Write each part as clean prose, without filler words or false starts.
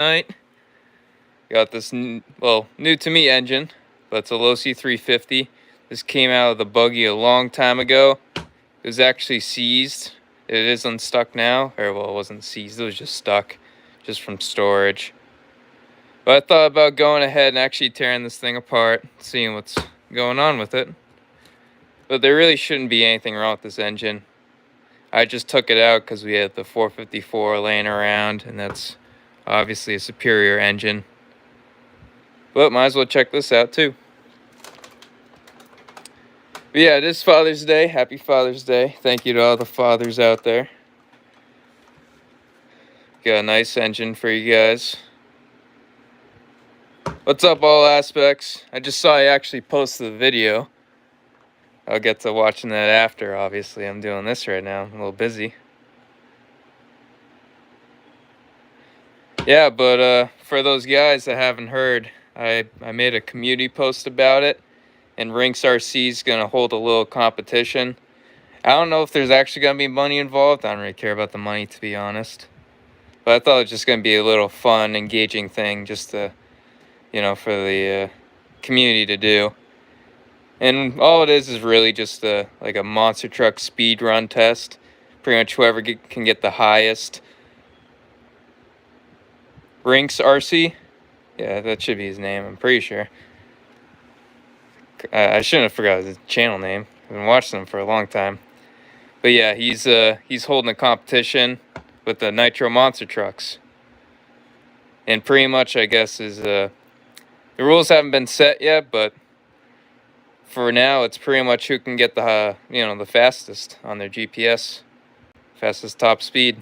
Tonight, got this new to me engine, but it's a Losi 350. This came out of the buggy a long time ago. It was actually seized. It is unstuck now, or well, it wasn't seized. It was just stuck, just from storage. But I thought about going ahead and actually tearing this thing apart, seeing what's going on with it. But there really shouldn't be anything wrong with this engine. I just took it out because we had the 454 laying around, and that's obviously a superior engine. But might as well check this out too. But yeah, it is Father's Day. Happy Father's Day. Thank you to all the fathers out there. Got a nice engine for you guys. What's up, all aspects? I just saw you actually posted the video. I'll get to watching that after, obviously. I'm doing this right now. I'm a little busy. Yeah, but for those guys that haven't heard, I made a community post about it, and Rinks RC is going to hold a little competition. I don't know if there's actually going to be money involved. I don't really care about the money, to be honest. But I thought it was just going to be a little fun, engaging thing just to, for the community to do. And all it is really just like a monster truck speed run test. Pretty much whoever can get the highest. Rinks RC? Yeah, that should be his name, I'm pretty sure. I shouldn't have forgot his channel name. I've been watching him for a long time. But yeah, he's holding a competition with the Nitro monster trucks. And pretty much, I guess, the rules haven't been set yet, but for now, it's pretty much who can get the the fastest on their GPS, fastest top speed.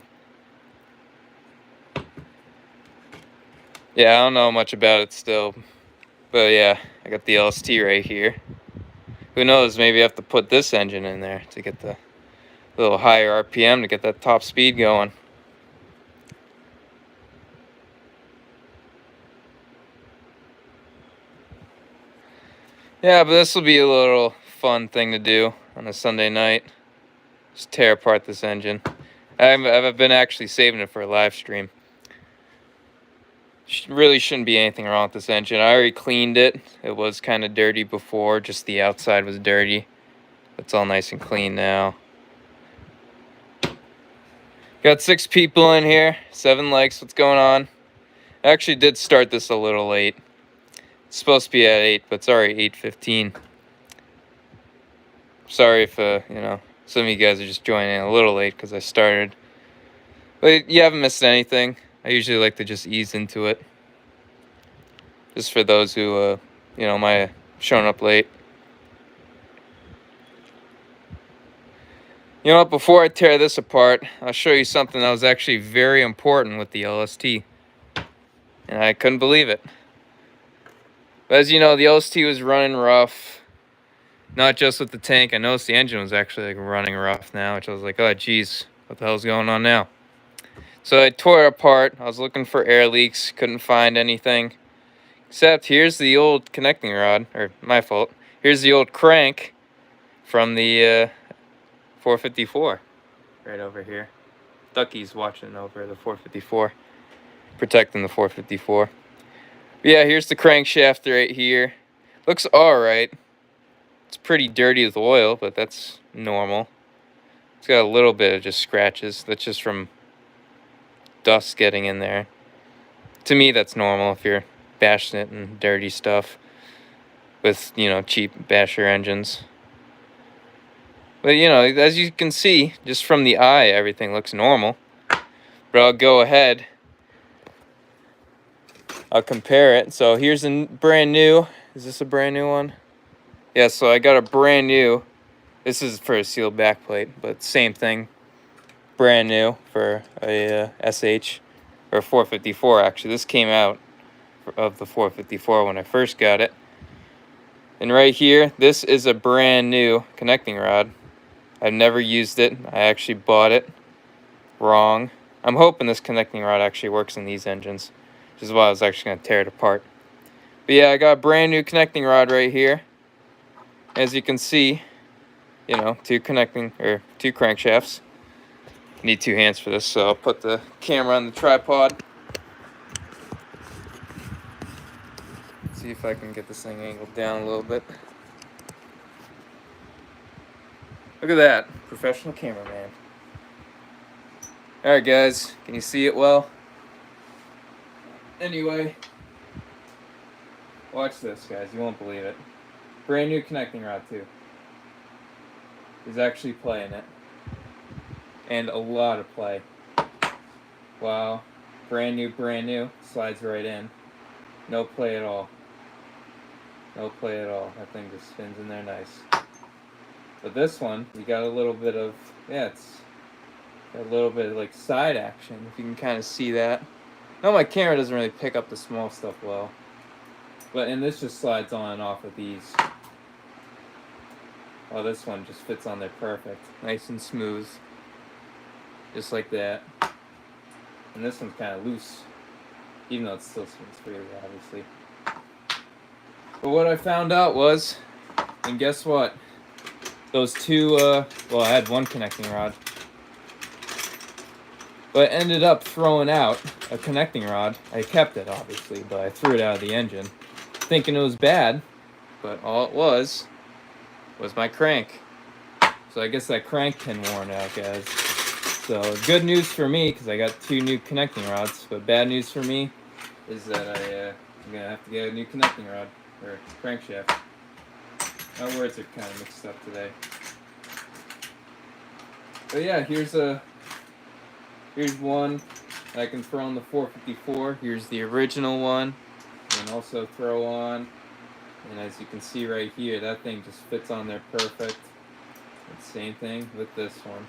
Yeah, I don't know much about it still, but yeah, I got the LST right here. Who knows? Maybe I have to put this engine in there to get the little higher RPM to get that top speed going. Yeah, but this will be a little fun thing to do on a Sunday night. Just tear apart this engine. I've been actually saving it for a live stream. Really shouldn't be anything wrong with this engine. I already cleaned it. It was kind of dirty before, just the outside was dirty. It's all nice and clean now. Got 6 people in here, 7 likes. What's going on? I actually did start this a little late. It's supposed to be at 8, but it's already 8:15. Sorry if some of you guys are just joining in a little late because I started. But you haven't missed anything. I usually like to just ease into it. Just for those who might have shown up late. You know what, before I tear this apart, I'll show you something that was actually very important with the LST. And I couldn't believe it. But as you know, the LST was running rough. Not just with the tank. I noticed the engine was actually running rough now, which I was like, oh geez, what the hell's going on now? So I tore it apart. I was looking for air leaks, couldn't find anything. Except here's the old connecting rod, or my fault. Here's the old crank from the 454, right over here. Ducky's watching over the 454, protecting the 454. But yeah, here's the crankshaft right here. Looks alright. It's pretty dirty with oil, but that's normal. It's got a little bit of just scratches. That's just from dust getting in there. To me, that's normal if you're bashing it in dirty stuff with, cheap basher engines. But, as you can see, just from the eye, everything looks normal. But I'll go ahead. I'll compare it. So here's a brand new. Is this a brand new one? Yeah, so I got a brand new. This is for a sealed backplate, but same thing. Brand new for a SH, or 454 actually. This came out of the 454 when I first got it. And right here, this is a brand new connecting rod. I've never used it. I actually bought it wrong. I'm hoping this connecting rod actually works in these engines, which is why I was actually going to tear it apart. But yeah, I got a brand new connecting rod right here. As you can see, 2 crankshafts. Need 2 hands for this, so I'll put the camera on the tripod. see if I can get this thing angled down a little bit. Look at that, professional cameraman. Alright guys, can you see it well? Anyway, watch this guys, you won't believe it. Brand new connecting rod too. He's actually playing it. And a lot of play. Wow, brand new, slides right in. No play at all. No play at all, that thing just spins in there nice. But this one, you got a little bit of, yeah, it's got a little bit of like side action, if you can kind of see that. No, my camera doesn't really pick up the small stuff well. And this just slides on and off of these. Oh, this one just fits on there perfect. Nice and smooth. Just like that. And this one's kind of loose. Even though it still spins freely, obviously. But what I found out was, and guess what? Those two, well, I had one connecting rod. But I ended up throwing out a connecting rod. I kept it, obviously, but I threw it out of the engine. Thinking it was bad, but all it was my crank. So I guess that crank pin worn out, guys. So good news for me, because I got 2 new connecting rods. But bad news for me is that I'm going to have to get a new connecting rod, or crankshaft. My words are kind of mixed up today. But yeah, here's one I can throw on the 454. Here's the original one. And also throw on. And as you can see right here, that thing just fits on there perfect. And same thing with this one.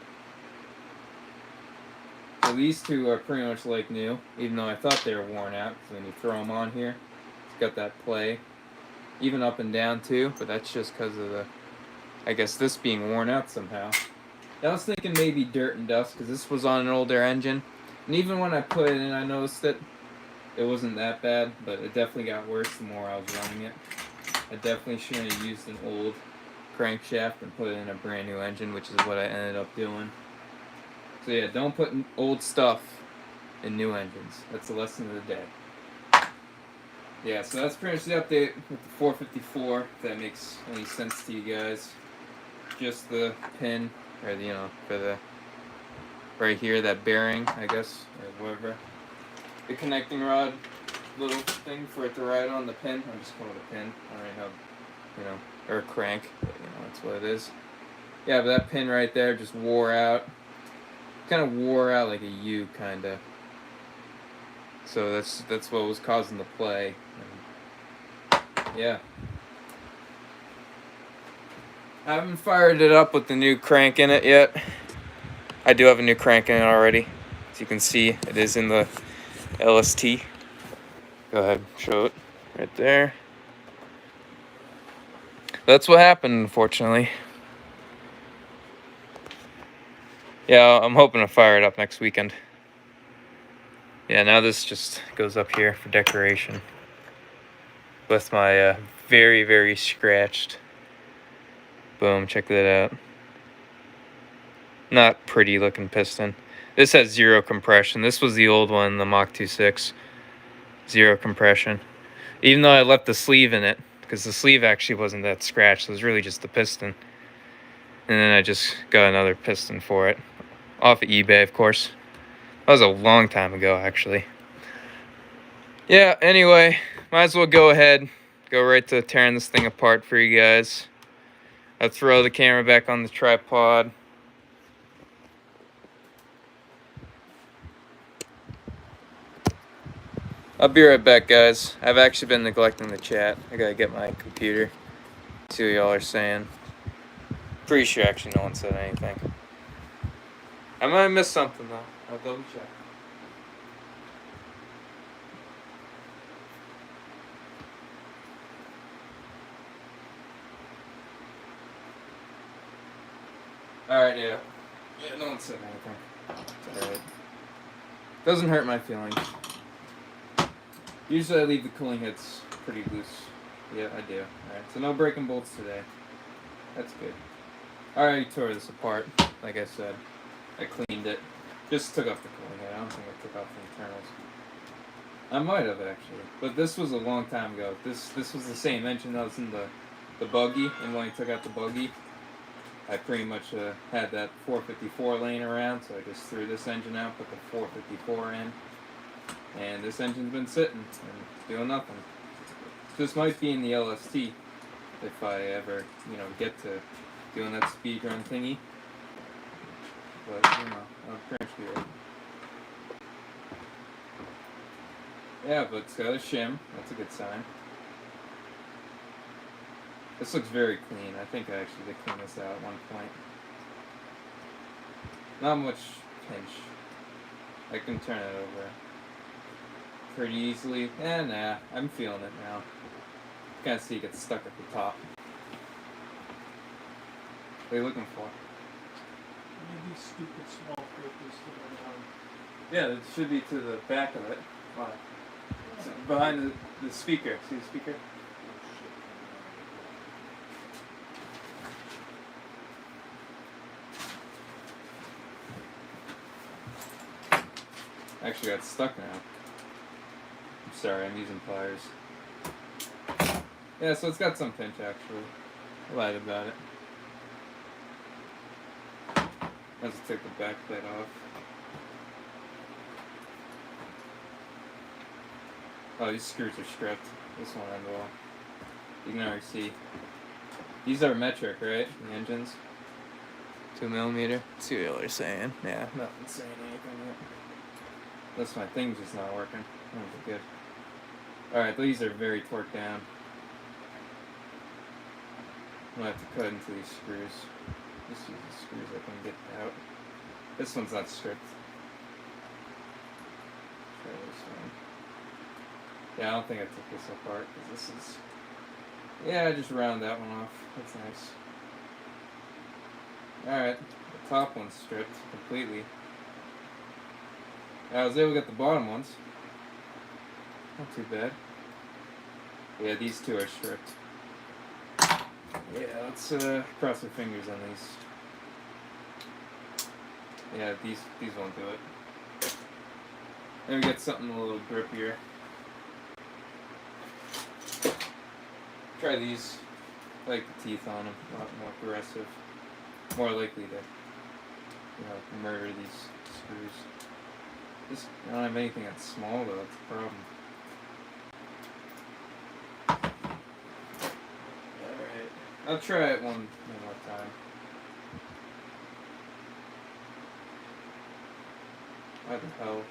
So these two are pretty much like new, even though I thought they were worn out, because when you throw them on here, it's got that play. Even up and down too, but that's just because of the, I guess, this being worn out somehow. I was thinking maybe dirt and dust, because this was on an older engine. And even when I put it in, I noticed that it wasn't that bad, but it definitely got worse the more I was running it. I definitely shouldn't have used an old crankshaft and put it in a brand new engine, which is what I ended up doing. So yeah, don't put old stuff in new engines. That's the lesson of the day. Yeah, so that's pretty much the update with the 454, if that makes any sense to you guys. Just the pin, or the, for the, right here, that bearing, I guess, or whatever. The connecting rod little thing for it to ride on, the pin. I'm just calling it a pin. I don't know, or a crank, but that's what it is. Yeah, but that pin right there just wore out. Kind of wore out like a U, kind of. So that's what was causing the play. And yeah. I haven't fired it up with the new crank in it yet. I do have a new crank in it already. As you can see, it is in the LST. Go ahead, show it right there. That's what happened, unfortunately. Yeah, I'm hoping to fire it up next weekend. Yeah, now this just goes up here for decoration. With my very, very scratched. Boom, check that out. Not pretty looking piston. This has 0 compression. This was the old one, the Mach 2.6. 0 compression. Even though I left the sleeve in it, because the sleeve actually wasn't that scratched. It was really just the piston. And then I just got another piston for it. Off of eBay, of course. That was a long time ago, actually. Yeah, anyway, might as well go ahead. Go right to tearing this thing apart for you guys. I'll throw the camera back on the tripod. I'll be right back, guys. I've actually been neglecting the chat. I gotta get my computer. See what y'all are saying. Pretty sure actually no one said anything. I might have missed something though. I'll double check. Alright, yeah. Yeah, no one said anything. It's alright. Doesn't hurt my feelings. Usually I leave the cooling heads pretty loose. Yeah, I do. Alright, so no breaking bolts today. That's good. I already tore this apart, like I said. I cleaned it. Just took off the cooling head. I don't think I took off the internals. I might have actually, but this was a long time ago. This was the same engine that was in the buggy, and when I took out the buggy, I pretty much had that 454 laying around, so I just threw this engine out, put the 454 in, and this engine's been sitting and doing nothing. This might be in the LST if I ever, get to doing that speed run thingy. But I'll pretty much be right. Yeah, but it's got a shim. That's a good sign. This looks very clean. I think I actually did clean this out at one point. Not much pinch. I can turn it over pretty easily. Nah, I'm feeling it now. Kind of see it gets stuck at the top. What are you looking for? Maybe stupid small purpose to go down. Yeah, it should be to the back of it. Why? So behind the speaker. See the speaker? Actually got stuck now. I'm sorry, I'm using pliers. Yeah, so it's got some pinch actually. I lied about it. Let's take the back plate off. Oh, these screws are stripped. This one as well. You can already see. These are metric, right? The engines. 2mm. See what they're saying. Yeah, nothing's saying anything yet. That's my thing's just not working. That was good. Alright, these are very torqued down. I'm gonna have to cut into these screws. Just use the screws I can get out. This one's not stripped. Try this one. Yeah, I don't think I took this apart because this is. Yeah, I just round that one off. That's nice. Alright, the top one's stripped completely. I was able to get the bottom ones. Not too bad. Yeah, these two are stripped. Yeah, let's cross our fingers on these. Yeah, these won't do it. Then we get something a little grippier. Try these. I like the teeth on them. A lot more aggressive. More likely to, murder these screws. I don't have anything that's small though. That's a problem. Alright. I'll try it one more time. Why the hell?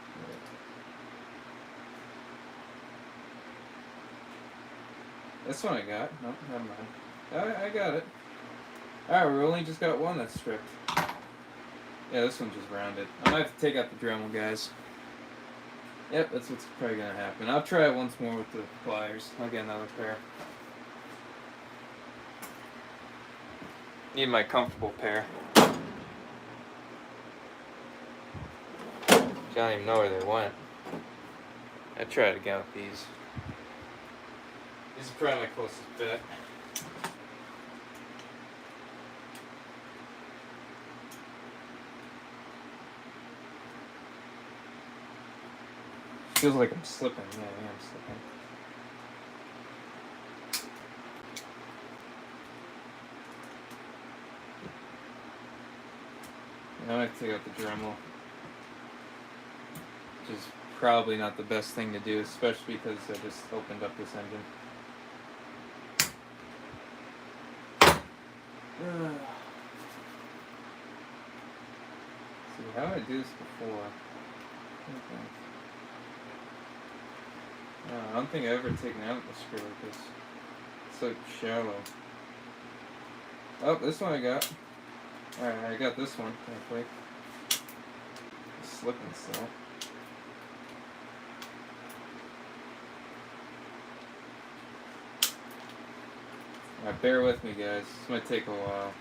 This one I got. No, never mind. I got it. Alright, we only just got one that's stripped. Yeah, this one's just rounded. I might have to take out the Dremel, guys. Yep, that's what's probably gonna happen. I'll try it once more with the pliers. I'll get another pair. Need my comfortable pair. I don't even know where they went. I try it again with these. This is probably my closest fit. Feels like I'm slipping. Yeah, I'm slipping. Now I have to take out the Dremel, which is probably not the best thing to do, especially because I just opened up this engine. See, how did I do this before? Okay. I don't think I've ever taken out the screw like this. It's like shallow. Oh, this one I got. Alright, I got this one, thankfully. It's slipping still. Alright, bear with me, guys. This might take a while.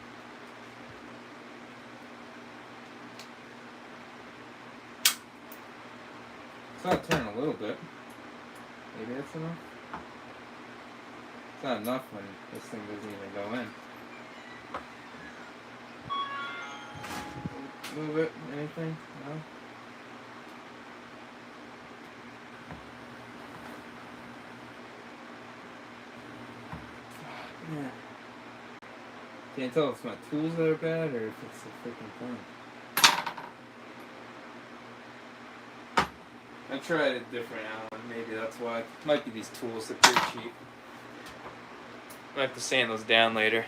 It's not turning a little bit. Maybe that's enough? It's not enough when this thing doesn't even go in. Move it, anything? No? Can't tell if it's my tools that are bad or if it's the freaking thing. I tried a different Allen, maybe that's why. Might be these tools, they're pretty cheap. Might have to sand those down later.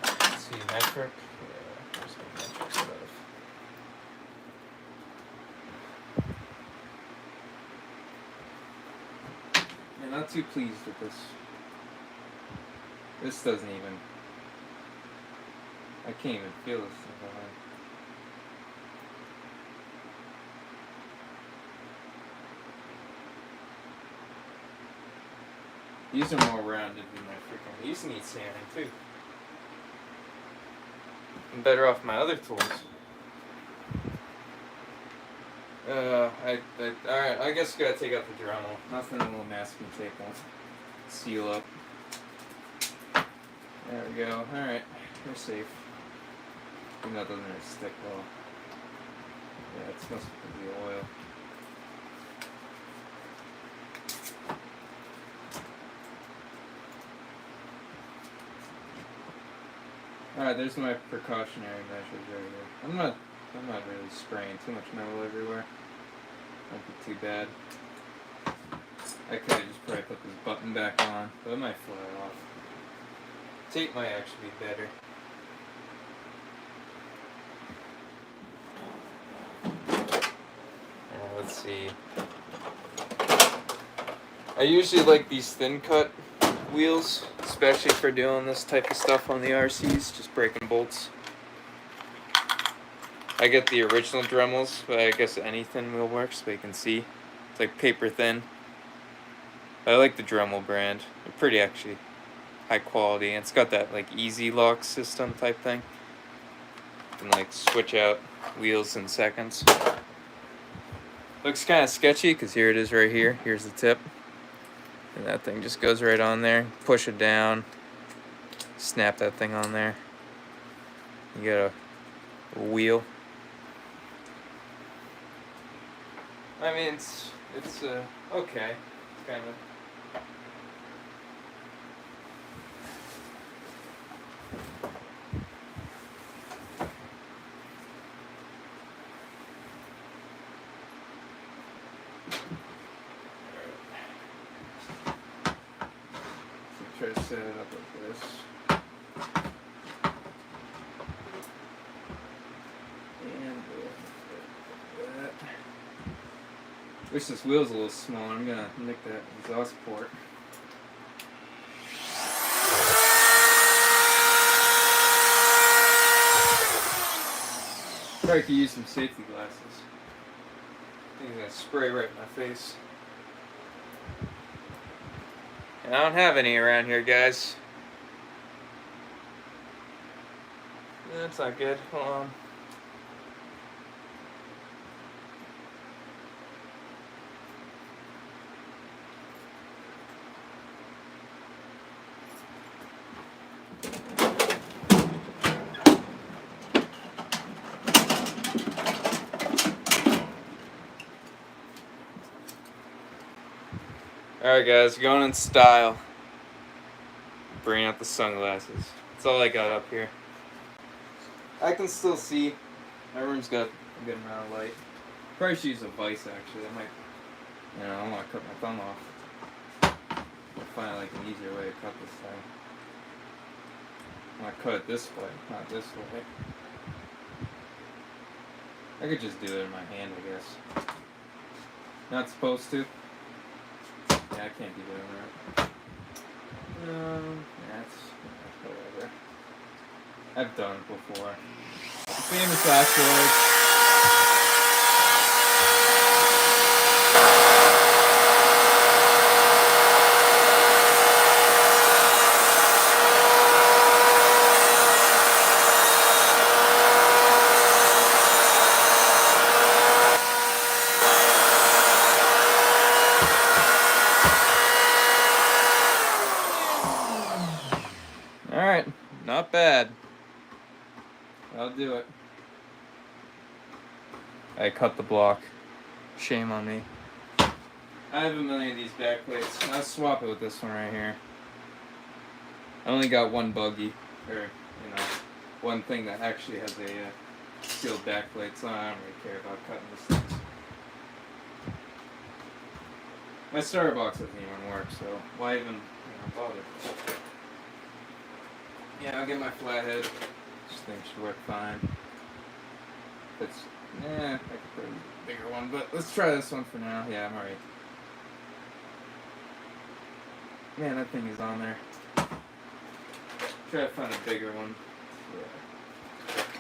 Let's see, metric. Yeah, where's my metric stuff? I'm not too pleased with this. This doesn't even. I can't even feel this thing behind. These are more rounded than my freaking. These need sanding too. I'm better off my other tools. Alright, I guess we gotta take out the Dremel. Nothing a little masking tape won't seal up. There we go. Alright, we're safe. Even though it doesn't really stick well. Yeah, it's supposed to be oil. Alright, there's my precautionary measures right here. I'm not really spraying too much metal everywhere. Won't be too bad. I could have just probably put this button back on, but it might fly off. Tape might actually be better. Let's see. I usually like these thin cut wheels, especially for doing this type of stuff on the RCs, just breaking bolts. I get the original Dremels, but I guess any thin wheel works, so you can see. It's like paper thin. I like the Dremel brand. They're pretty actually high quality, and it's got that like easy lock system type thing. You can like switch out wheels in seconds. Looks kind of sketchy because here it is right here. Here's the tip. And that thing just goes right on there. Push it down. Snap that thing on there. You got a wheel. I mean, it's okay. It's kind of. Try to set it up like this. And that. Wish this wheel's a little smaller. I'm gonna nick that exhaust port. Probably could use some safety glasses. I think it's gonna spray right in my face. And I don't have any around here, guys. That's not good. Hold on. Alright guys, going in style. Bring out the sunglasses. That's all I got up here. I can still see. My room's got a good amount of light. Probably should use a vise actually. I might, I don't want to cut my thumb off. I'll find like an easier way to cut this thing. I want to cut it this way, not this way. I could just do it in my hand, I guess. Not supposed to. Yeah, I can't be doing that. That's whatever. I've done it before. Famous last words. Alright, not bad. I'll do it. I cut the block. Shame on me. I have a million of these back plates. I'll swap it with this one right here. I only got one buggy, or one thing that actually has a sealed back plate, so I don't really care about cutting this thing. My starter box doesn't even work, so why even bother? Yeah, I'll get my flathead. This thing should work fine. I could put a bigger one, but let's try this one for now. Yeah, I'm alright. Man, that thing is on there. Try to find a bigger one. Yeah,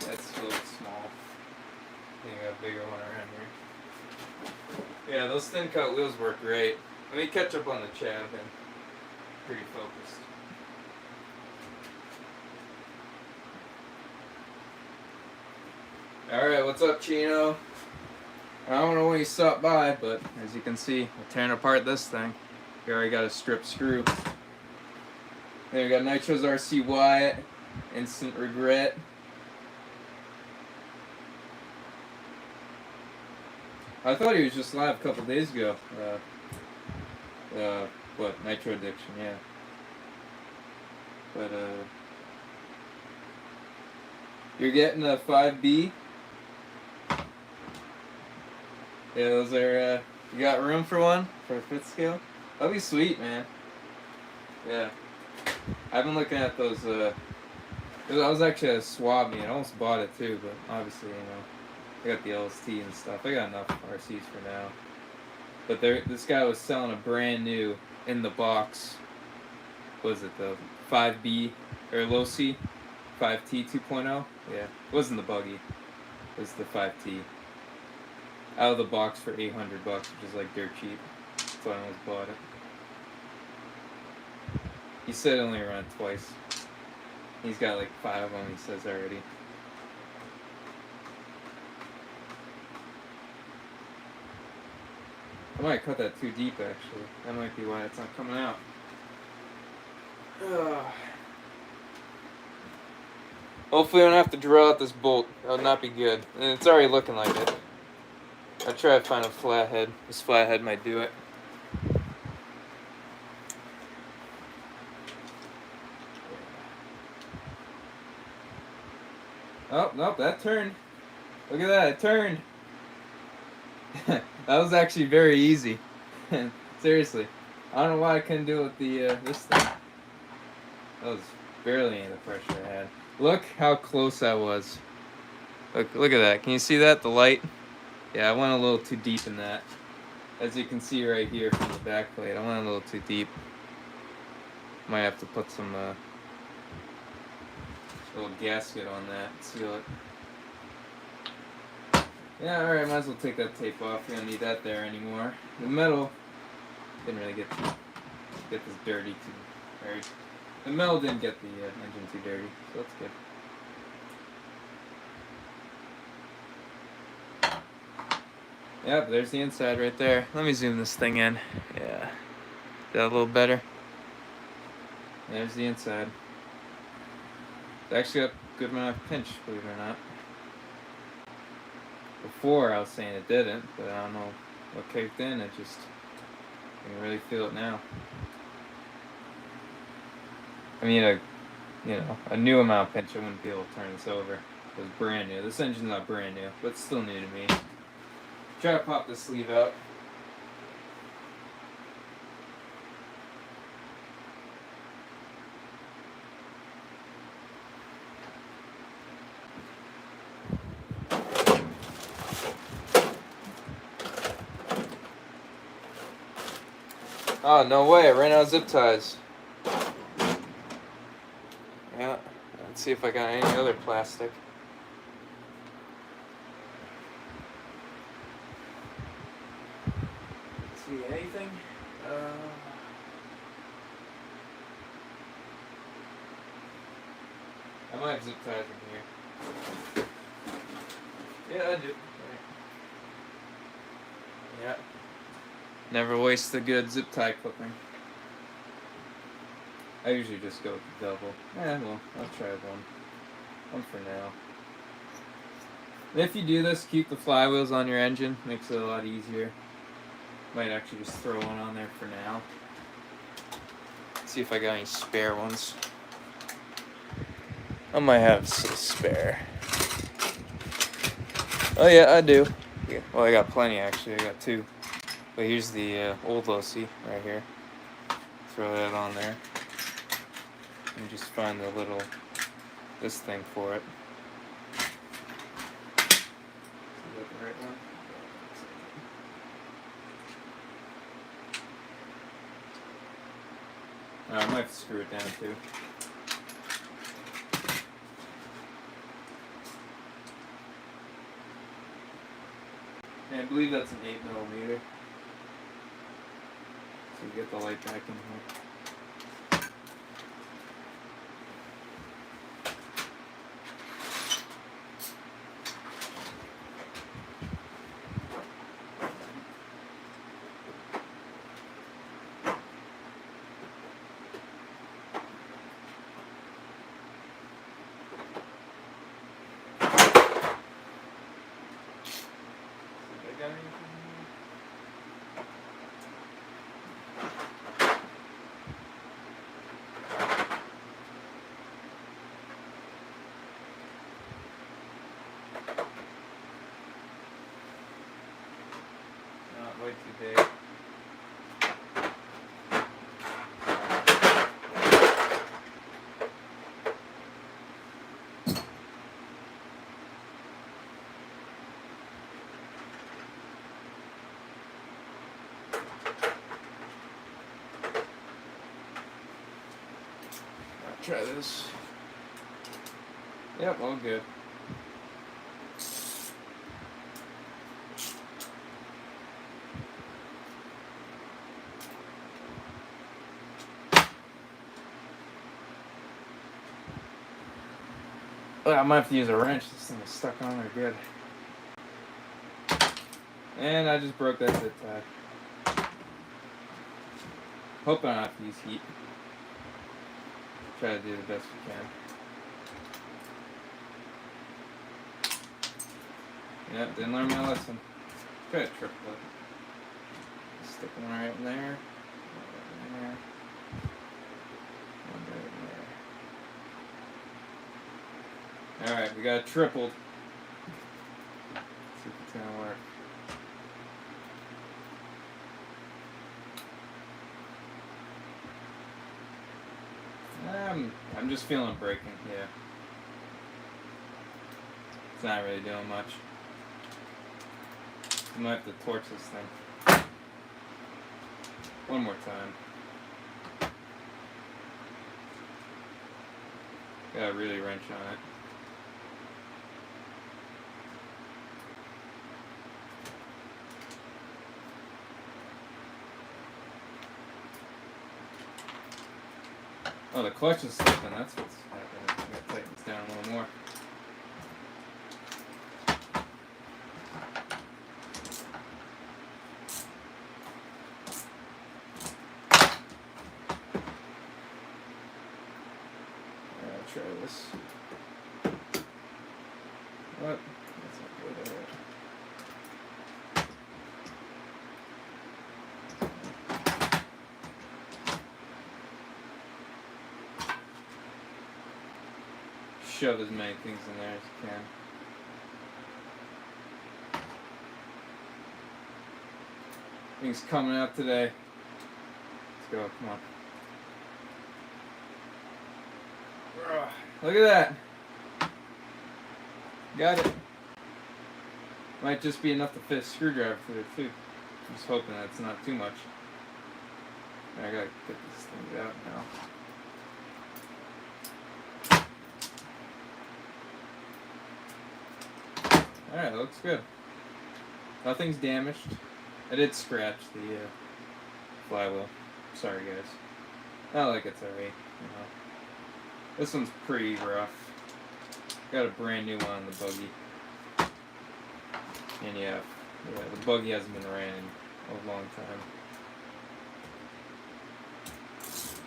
that's a little small. I think I got a bigger one around here. Yeah, those thin cut wheels work great. Let me catch up on the chav and pretty focused. Alright, what's up, Chino? I don't know when you stopped by, but as you can see, we're tearing apart this thing. We already got a strip screw. Then we got Nitro's RC Wyatt, Instant Regret. I thought he was just live a couple days ago. What? Nitro Addiction, yeah. But, you're getting a 5B? Yeah, those are, you got room for one? For a 5th scale? That'd be sweet, man. Yeah. I've been looking at those, I was actually at a swap meet. I almost bought it too, but obviously, I got the LST and stuff. I got enough RCs for now. But this guy was selling a brand new, in the box, what was it, the 5B, or Losi, 5T 2.0? Yeah, it wasn't the buggy. It was the 5T. Out of the box for $800, which is like dirt cheap. So I almost bought it. He said only ran it twice. He's got like 5 of them, he says already. I might cut that too deep actually. That might be why it's not coming out. Hopefully I don't have to drill out this bolt. That would not be good. And it's already looking like it. I'll try to find a flathead. This flathead might do it. Oh, nope, that turned. Look at that, it turned. That was actually very easy. Seriously. I don't know why I couldn't do it with the this thing. That was barely any of the pressure I had. Look how close I was. Look at that. Can you see that? The light? Yeah, I went a little too deep in that. As you can see right here from the back plate, I went a little too deep. Might have to put some little gasket on that, seal it. Yeah, alright, might as well take that tape off. We don't need that there anymore. The metal didn't really get this dirty too. Or the metal didn't get the engine too dirty, so that's good. Yep, there's the inside right there. Let me zoom this thing in. Yeah. Is that a little better? There's the inside. It's actually got a good amount of pinch, believe it or not. Before I was saying it didn't, but I don't know what kicked in. It just, I can really feel it now. I mean, a new amount of pinch, I wouldn't be able to turn this over. It was brand new. This engine's not brand new, but it's still new to me. Try to pop the sleeve out. Oh, no way, I ran out of zip ties. Yeah, let's see if I got any other plastic. See anything? I might have zip ties in here. Yeah, I do. Right. Yeah. Never waste a good zip tie clipping. I usually just go with the double. Well, I'll try one. One for now. And if you do this, keep the flywheels on your engine. Makes it a lot easier. Might actually just throw one on there for now. See if I got any spare ones. I might have some spare. Oh yeah, I do. Yeah. Well, I got plenty actually. I got two. But here's the old Losi right here. Throw that on there. And just find the little, this thing for it. Is that the right one? I might have to screw it down too. And I believe that's an 8mm. So you get the light back in here. Got anything here? Not way too big. Try this. Yep, all good. I might have to use a wrench. This thing is stuck on there good. And I just broke that zip tie. Hope I don't have to use heat. Try to do the best we can. Yep, didn't learn my lesson. Try to triple it. Stick one right in there. One right in there. One right in there. Alright, we got it tripled. Let's see if it's gonna work. I'm just feeling it breaking, yeah. It's not really doing much. I might have to torch this thing. One more time. Gotta really wrench on it. Oh, the clutch is slipping. That's what's happening. I gotta tighten this down a little more. Alright, try this. What? That's not good. Shove as many things in there as you can. Things coming out today. Let's go, come on. Look at that. Got it. Might just be enough to fit a screwdriver through it too. I'm just hoping that's not too much. I gotta get these things out now. Alright, that looks good. Nothing's damaged. I did scratch the flywheel. Sorry, guys. Not like it's alright, you know. This one's pretty rough. Got a brand new one on the buggy. And yeah, the buggy hasn't been ran in a long time.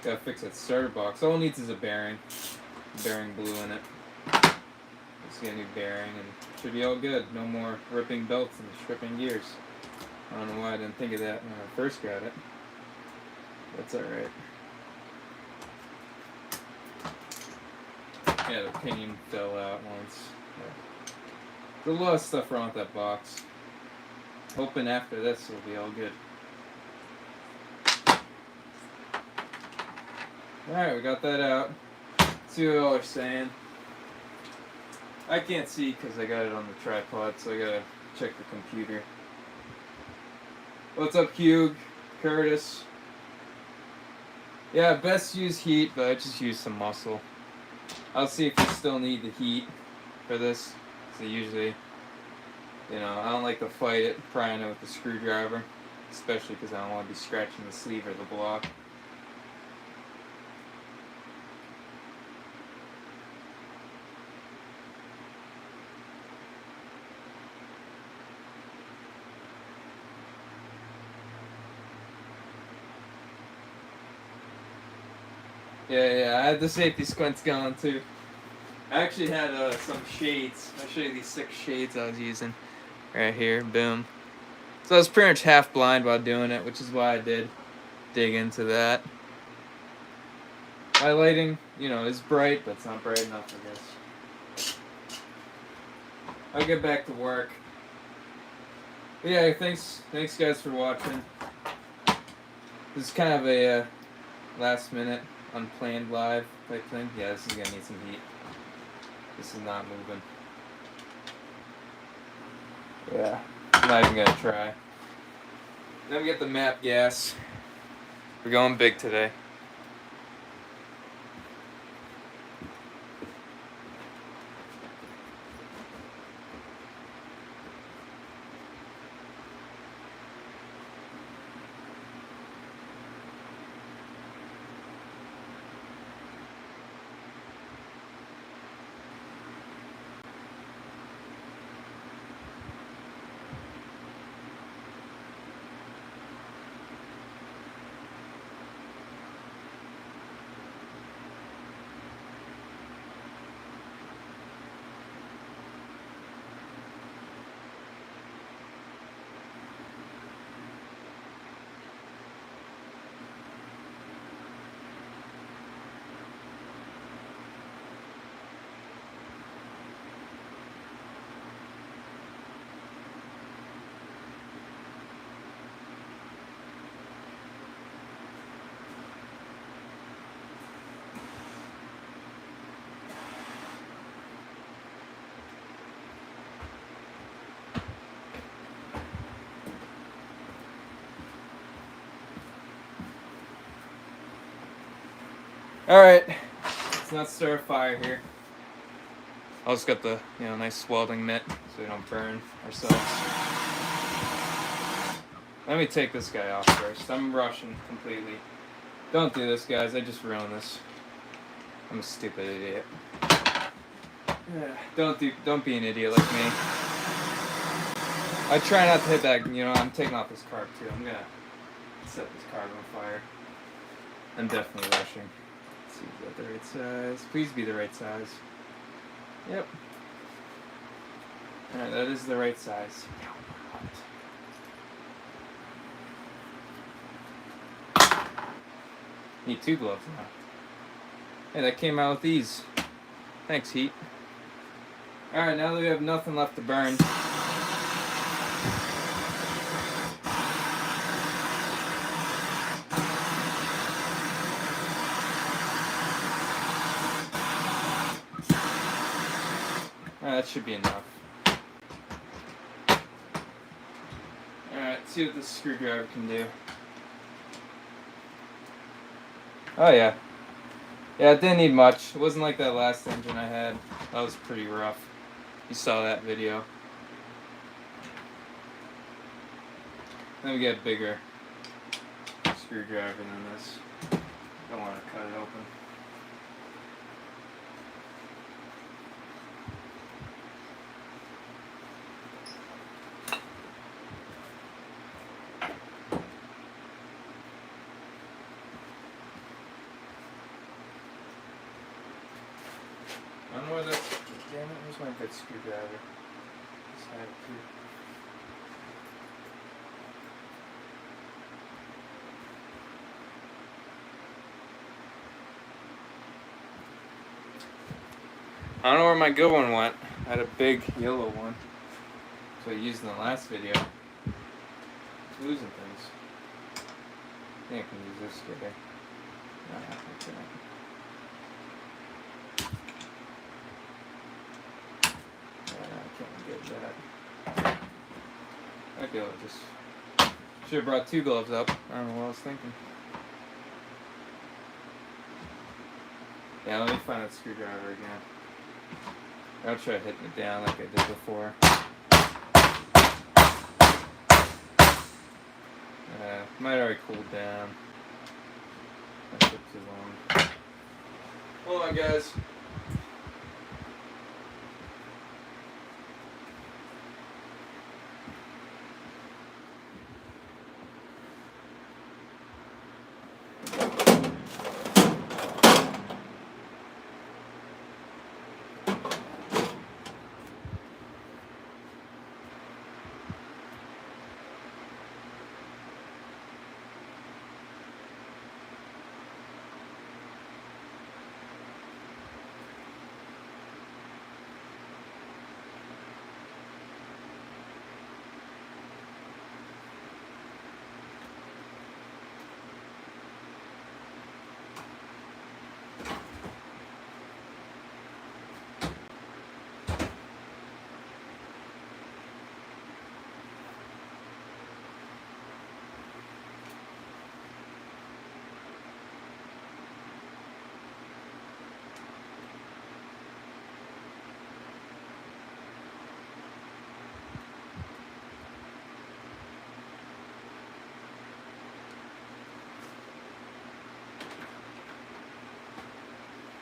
Gotta fix that starter box. All it needs is a bearing. Bearing blew in it. Just get a new bearing and should be all good. No more ripping belts and stripping gears. I don't know why I didn't think of that when I first got it. That's alright. Yeah, the pane fell out once. Yeah. There's a lot of stuff wrong with that box. Hoping after this it'll be all good. Alright, we got that out. Let's see what y'all are saying. I can't see because I got it on the tripod, so I gotta check the computer. What's up, Hugh? Curtis? Yeah, best use heat, but I just use some muscle. I'll see if you still need the heat for this. So usually, you know, I don't like to fight it, prying it with the screwdriver. Especially because I don't want to be scratching the sleeve or the block. Yeah, I had the safety squints going too. I actually had some shades. I'll show you these 6 shades I was using. Right here, boom. So I was pretty much half blind while doing it, which is why I did dig into that. My lighting, you know, is bright, but it's not bright enough, I guess. I'll get back to work. But yeah, thanks guys for watching. This is kind of a last minute, unplanned live type thing. Yeah, this is gonna need some heat. This is not moving. Yeah, I'm not even gonna try. Then we get the map gas. We're going big today. Alright, let's not start a fire here. I'll just get the, you know, nice welding mitt so we don't burn ourselves. Let me take this guy off first. I'm rushing completely. Don't do this, guys. I just ruined this. I'm a stupid idiot. Don't be an idiot like me. I try not to hit that, you know, I'm taking off this carb too. I'm gonna set this carb on fire. I'm definitely rushing. Let's see, is that the right size? Please be the right size. Yep. Alright, that is the right size. Need 2 gloves now. Hey, that came out with these. Thanks, Heat. Alright, now that we have nothing left to burn. That should be enough. Alright, see what this screwdriver can do. Oh yeah. Yeah, it didn't need much. It wasn't like that last engine I had. That was pretty rough. You saw that video. Let me get a bigger screwdriver than this. Don't want to cut it open. I don't know where that's. Damn it, where's my good screwdriver? Just had it too. I don't know where my good one went. I had a big yellow one. So I used in the last video. It's losing things. I think I can use this guy. Nah, I can't. I can't get that. I'd be able to just... Should have brought 2 gloves up. I don't know what I was thinking. Yeah, let me find that screwdriver again. I'll try hitting it down like I did before. Might already cooled down. That took too long. Hold on, guys.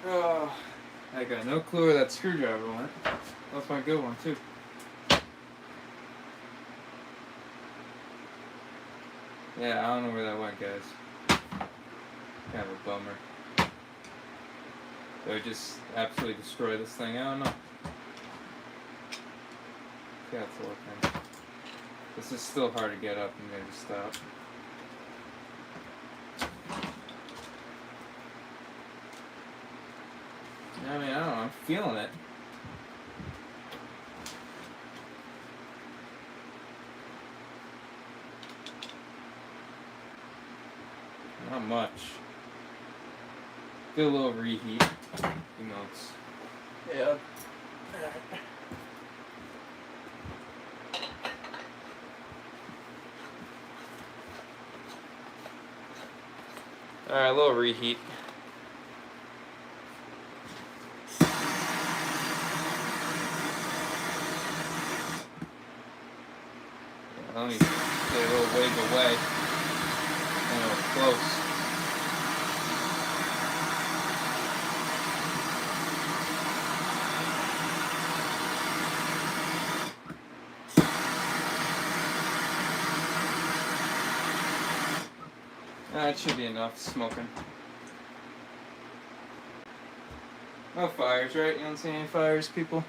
Oh, I got no clue where that screwdriver went. That's my good one, too. Yeah, I don't know where that went, guys. Kind of a bummer. Did I just absolutely destroy this thing? I don't know. See how it's working. This is still hard to get up. I'm going to stop. I mean, I don't know. I'm feeling it. Not much. Feel a little reheat. You know, it's... Yeah. Alright, a little reheat. Let me get a little ways away. I know it's close. That should be enough smoking. No fires, right? You don't see any fires, people?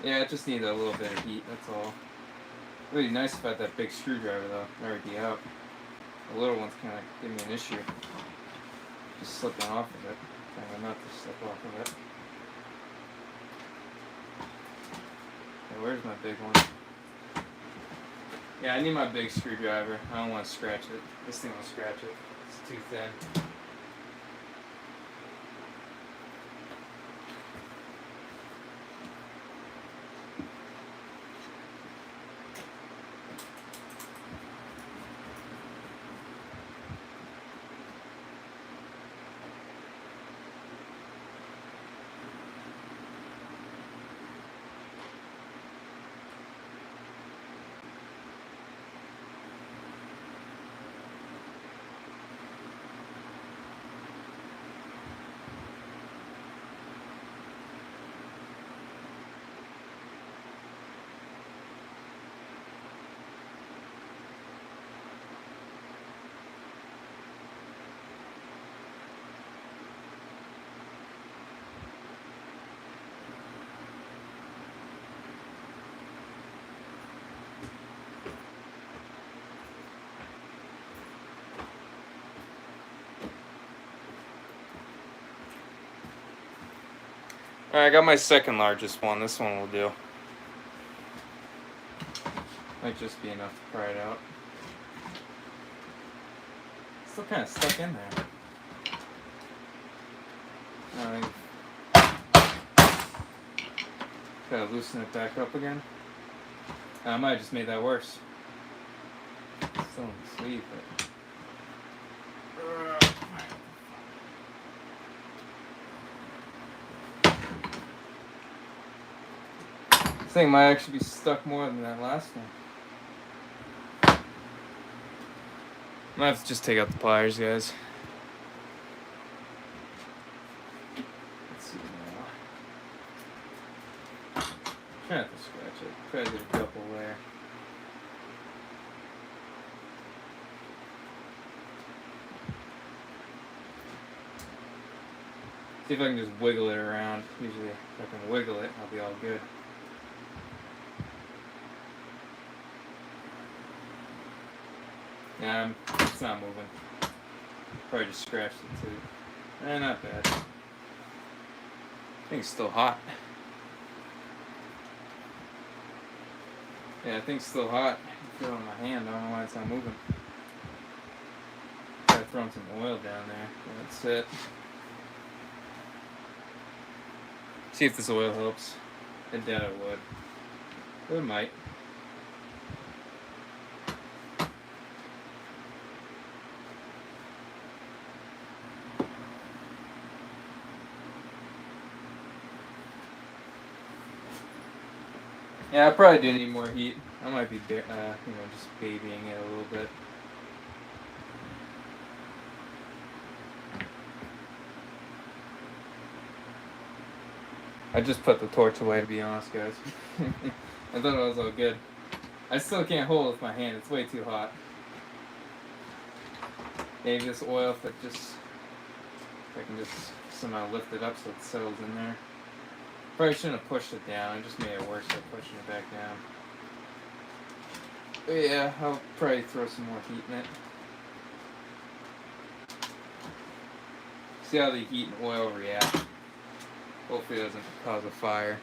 Yeah, it just needs a little bit of heat, that's all. It would be nice if I had that big screwdriver, though. Already out. The little one's kind of giving me an issue. Just slipping off of it. Trying not to slip off of it. Okay, where's my big one? Yeah, I need my big screwdriver. I don't want to scratch it. This thing will scratch it. It's too thin. Alright, I got my second largest one. This one will do. Might just be enough to pry it out. Still kind of stuck in there. Gotta loosen it back up again. I might have just made that worse. Still in the sleeve, but... This thing might actually be stuck more than that last one. Might have to just take out the pliers, guys. Let's see now. Try not to scratch it. Try to get a couple there. See if I can just wiggle it around. Usually, if I can wiggle it, I'll be all good. Yeah, it's not moving. Probably just scratched it too. Not bad. I think it's still hot. Yeah, I think it's still hot. I feel it on my hand. I don't know why it's not moving. Try throwing some oil down there. That's it. See if this oil helps. I doubt it would. But it might. Yeah, I probably do need more heat. I might be, just babying it a little bit. I just put the torch away, to be honest, guys. I thought it was all good. I still can't hold it with my hand. It's way too hot. Maybe this oil, if I can just somehow lift it up so it settles in there. Probably shouldn't have pushed it down. I just made it worse by pushing it back down. But yeah, I'll probably throw some more heat in it. See how the heat and oil react. Hopefully it doesn't cause a fire.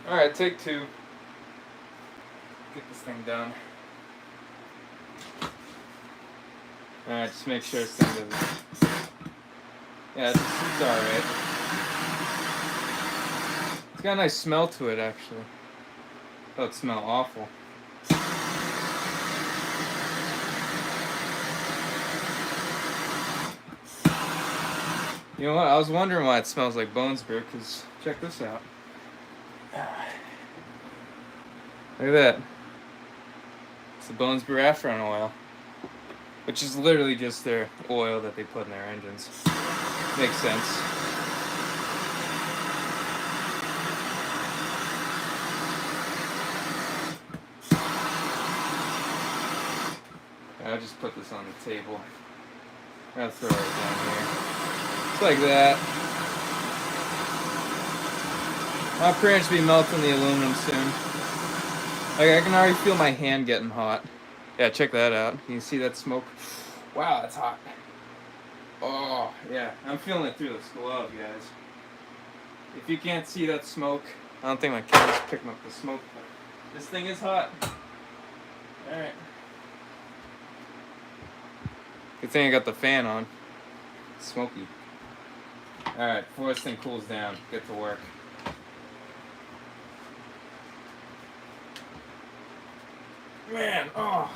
Alright, take two. Get this thing done. Alright, just make sure this thing doesn't... Yeah, it's alright. It's got a nice smell to it, actually. Oh, it smells awful. You know what? I was wondering why it smells like Bones Brew, because check this out. Look at that. It's the Bones Brew Afron oil, which is literally just their oil that they put in their engines. Makes sense. I'll just put this on the table. I'll throw it down here. Just like that. I'll pretty much be melting the aluminum soon. I can already feel my hand getting hot. Yeah, check that out. Can you see that smoke? Wow, that's hot. Oh, yeah. I'm feeling it through this glove, guys. If you can't see that smoke, I don't think my camera's picking up the smoke. This thing is hot. Alright. Good thing I got the fan on. It's smoky. Alright, before this thing cools down, get to work. Man, oh.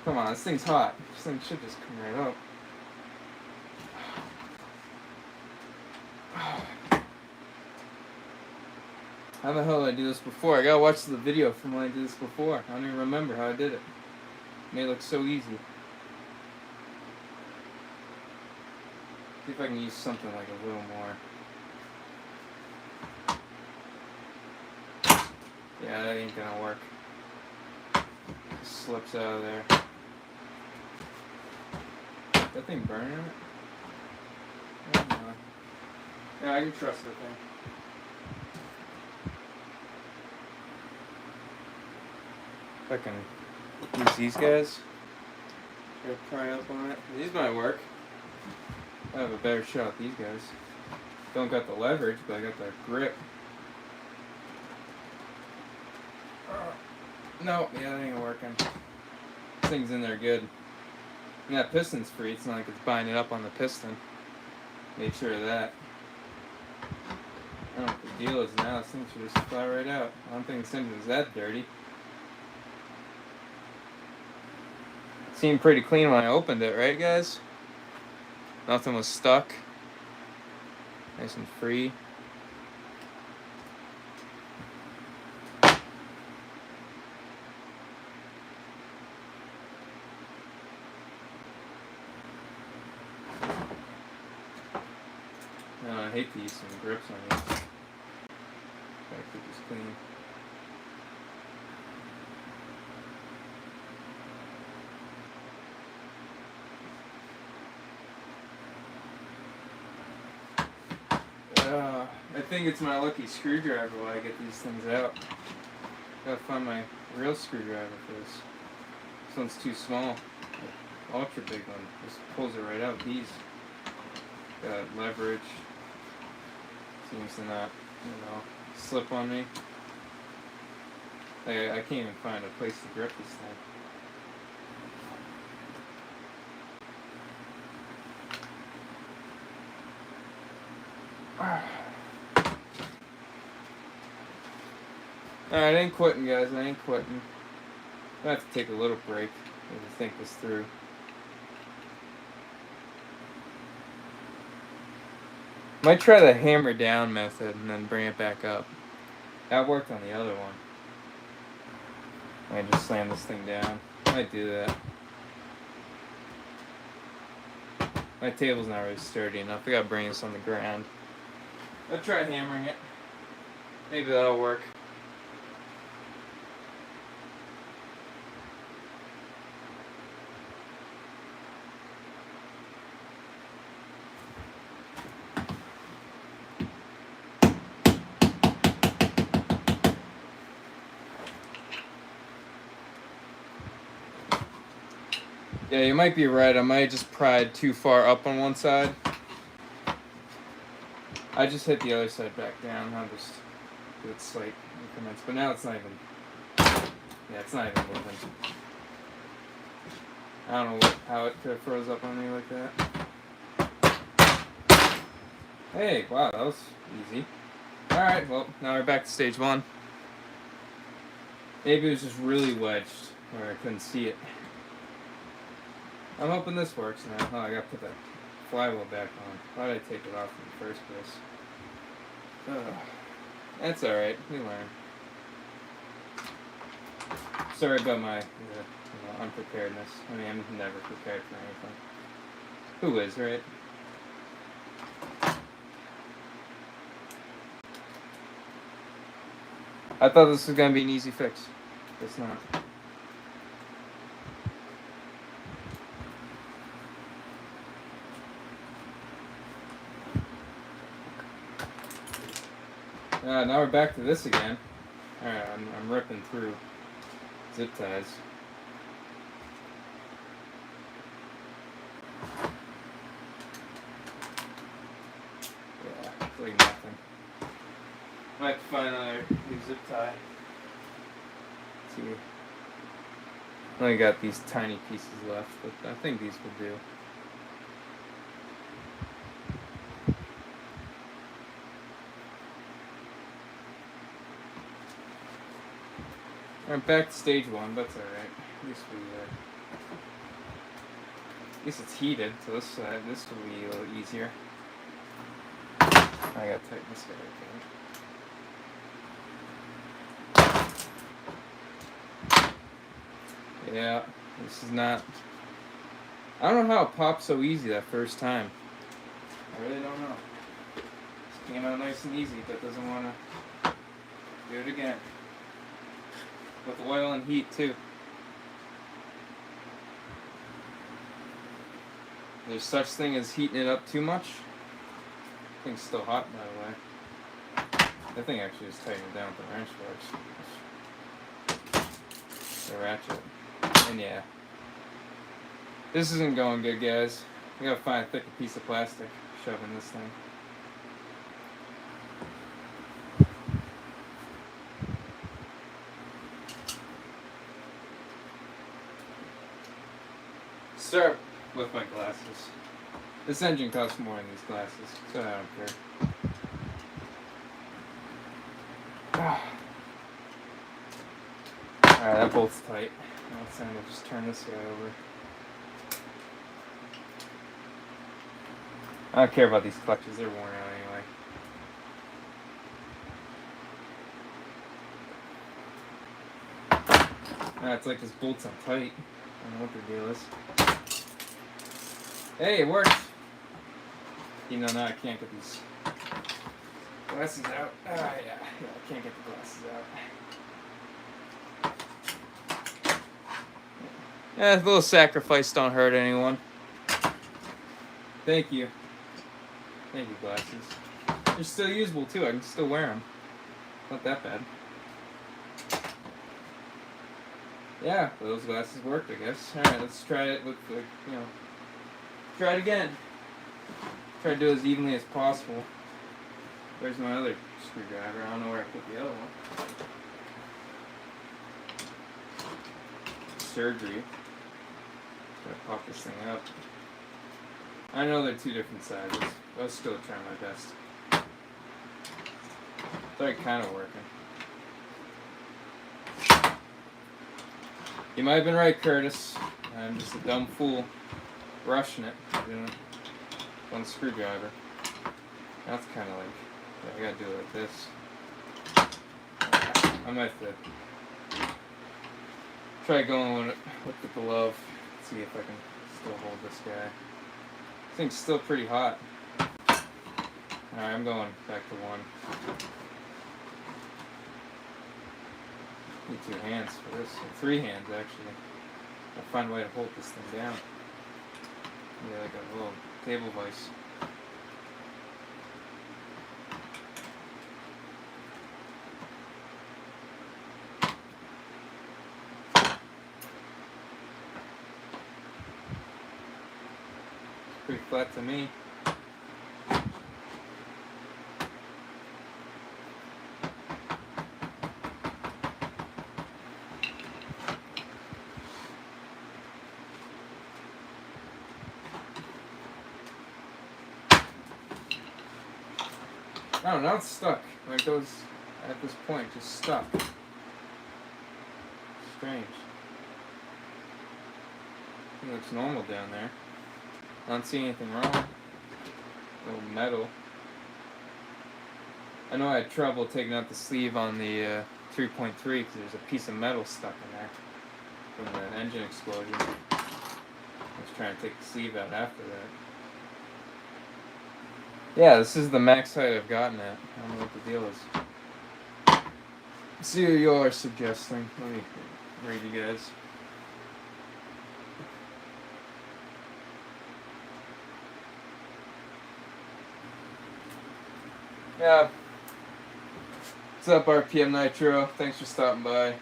Come on, this thing's hot. This thing should just come right up. How the hell did I do this before? I gotta watch the video from when I did this before. I don't even remember how I did it. It made it look so easy. See if I can use something like a little more. Yeah, that ain't gonna work. It slips out of there. Is that thing burning it? I don't know. Yeah, I can trust that thing. If I can use these guys. Try to pry up on it. These might work. I have a better shot at these guys. Don't got the leverage, but I got the grip. No, yeah, that ain't working. This thing's in there good. And that piston's free. It's not like it's binding up on the piston. Made sure of that. I don't know what the deal is now. This thing should just fly right out. I don't think this engine's that dirty. It seemed pretty clean when I opened it, right, guys? Nothing was stuck. Nice and free. I hate to use some grips on these. Gotta keep this clean. I think it's my lucky screwdriver while I get these things out. Gotta find my real screwdriver for this. This one's too small. The ultra big one just pulls it right out. These got leverage. Seems to not, slip on me. I can't even find a place to grip this thing. Alright, I ain't quitting, guys. I ain't quitting. I have to take a little break to think this through. Might try the hammer down method and then bring it back up. That worked on the other one. I just slam this thing down. Might do that. My table's not really sturdy enough. I gotta bring this on the ground. I'll try hammering it. Maybe that'll work. Yeah, you might be right. I might have just pried too far up on one side. I just hit the other side back down. I'll just do it slight increments. But now it's not even... Yeah, it's not even moving. I don't know how it could have froze up on me like that. Hey, wow, that was easy. Alright, well, now we're back to stage one. Maybe it was just really wedged where I couldn't see it. I'm hoping this works now. Oh, I gotta put that flywheel back on. Why did I take it off in the first place? That's alright. We learn. Sorry about my unpreparedness. I mean, I'm never prepared for anything. Who is, right? I thought this was gonna be an easy fix. It's not. Now we're back to this again. Alright, I'm ripping through zip ties. Yeah. It's like nothing. Might have to find another new zip tie. Let's see. Only got these tiny pieces left, but I think these will do. Alright, back to stage one. That's alright. At least at least it's heated, so this will be a little easier. I gotta tighten this guy again. Yeah, this is not. I don't know how it popped so easy that first time. I really don't know. Just came out nice and easy, but doesn't want to do it again. With oil and heat too. There's such thing as heating it up too much. Thing's still hot, by the way. That thing actually is tightening down with the wrench works. The ratchet. And yeah. This isn't going good, guys. We gotta find a thicker piece of plastic, shove in this thing. Start with my glasses. This engine costs more than these glasses, so I don't care. Alright, that bolt's tight. Now it's time to just turn this guy over. I don't care about these clutches, they're worn out anyway. It's like this bolt's on tight. I don't know what the deal is. Hey, it worked! Even though now I can't get these glasses out. Yeah, I can't get the glasses out. Yeah, a little sacrifice don't hurt anyone. Thank you. Thank you, glasses. They're still usable too, I can still wear them. Not that bad. Yeah, those glasses worked, I guess. Alright, let's try it with the, try it again. Try to do it as evenly as possible. Where's my other screwdriver? I don't know where I put the other one. Surgery. Gotta pop this thing up. I know they're two different sizes, but I'll still try my best. It's already kind of working. You might have been right, Curtis. I'm just a dumb fool rushing it. Doing it one screwdriver. That's kind of like, I gotta do it like this. I might have to try going with the glove. See if I can still hold this guy. This thing's still pretty hot. Alright, I'm going back to one. Need 2 hands for this. Or 3 hands, actually. I'll find a way to hold this thing down. Yeah, like a little table vise. It's pretty flat to me. Oh, now it's stuck. Like those at this point, just stuck. Strange. It looks normal down there. I don't see anything wrong. No metal. I know I had trouble taking out the sleeve on the 3.3 because there's a piece of metal stuck in there from the engine explosion. I was trying to take the sleeve out after that. Yeah, this is the max height I've gotten at. I don't know what the deal is. Let's see what you all are suggesting. Let me read you guys. Yeah. What's up, RPM Nitro? Thanks for stopping by.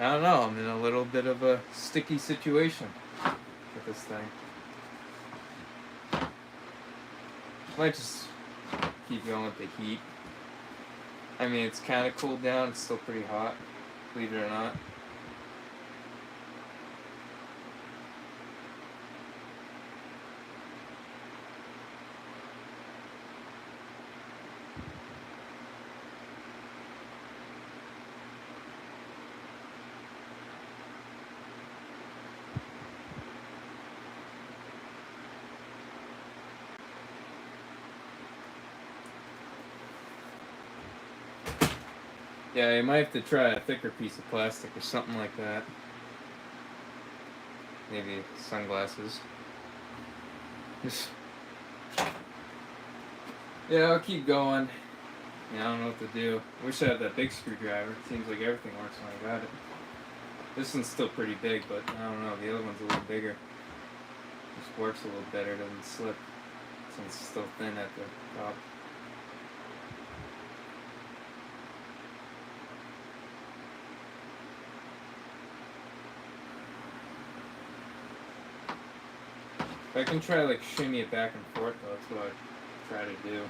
I don't know, I'm in a little bit of a sticky situation with this thing. Might just keep going with the heat. I mean, it's kind of cooled down. It's still pretty hot, believe it or not. Yeah, you might have to try a thicker piece of plastic or something like that. Maybe sunglasses. Yeah, I'll keep going. Yeah, I don't know what to do. Wish I had that big screwdriver. Seems like everything works when I got it. This one's still pretty big, but I don't know. The other one's a little bigger. Just works a little better, doesn't slip. This one's still thin at the top. If I can try like shimmy it back and forth though, that's what I try to do.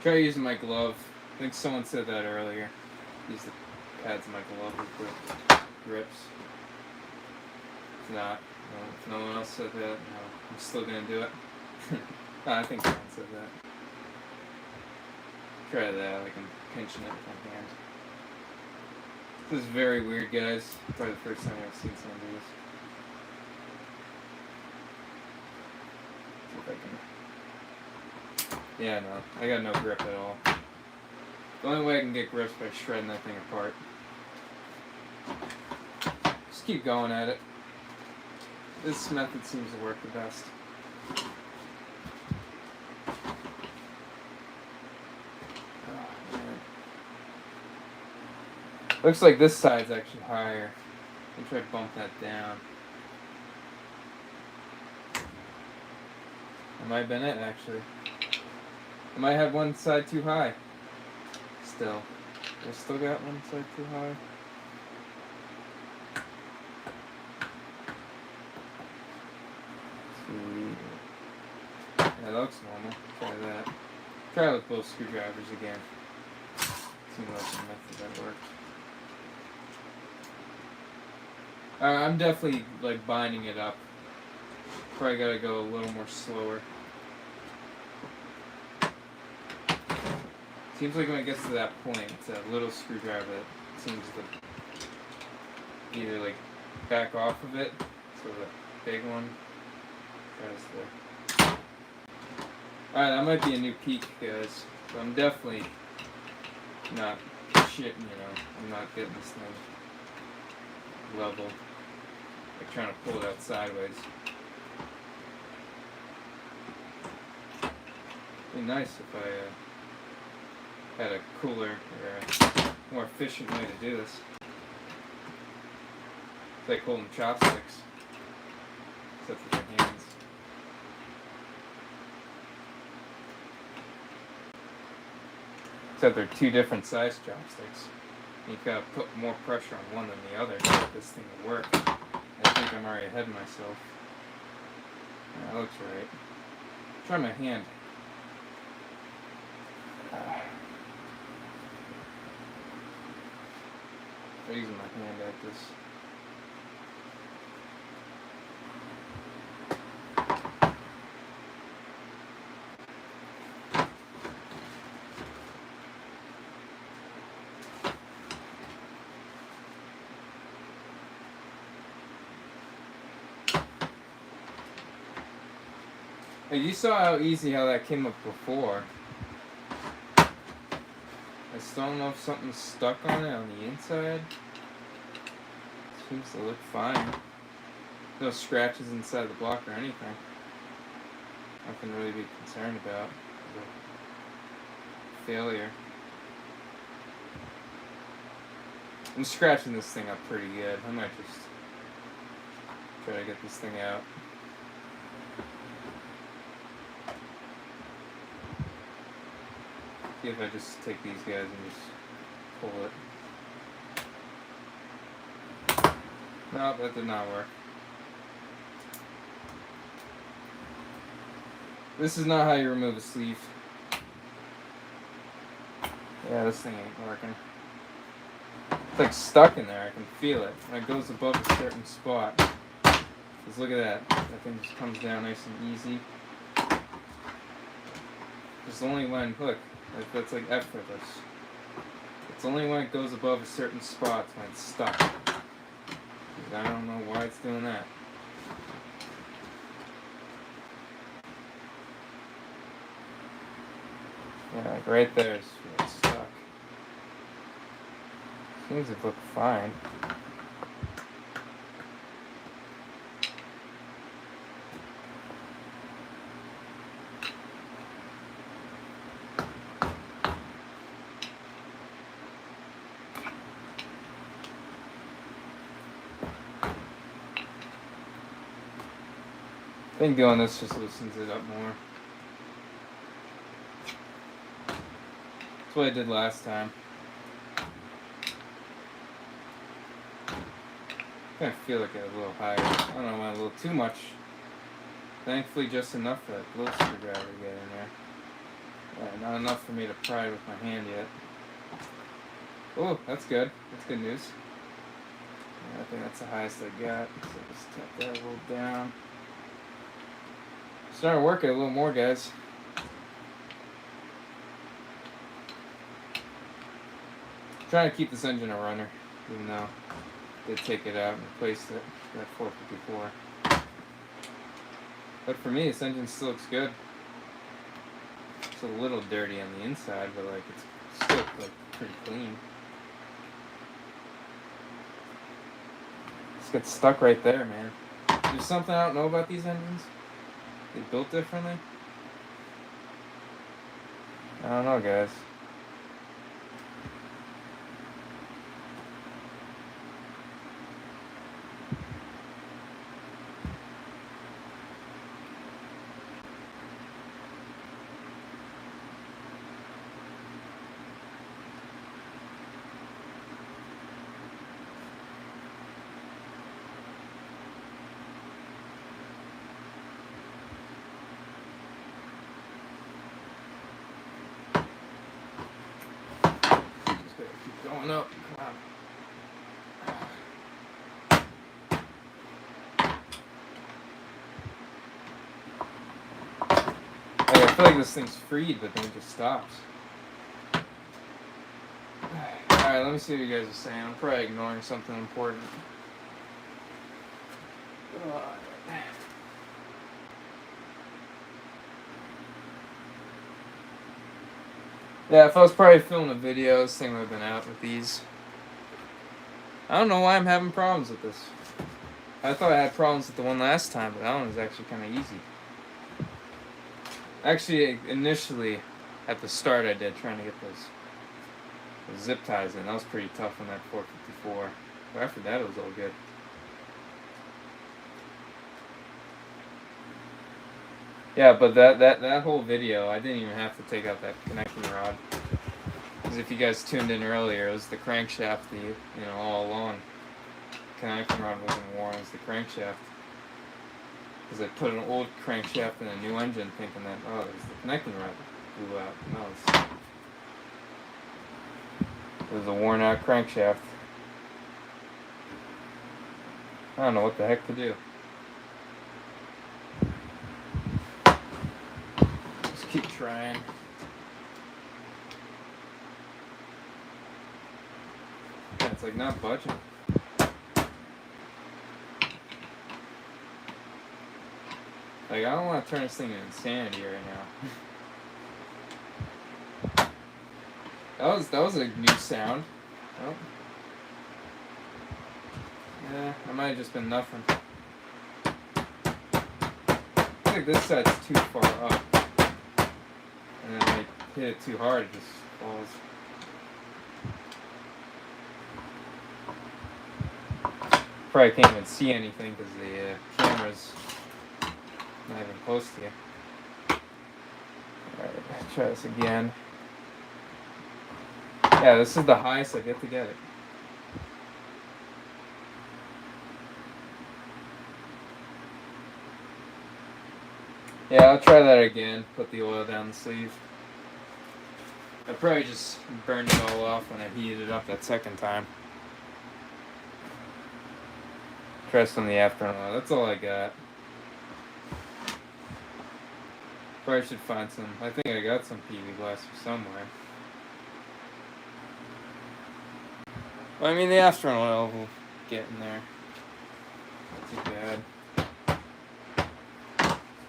Try using my glove. I think someone said that earlier. Use the pads of my glove with grips. If not, no, if no one else said that, no, I'm still gonna do it. No, I think someone said that. Try that, like I'm pinching it with my hand. This is very weird, guys. Probably the first time I've seen someone do this. See if I can. Yeah, no, I got no grip at all. The only way I can get grips is by shredding that thing apart. Just keep going at it. This method seems to work the best. Oh, man. Looks like this side's actually higher. Let me try to bump that down. That might have been it, actually. I might have one side too high. Still. I still got one side too high. Sweet. Yeah, that looks normal. Try that. Try with both screwdrivers again. Seems like the method that worked. I'm definitely like binding it up. Probably gotta go a little more slower. Seems like when it gets to that point, it's that little screwdriver that seems to either like back off of it, so the big one tries to. Alright, that might be a new peak, guys. But I'm definitely not shitting, I'm not getting this thing level. Like trying to pull it out sideways. It'd be nice if I had a cooler or a more efficient way to do this. It's like holding chopsticks, except for your hands. Except they're two different size chopsticks. You've got to put more pressure on one than the other to get this thing to work. I think I'm already ahead of myself. Yeah, that looks right. Try my hand. I'm using my hand at this. Hey, you saw how easy how that came up before. I still don't know if something's stuck on it on the inside. Seems to look fine. No scratches inside the block or anything. Nothing really to be concerned about. Failure. I'm scratching this thing up pretty good. I might just try to get this thing out. See if I just take these guys and just pull it. No, that did not work. This is not how you remove a sleeve. Yeah, this thing ain't working. It's like stuck in there. I can feel it. When it goes above a certain spot. Just look at that. That thing just comes down nice and easy. It's only when, look, that's like effortless. It's only when it goes above a certain spot when it's stuck. I don't know why it's doing that. Yeah, like right there is where it's stuck. Seems to look fine. I think doing this just loosens it up more. That's what I did last time. I kind of feel like it a little higher. I don't know, went a little too much. Thankfully, just enough for that Losi screwdriver to get in there. Yeah, not enough for me to pry with my hand yet. Oh, that's good. That's good news. Yeah, I think that's the highest I got. So just tap that a little down. Starting to work it a little more, guys. Trying to keep this engine a runner, even though I did take it out and replaced it. That 454. But for me, this engine still looks good. It's a little dirty on the inside, but like it's still like pretty clean. Just gets stuck right there, man. There's something I don't know about these engines. They built differently. I don't know, guys. Going up. Come on. Hey, I feel like this thing's freed, but then it just stops. Alright, let me see what you guys are saying. I'm probably ignoring something important. Yeah, if I was probably filming a video, this thing would have been out with these. I don't know why I'm having problems with this. I thought I had problems with the one last time, but that one was actually kind of easy. Actually, initially, at the start I did, trying to get those zip ties in. That was pretty tough on that 454. But after that, it was all good. Yeah, but that whole video, I didn't even have to take out that connecting rod. Because if you guys tuned in earlier, it was the crankshaft, all along. Connecting rod wasn't worn, it was the crankshaft. Because I put an old crankshaft in a new engine thinking that, oh, it was the connecting rod that blew out. No, it was a worn out crankshaft. I don't know what the heck to do. Just keep trying. Yeah, it's like not budging. Like, I don't want to turn this thing into insanity right now. That was a new sound. Oh. Yeah, I might have just been nuffing. I think this side's too far up. And then I hit it too hard, it just falls. Probably can't even see anything because the camera's not even close to you. Alright, try this again. Yeah, this is the highest I get to get it. Yeah, I'll try that again. Put the oil down the sleeve. I probably just burned it all off when I heated it up that second time. Try some of the afternoon oil. That's all I got. Probably should find some. I think I got some PV glass somewhere. Well, I mean, the afternoon oil will get in there. Not too bad.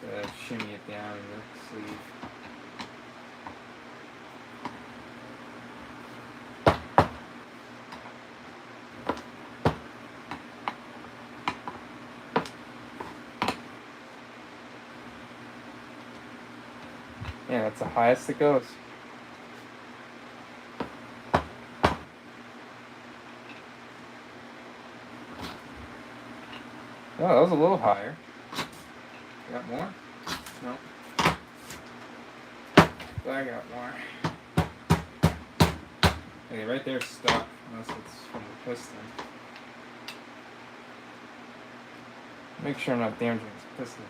Gotta shimmy it down in the sleeve. Yeah, that's the highest it goes. Oh, that was a little higher. Got more? No. I got more. Okay, right there stuck, unless it's from the piston. Make sure I'm not damaging this piston.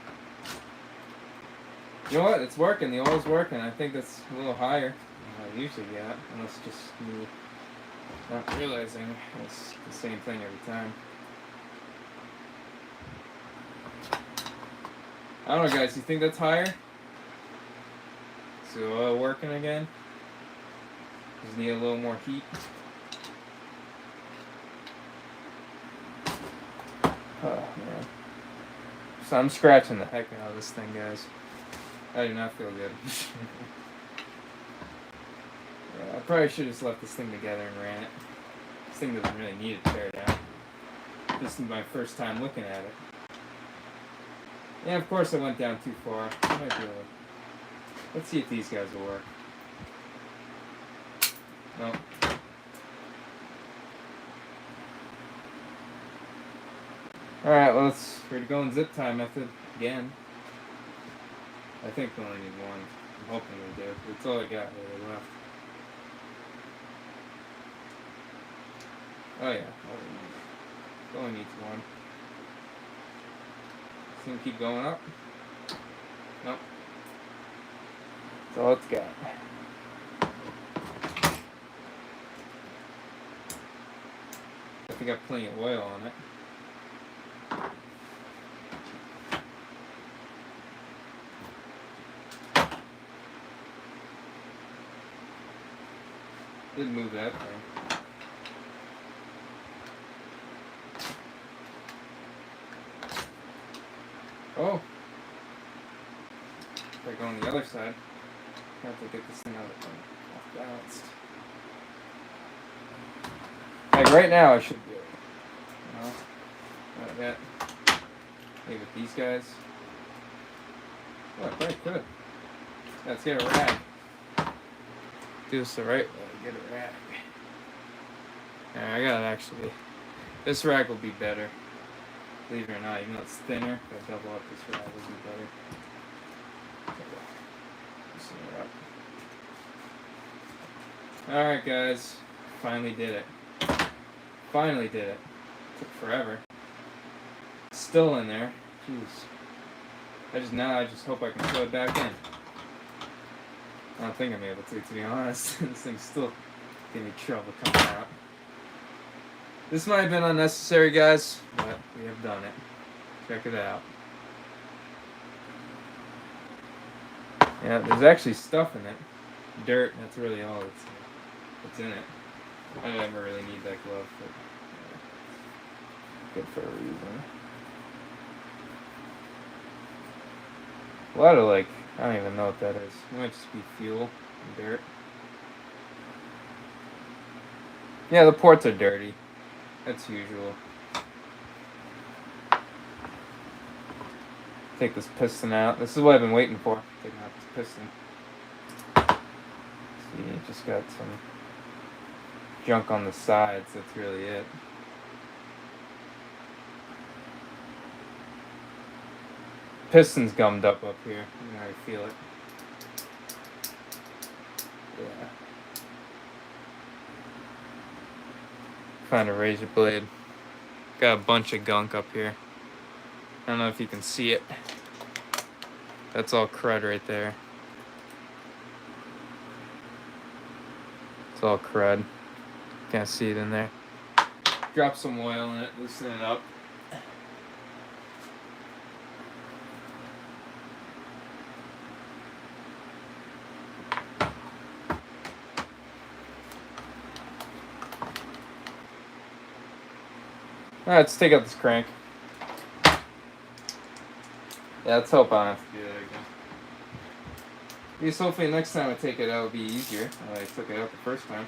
You know what? It's working. The oil's working. I think that's a little higher than I usually get, unless it's just me not realizing it's the same thing every time. I don't know, guys. You think that's higher? Is the oil working again? Does it need a little more heat? Oh, man. So I'm scratching the heck out of this thing, guys. I do not feel good. Yeah, I probably should have just left this thing together and ran it. This thing doesn't really need a tear down. This is my first time looking at it. Yeah, of course I went down too far. I might be able to... Let's see if these guys will work. Nope. Alright, well, we're going zip tie method again. I think we only need one. I'm hoping we do. That's all I got really left. Oh yeah, it only needs one. It's gonna keep going up. Nope. That's all it's got. I think I got plenty of oil on it. Did move that thing. Oh! Try going the other side. I have to get this thing out of off balanced. Like right now, I should do it. No, not yet. Maybe with these guys. Oh, I probably could. Let's get a rag. Do this the right way. Get a rag. Yeah, I gotta actually. This rag will be better. Believe it or not, even though it's thinner, if I double up this rag will be better. Loosen it up. Alright, guys. Finally did it. Finally did it. Took forever. It's still in there. Jeez. I just hope I can throw it back in. I don't think I'm able to be honest. This thing's still giving me trouble coming out. This might have been unnecessary, guys, but we have done it. Check it out. Yeah, there's actually stuff in it. Dirt, that's really all that's in it. I never really need that glove, but good for a reason. A lot of I don't even know what that is. It might just be fuel and dirt. Yeah, the ports are dirty. That's usual. Take this piston out. This is what I've been waiting for. Taking out this piston. See, just got some junk on the sides. That's really it. Piston's gummed up here. You can already feel it. Yeah. Find a razor blade. Got a bunch of gunk up here. I don't know if you can see it. That's all crud right there. It's all crud. Can't see it in there. Drop some oil in it, loosen it up. Alright, let's take out this crank. Yeah, let's hope I don't have to do that again. At least hopefully next time I take it out it'll be easier than I took it out the first time.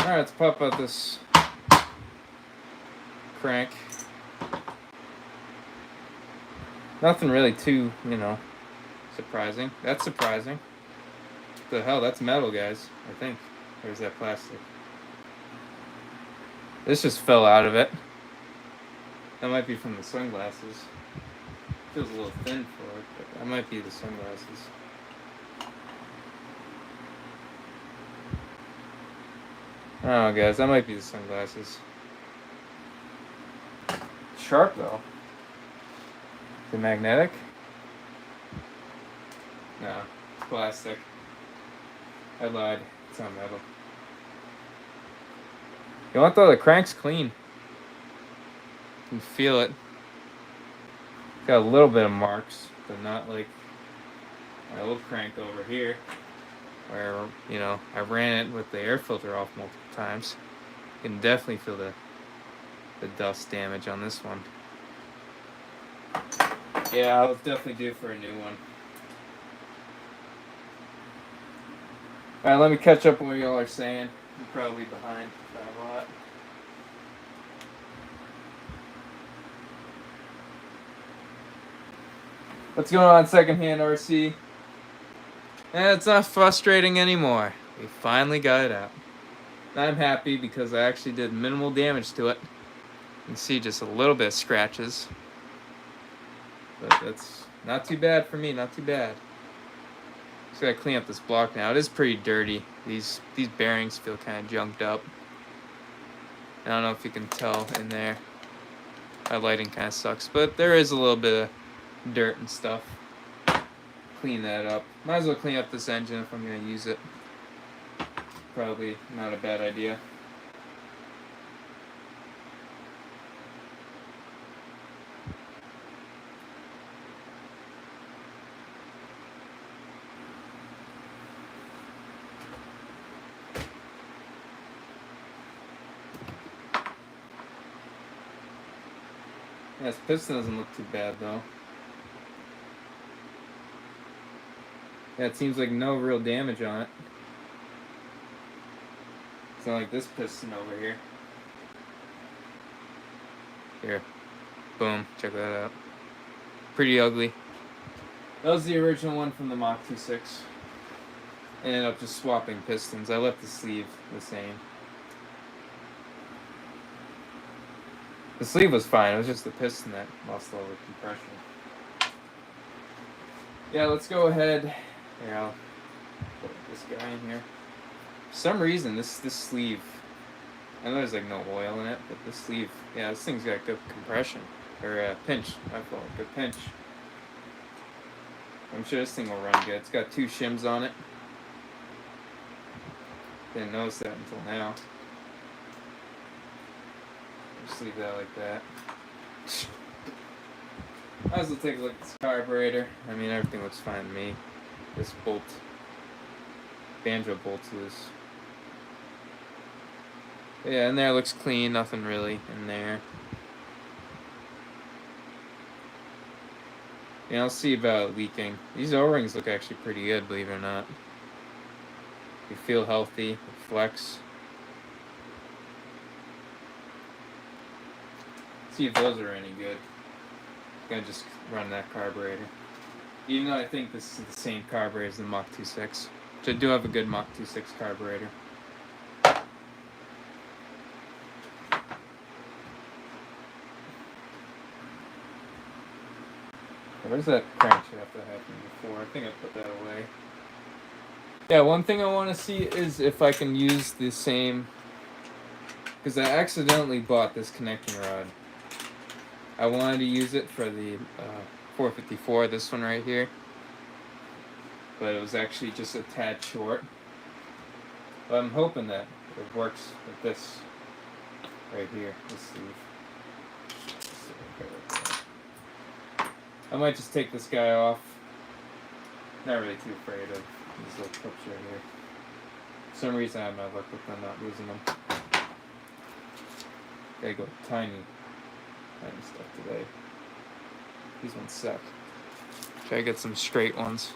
Alright, let's pop out this crank. Nothing really too, surprising. That's surprising. What the hell, that's metal, guys, I think. Or is that plastic? This just fell out of it. That might be from the sunglasses. Feels a little thin for it, but that might be the sunglasses. Oh, guys, that might be the sunglasses. Sharp, though. Is it magnetic? No, it's plastic. I lied. It's not metal. You want though? The crank's clean. You can feel it. It's got a little bit of marks, but not like my old crank over here, where I ran it with the air filter off multiple times. You can definitely feel the dust damage on this one. Yeah, I'll definitely due for a new one. Alright, let me catch up on what y'all are saying. I'm probably behind by a lot. What's going on, secondhand RC? It's not frustrating anymore. We finally got it out. I'm happy because I actually did minimal damage to it. You can see just a little bit of scratches. But that's not too bad for me, not too bad. Just gotta clean up this block now. It is pretty dirty. These bearings feel kind of junked up. I don't know if you can tell in there. My lighting kind of sucks, but there is a little bit of dirt and stuff. Clean that up. Might as well clean up this engine if I'm gonna use it. Probably not a bad idea. Yeah, this piston doesn't look too bad though. Yeah, it seems like no real damage on it. It's not like this piston over here. Here. Boom. Check that out. Pretty ugly. That was the original one from the Mach 2.6. I ended up just swapping pistons. I left the sleeve the same. The sleeve was fine. It was just the piston that lost all the compression. Yeah, let's go ahead. Here, I'll put this guy in here. For some reason, this sleeve, I know there's like no oil in it, but this sleeve, yeah, this thing's got good compression. Or pinch, I call it good pinch. I'm sure this thing will run good. It's got 2 shims on it. Didn't notice that until now. Just leave that like that. Might as well take a look at this carburetor. I mean, everything looks fine to me. This bolt, banjo bolts loose. Yeah, in there looks clean. Nothing really in there. Yeah, I'll see about leaking. These O-rings look actually pretty good, believe it or not. They feel healthy, they flex. See if those are any good. Gonna just run that carburetor. Even though I think this is the same carburetor as the Mach 2.6. Which I do have a good Mach 2.6 carburetor. Where's that crankshaft I had from before? I think I put that away. Yeah, one thing I want to see is if I can use the same... Because I accidentally bought this connecting rod. I wanted to use it for the 454, this one right here. But it was actually just a tad short. But I'm hoping that it works with this right here, this sleeve. I might just take this guy off. Not really too afraid of these little clips right here. For some reason I have my luck with them not losing them. Gotta go tiny stuff today. These ones suck. Try to get some straight ones.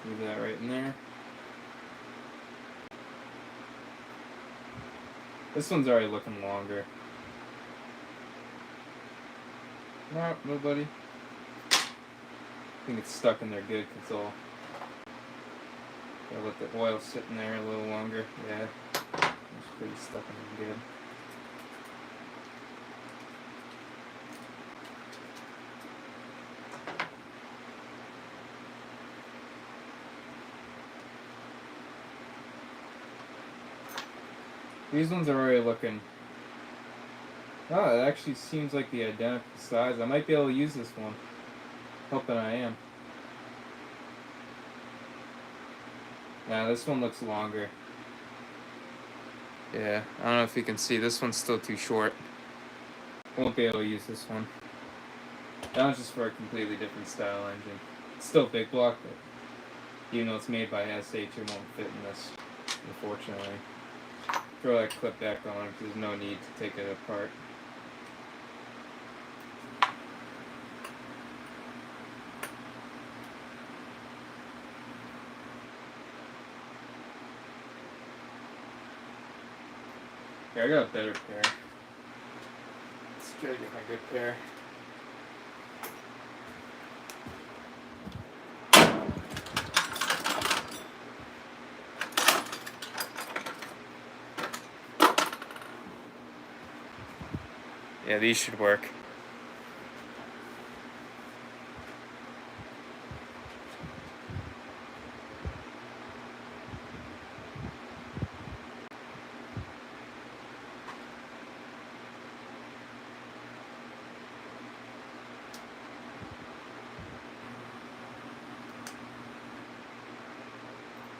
Leave that right in there. This one's already looking longer. No, nobody. I think it's stuck in there good because I'll let the oil sit in there a little longer. Yeah, it's pretty stuck in there good. These ones are already looking... Oh, it actually seems like the identical size. I might be able to use this one. Hoping I am. Yeah, this one looks longer. Yeah, I don't know if you can see. This one's still too short. Won't be able to use this one. That one's just for a completely different style engine. It's still big block, but even though it's made by SH, it won't fit in this, unfortunately. Throw that clip back on because there's no need to take it apart. Yeah, I got a better pair. Let's try to get my good pair. Yeah, these should work.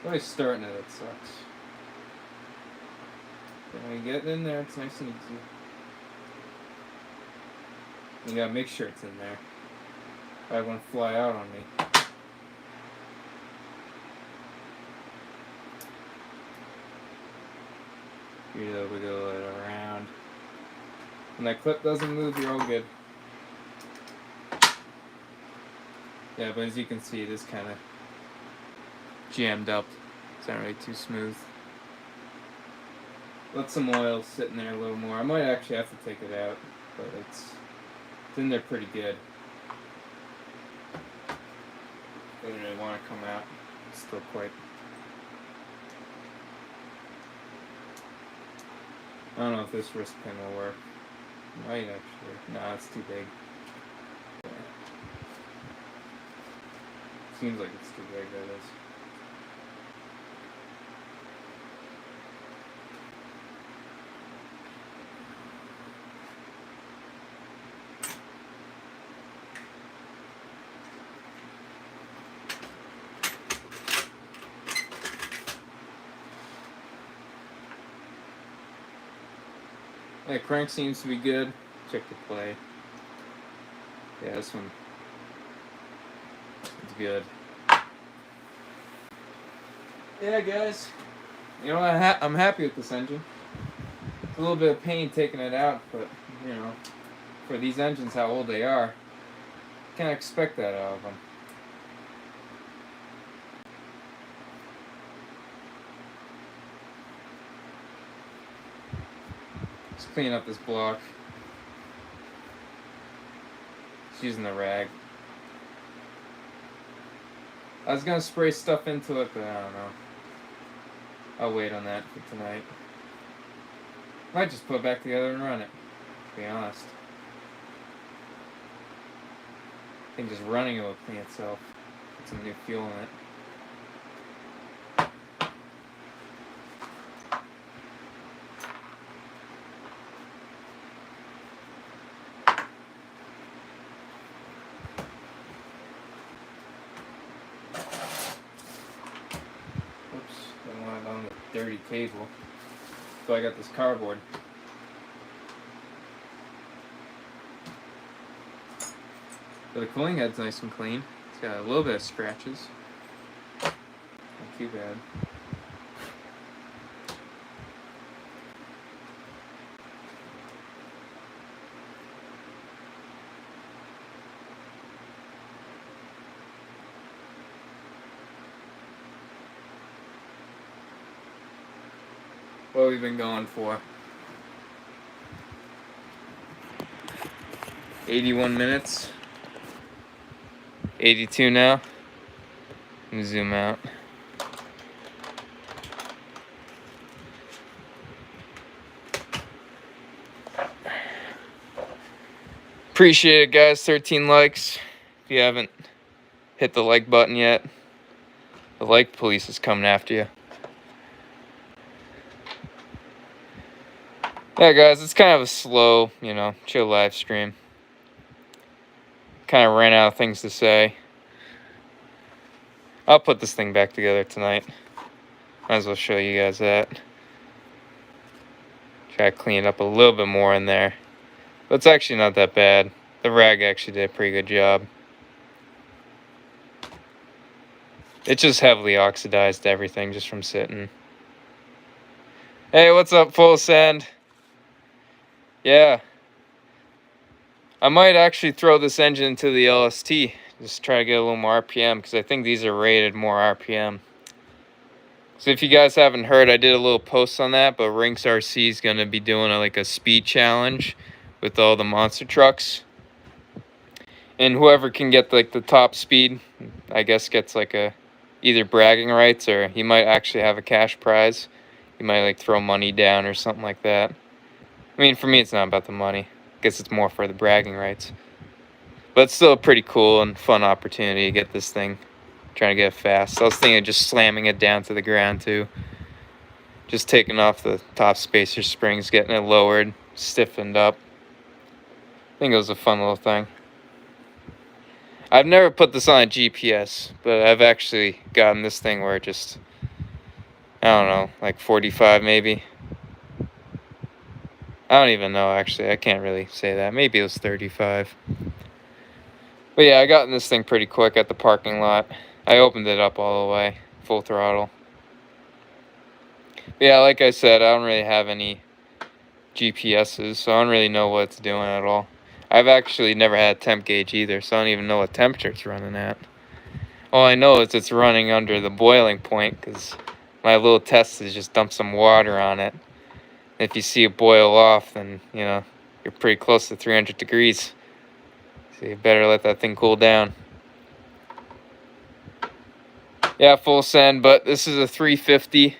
When I starting it, it sucks. But when you get it in there, it's nice and easy. You gotta make sure it's in there. I won't fly out on me. You wiggle it around. When that clip doesn't move, you're all good. Yeah, but as you can see, it is kind of jammed up. It's not really too smooth. Let some oil sit in there a little more. I might actually have to take it out, but it's in there pretty good. Doesn't really want to come out. It's still quite... I don't know if this wrist pin will work. It might actually. Nah, it's too big. Yeah. Seems like it's too big, that is. Yeah, crank seems to be good. Check the play. Yeah, this one is good. Yeah, guys. You know, I'm happy with this engine. It's a little bit of pain taking it out, but, you know, for these engines, how old they are, can't expect that out of them. Just clean up this block. Just using the rag. I was gonna spray stuff into it, but I don't know. I'll wait on that for tonight. Might just put it back together and run it, to be honest. I think just running it will clean itself. Put some new fuel in it. Oops, don't want it on the dirty table. So I got this cardboard. But the cooling head's nice and clean. It's got a little bit of scratches. Not too bad. What we've been going for. 81 minutes. 82 now. Let me zoom out. Appreciate it, guys. 13 likes. If you haven't hit the like button yet, the like police is coming after you. Yeah, guys, it's kind of a slow, chill live stream. Kind of ran out of things to say. I'll put this thing back together tonight. Might as well show you guys that. Try to clean it up a little bit more in there. But it's actually not that bad. The rag actually did a pretty good job. It just heavily oxidized everything just from sitting. Hey, what's up, Full Send? Yeah. I might actually throw this engine into the LST. Just try to get a little more RPM, because I think these are rated more RPM. So if you guys haven't heard, I did a little post on that, but Rinks RC is going to be doing a speed challenge with all the monster trucks. And whoever can get the top speed, I guess gets either bragging rights, or he might actually have a cash prize. He might throw money down or something like that. I mean, for me, it's not about the money. I guess it's more for the bragging rights. But it's still a pretty cool and fun opportunity to get this thing. Trying to get it fast. I was thinking of just slamming it down to the ground too. Just taking off the top spacer springs, getting it lowered, stiffened up. I think it was a fun little thing. I've never put this on a GPS, but I've actually gotten this thing where it just, I don't know, 45 maybe. I don't even know, actually. I can't really say that. Maybe it was 35. But yeah, I got in this thing pretty quick at the parking lot. I opened it up all the way, full throttle. But yeah, like I said, I don't really have any GPSs, so I don't really know what it's doing at all. I've actually never had a temp gauge either, so I don't even know what temperature it's running at. All I know is it's running under the boiling point, because my little test is just dump some water on it. If you see it boil off, then, you're pretty close to 300 degrees. So you better let that thing cool down. Yeah, Full Send, but this is a 350.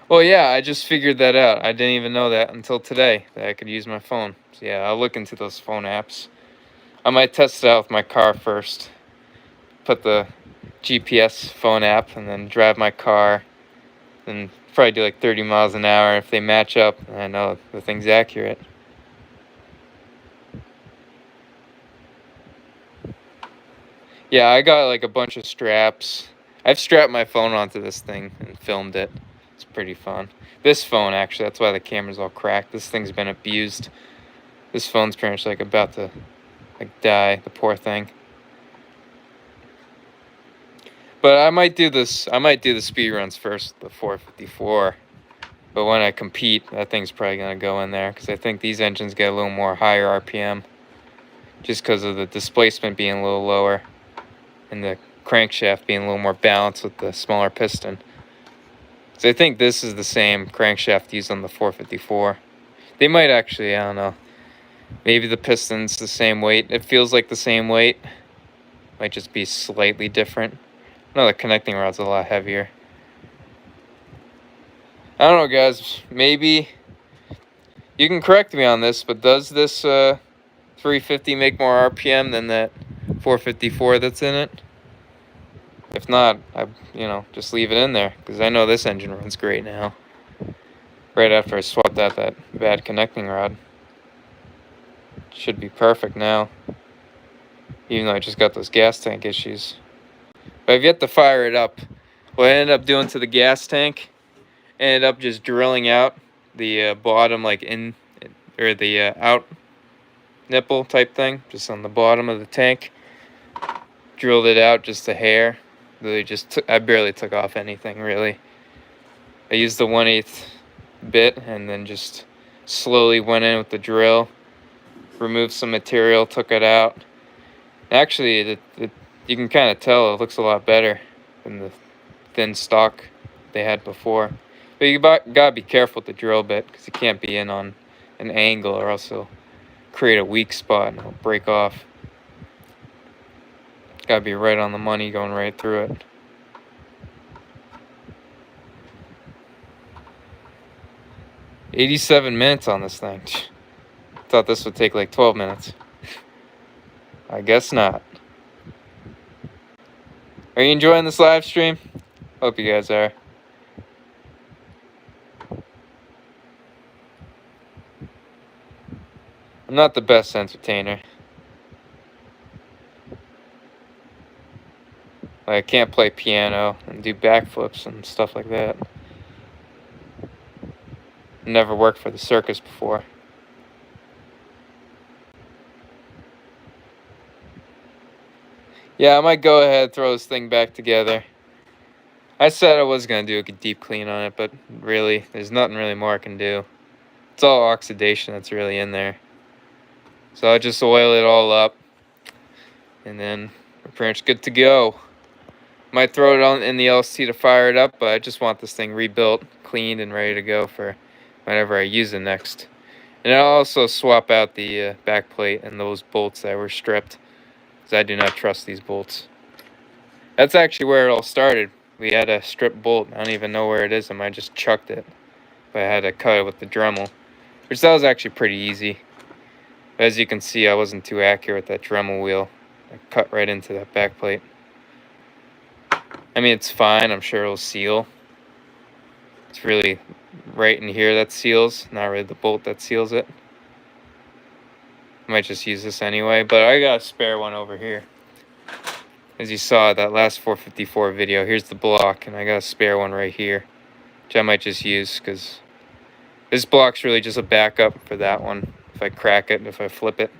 Well, yeah, I just figured that out. I didn't even know that until today, that I could use my phone. So yeah, I'll look into those phone apps. I might test it out with my car first. Put the GPS phone app and then drive my car. And probably do 30 miles an hour. If they match up, I know the thing's accurate. Yeah, I got a bunch of straps. I've strapped my phone onto this thing and filmed it. It's pretty fun. This phone, actually, that's why the camera's all cracked. This thing's been abused. This phone's pretty much about to die, the poor thing. But I might do this. I might do the speed runs first, the 454. But when I compete, that thing's probably gonna go in there because I think these engines get a little more higher RPM, just because of the displacement being a little lower, and the crankshaft being a little more balanced with the smaller piston. So I think this is the same crankshaft used on the 454. They might actually, I don't know. Maybe the piston's the same weight. It feels like the same weight. Might just be slightly different. No, the connecting rod's a lot heavier. I don't know, guys. Maybe you can correct me on this, but does this 350 make more RPM than that 454 that's in it? If not, I just leave it in there because I know this engine runs great now. Right after I swapped out that bad connecting rod, should be perfect now. Even though I just got those gas tank issues. But I've yet to fire it up. What I ended up doing to the gas tank, ended up just drilling out the bottom, like or the out nipple type thing, just on the bottom of the tank. Drilled it out just a hair. Really I barely took off anything really. I used the 1/8 bit and then just slowly went in with the drill, removed some material, took it out. Actually, you can kind of tell it looks a lot better than the thin stock they had before. But you gotta be careful with the drill bit because you can't be in on an angle or else it'll create a weak spot and it'll break off. Gotta be right on the money going right through it. "87 minutes on this thing. Thought this would take like 12 minutes. I guess not. Are you enjoying this live stream? Hope you guys are. I'm not the best entertainer. I can't play piano and do backflips and stuff like that. Never worked for the circus before. Yeah, I might go ahead, throw this thing back together. I said I was going to do a deep clean on it, but really, there's nothing really more I can do. It's all oxidation that's really in there. So I'll just oil it all up, and then we're pretty much good to go. Might throw it on in the LST to fire it up, but I just want this thing rebuilt, cleaned, and ready to go for whenever I use it next. And I'll also swap out the back plate and those bolts that were stripped, because I do not trust these bolts. That's actually where it all started. We had a strip bolt. I don't even know where it is. I might just chucked it. But I had to cut it with the Dremel, which that was actually pretty easy. As you can see, I wasn't too accurate with that Dremel wheel. I cut right into that back plate. I mean, it's fine. I'm sure it'll seal. It's really right in here that seals, not really the bolt that seals it. I might just use this anyway, but I got a spare one over here. As you saw that last 454 video, here's the block, and I got a spare one right here, which I might just use because this block's really just a backup for that one. If I crack it, if I flip it.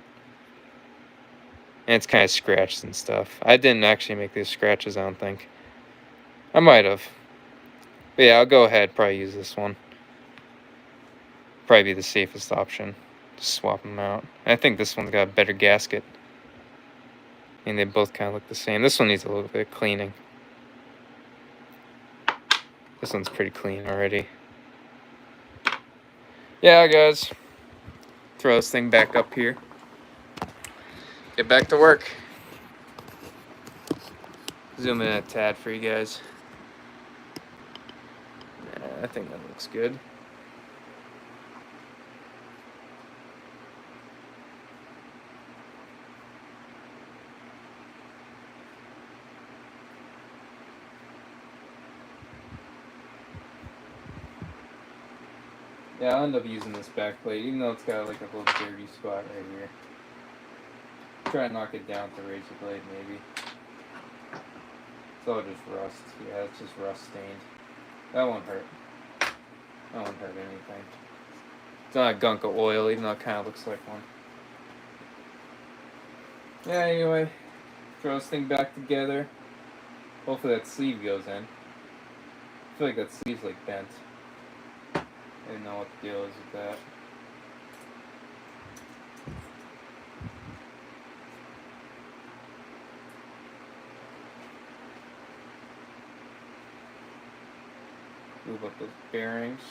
And it's kind of scratched and stuff. I didn't actually make these scratches, I don't think. I might have. But yeah, I'll go ahead, probably use this one. Probably be the safest option. Just swap them out. I think this one's got a better gasket. And they both kind of look the same. This one needs a little bit of cleaning. This one's pretty clean already. Yeah, guys. Throw this thing back up here. Get back to work. Zoom in a tad for you guys. I think that looks good. Yeah, I'll end up using this back plate, even though it's got like a little dirty spot right here. Try to knock it down with the razor blade, maybe. It's all just rust. Yeah, it's just rust stained. That won't hurt. That won't hurt anything. It's not a gunk of oil, even though it kind of looks like one. Yeah, anyway. Throw this thing back together. Hopefully that sleeve goes in. I feel like that sleeve's like bent. I didn't know what the deal is with that. Move up those bearings.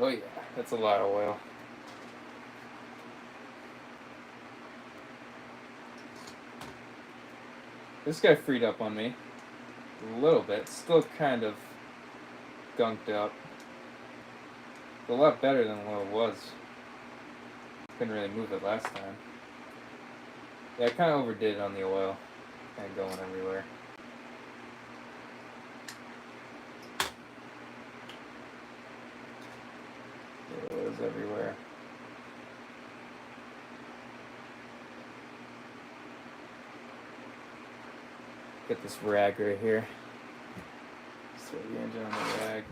Oh yeah, that's a lot of oil. This guy freed up on me a little bit. Still kind of gunked up. A lot better than what it was. Couldn't really move it last time. Yeah, I kind of overdid it on the oil. Kind of going everywhere. It was everywhere. Get this rag right here. Just throw the engine on the rag.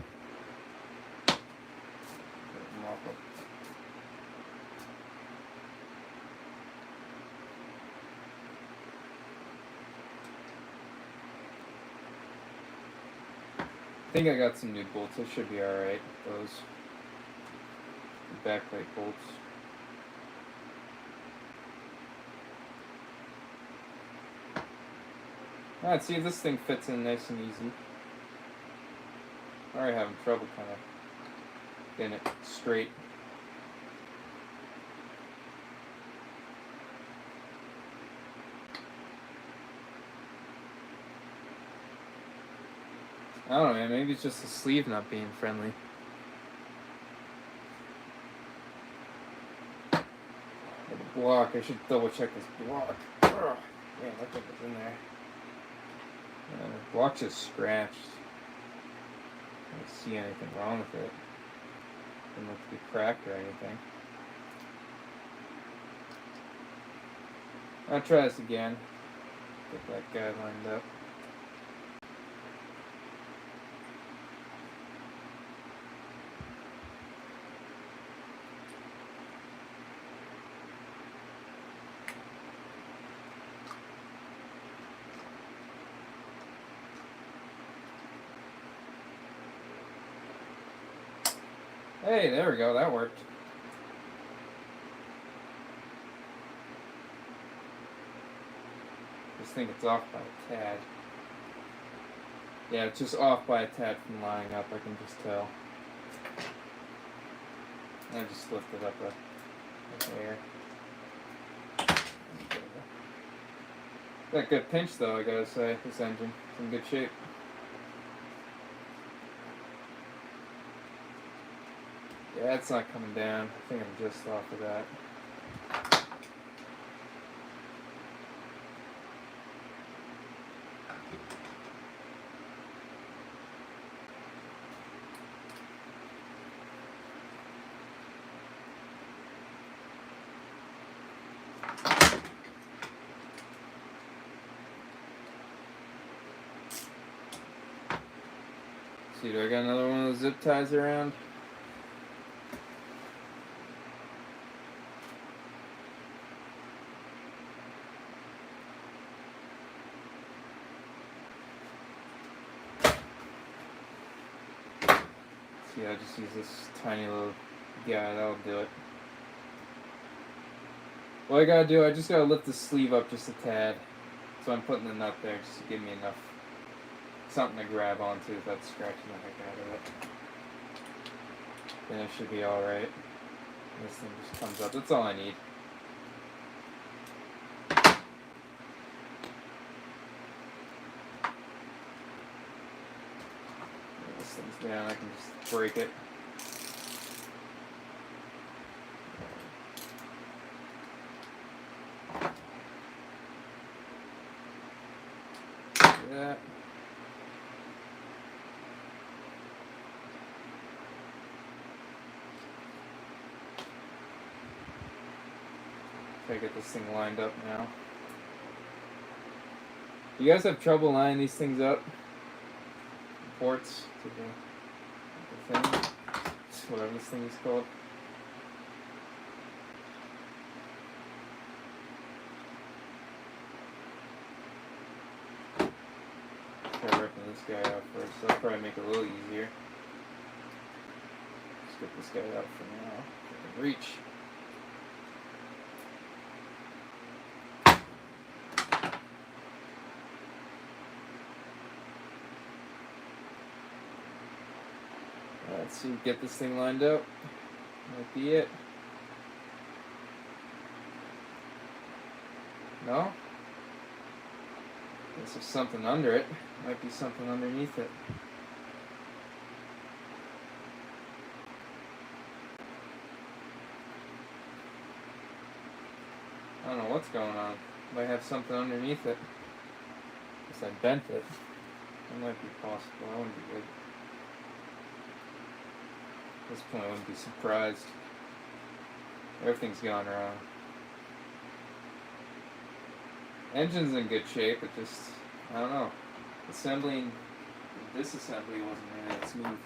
I think I got some new bolts. It should be alright. Those backplate bolts. Alright, see if this thing fits in nice and easy. Already having trouble kind of getting it straight. I don't know, man. Maybe it's just the sleeve not being friendly. The block. I should double check this block. Ugh. Man, that thing was in there. The block just scratched. I don't see anything wrong with it. Doesn't look to be cracked or anything. I'll try this again. Get that guy lined up. Hey, there we go. That worked. Just think it's off by a tad. Yeah, it's just off by a tad from lining up. I can just tell. I just lifted up a hair. Got a good pinch though, I gotta say. This engine, it's in good shape. Yeah, it's not coming down. I think I'm just off of that. See, do I got another one of those zip ties around? See, I just use this tiny little guy, that'll do it. What I gotta do, I just gotta lift the sleeve up just a tad. So I'm putting the nut there just to give me enough something to grab onto without scratching the heck out of it. Then it should be alright. This thing just comes up. That's all I need. This thing's down, I can just break it. Do that. Try to get this thing lined up now. You guys have trouble lining these things up? Ports to the thing? Whatever this thing is called. guy out first. That'll probably make it a little easier. Let's get this guy out for now. I can reach. Let's see, get this thing lined up. Might be it. No? Guess there's something under it. Might be something underneath it. I don't know what's going on. Might have something underneath it. Guess I bent it. That might be possible. I wouldn't be good. At this point, I wouldn't be surprised. Everything's gone wrong. Engine's in good shape, it just, I don't know. Assembling, disassembly wasn't really that smooth.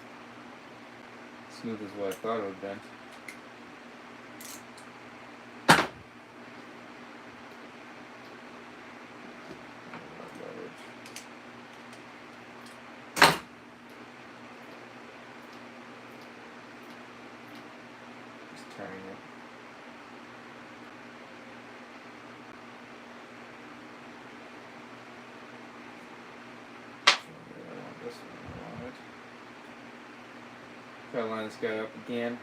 Smooth as what I thought it would have been. Just turning it. Try to line this guy up again.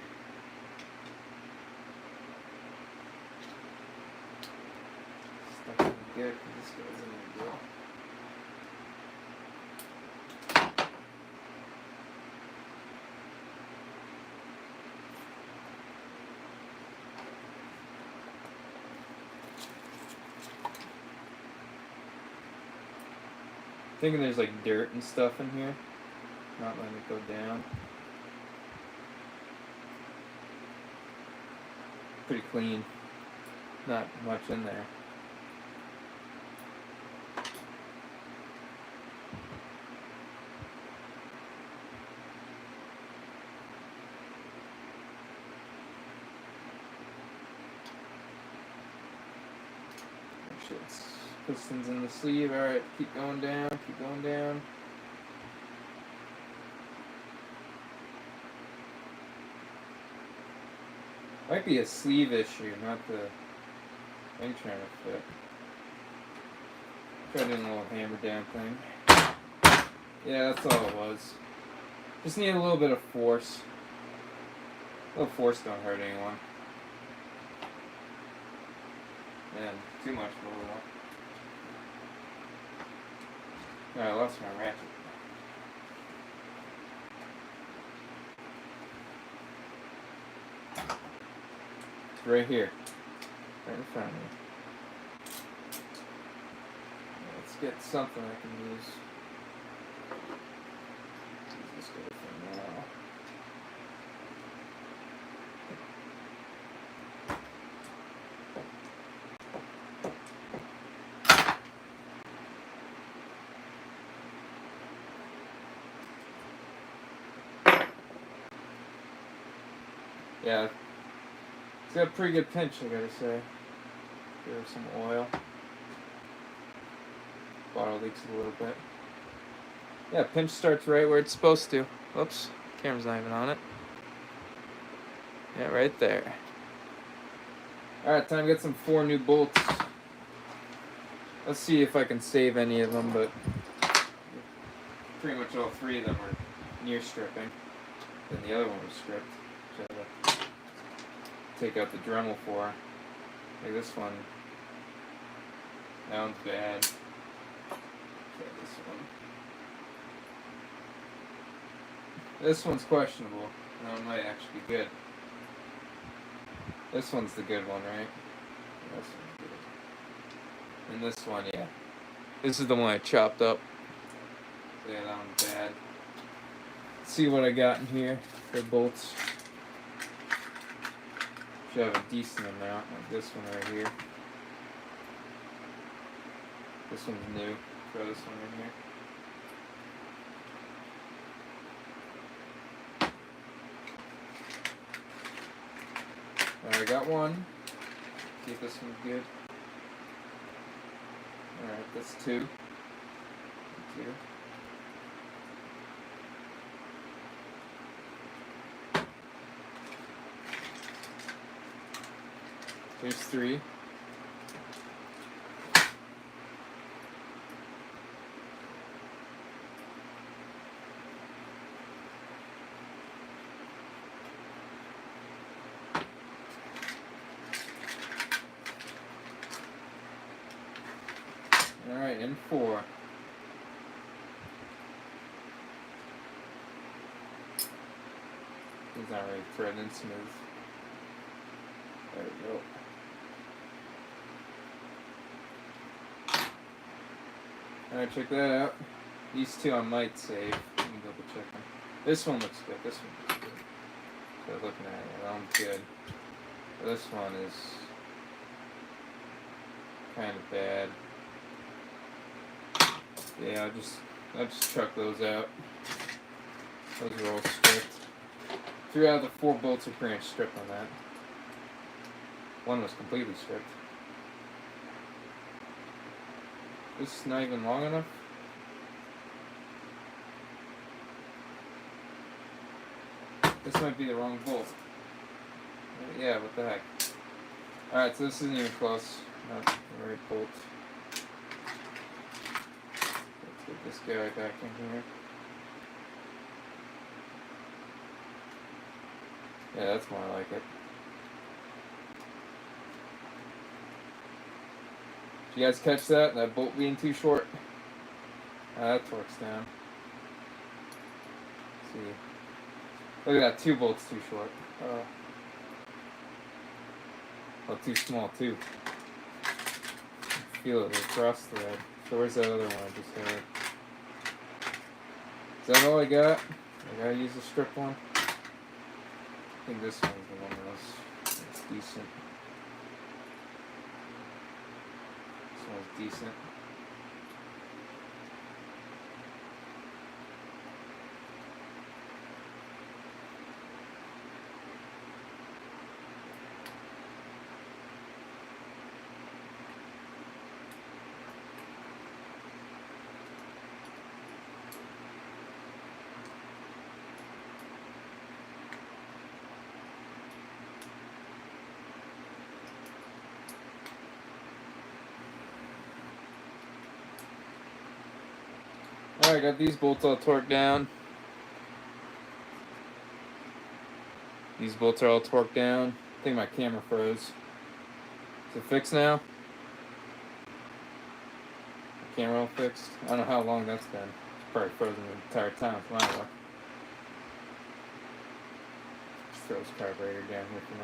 Stuff in good because this guy's in there good. Thinking there's like dirt and stuff in here. Not letting it go down. Pretty clean. Not much in there. Shit's pistons in the sleeve. Alright, keep going down, keep going down. Might be a sleeve issue, not the thing trying to fit. Try doing a little hammer down thing. Yeah, that's all it was. Just need a little bit of force. A little force don't hurt anyone. Man, too much for a little. Alright, I lost my ratchet. It's right here. Right in front of me. Let's get something I can use. Use this guy for now. Yeah, it's got a pretty good pinch, I gotta say. Give her some oil. Bottle leaks a little bit. Yeah, pinch starts right where it's supposed to. Whoops, camera's not even on it. Yeah, right there. Alright, time to get some 4 new bolts. Let's see if I can save any of them, but pretty much all 3 of them are near stripping. Then the other one was stripped. So I had to take out the Dremel for. Like this one. That one's bad. Try this one. This one's questionable. That one might actually be good. This one's the good one, right? This one's good. And this one, yeah. This is the one I chopped up. So yeah, that one's bad. Let's see what I got in here for bolts. Should have a decent amount, like this one right here. This one's new. Throw this one in here. Alright, I got one. See if this one's good. Alright, that's 2. 2. Here's 3. Alright, and 4. He's not really threading smooth. There we go. Alright, check that out. These 2 I might save. Let me double check them. This one looks good. This one looks good. So looking at it, that one's good. But this one is kind of bad. Yeah, I'll just chuck those out. Those are all stripped. 3 out of the 4 bolts are pretty much stripped on that. 1 was completely stripped. This is not even long enough. This might be the wrong bolt. Yeah, what the heck. Alright, so this isn't even close. Not the right bolt. Let's get this guy back in here. Yeah, that's more like it. Did you guys catch that? That bolt being too short? That torques down. Let's see. Look at that, 2 bolts too short. Oh, too small too. Feel it across the thread. So where's that other one I just had? Is that all I got? I gotta use the strip one? I think this one's the one that's decent. This one's decent. Alright, got these bolts all torqued down. These bolts are all torqued down. I think my camera froze. Is it fixed now? The camera all fixed? I don't know how long that's been. It's probably frozen the entire time from my luck. Just throw this carburetor down here for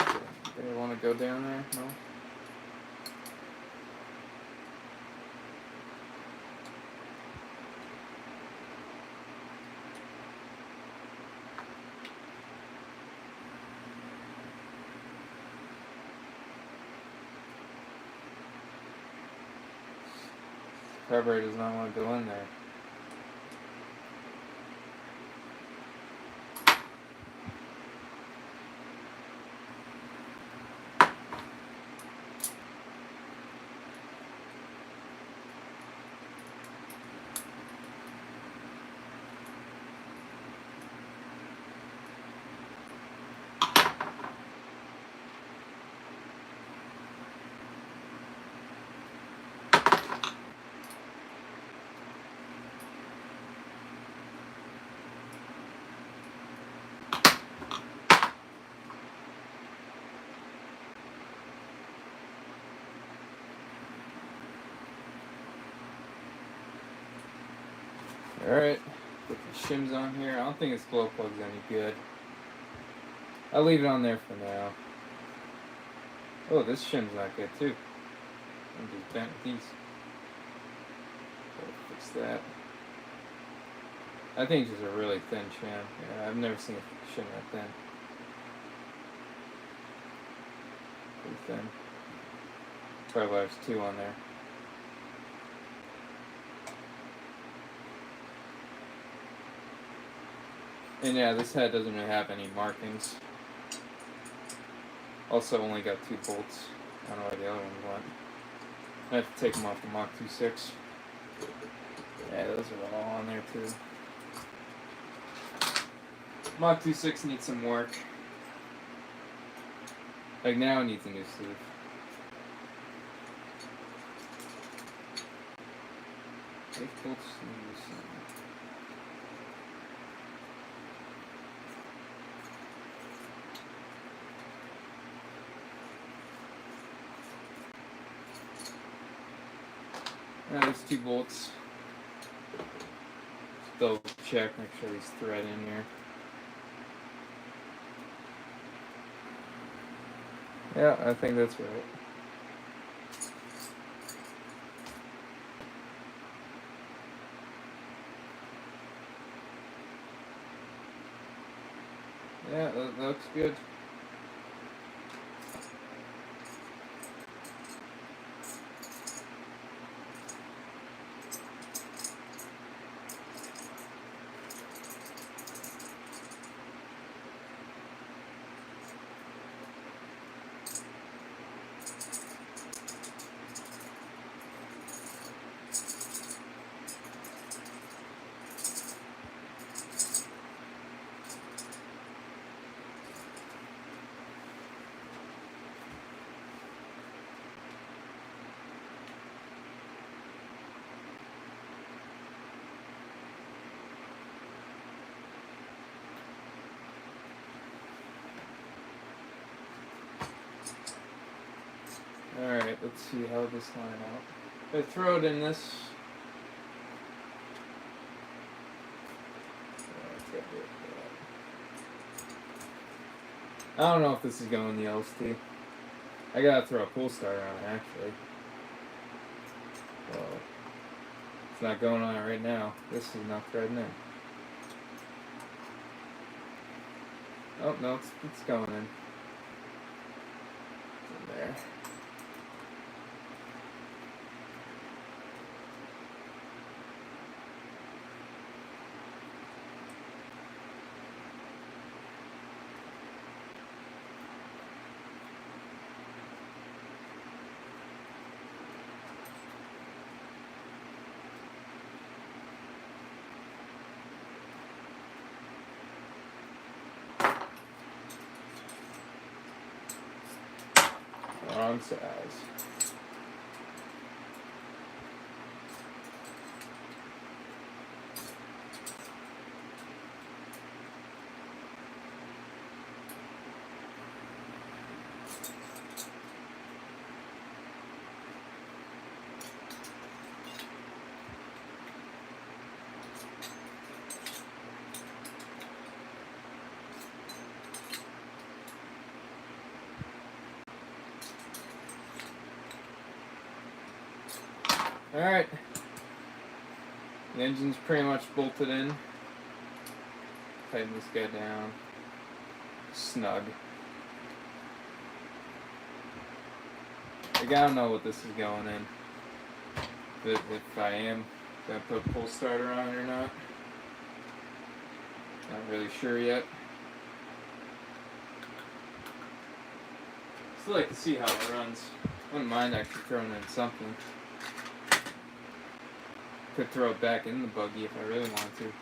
now. Do you want to go down there? No? Carburetor does not want to go in there. Alright, put the shims on here. I don't think this glow plug's any good. I'll leave it on there for now. Oh, this shim's not good too. I'm just bent with these. Gotta fix that. I think it's just a really thin shim. Yeah, I've never seen a shim that thin. Pretty thin. Probably why there's 2 on there. And yeah, this head doesn't really have any markings. Also only got 2 bolts. I don't know where the other ones went. I have to take them off the Mach 2.6. Yeah, those are all on there too. Mach 2.6 needs some work. Like now it needs a new sleeve. Make both sleeves. There's 2 bolts. Double check, make sure there's thread in here. Yeah, I think that's right. Yeah, that looks good. Alright, let's see how this line out. I throw it in this. I don't know if this is going in the LST. I gotta throw a pull starter on it, actually. Well, it's not going on it right now. This is not threading in. Oh, no, it's going in. It's in there. Wrong size. Alright. The engine's pretty much bolted in. Tighten this guy down. Snug. I gotta know what this is going in. If I am gonna put a pull starter on it or not. Not really sure yet. Still like to see how it runs. Wouldn't mind actually throwing in something. Could throw it back in the buggy if I really wanted to.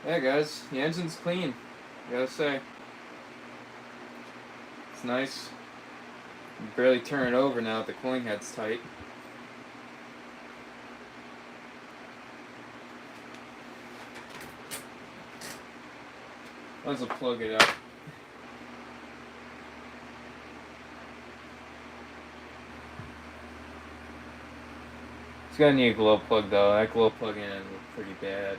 Yeah, guys, the engine's clean. Gotta say. It's nice. You can barely turn it over now that the cooling head's tight. Might as well plug it up. It's gonna need a glow plug though. That glow plug in looked pretty bad.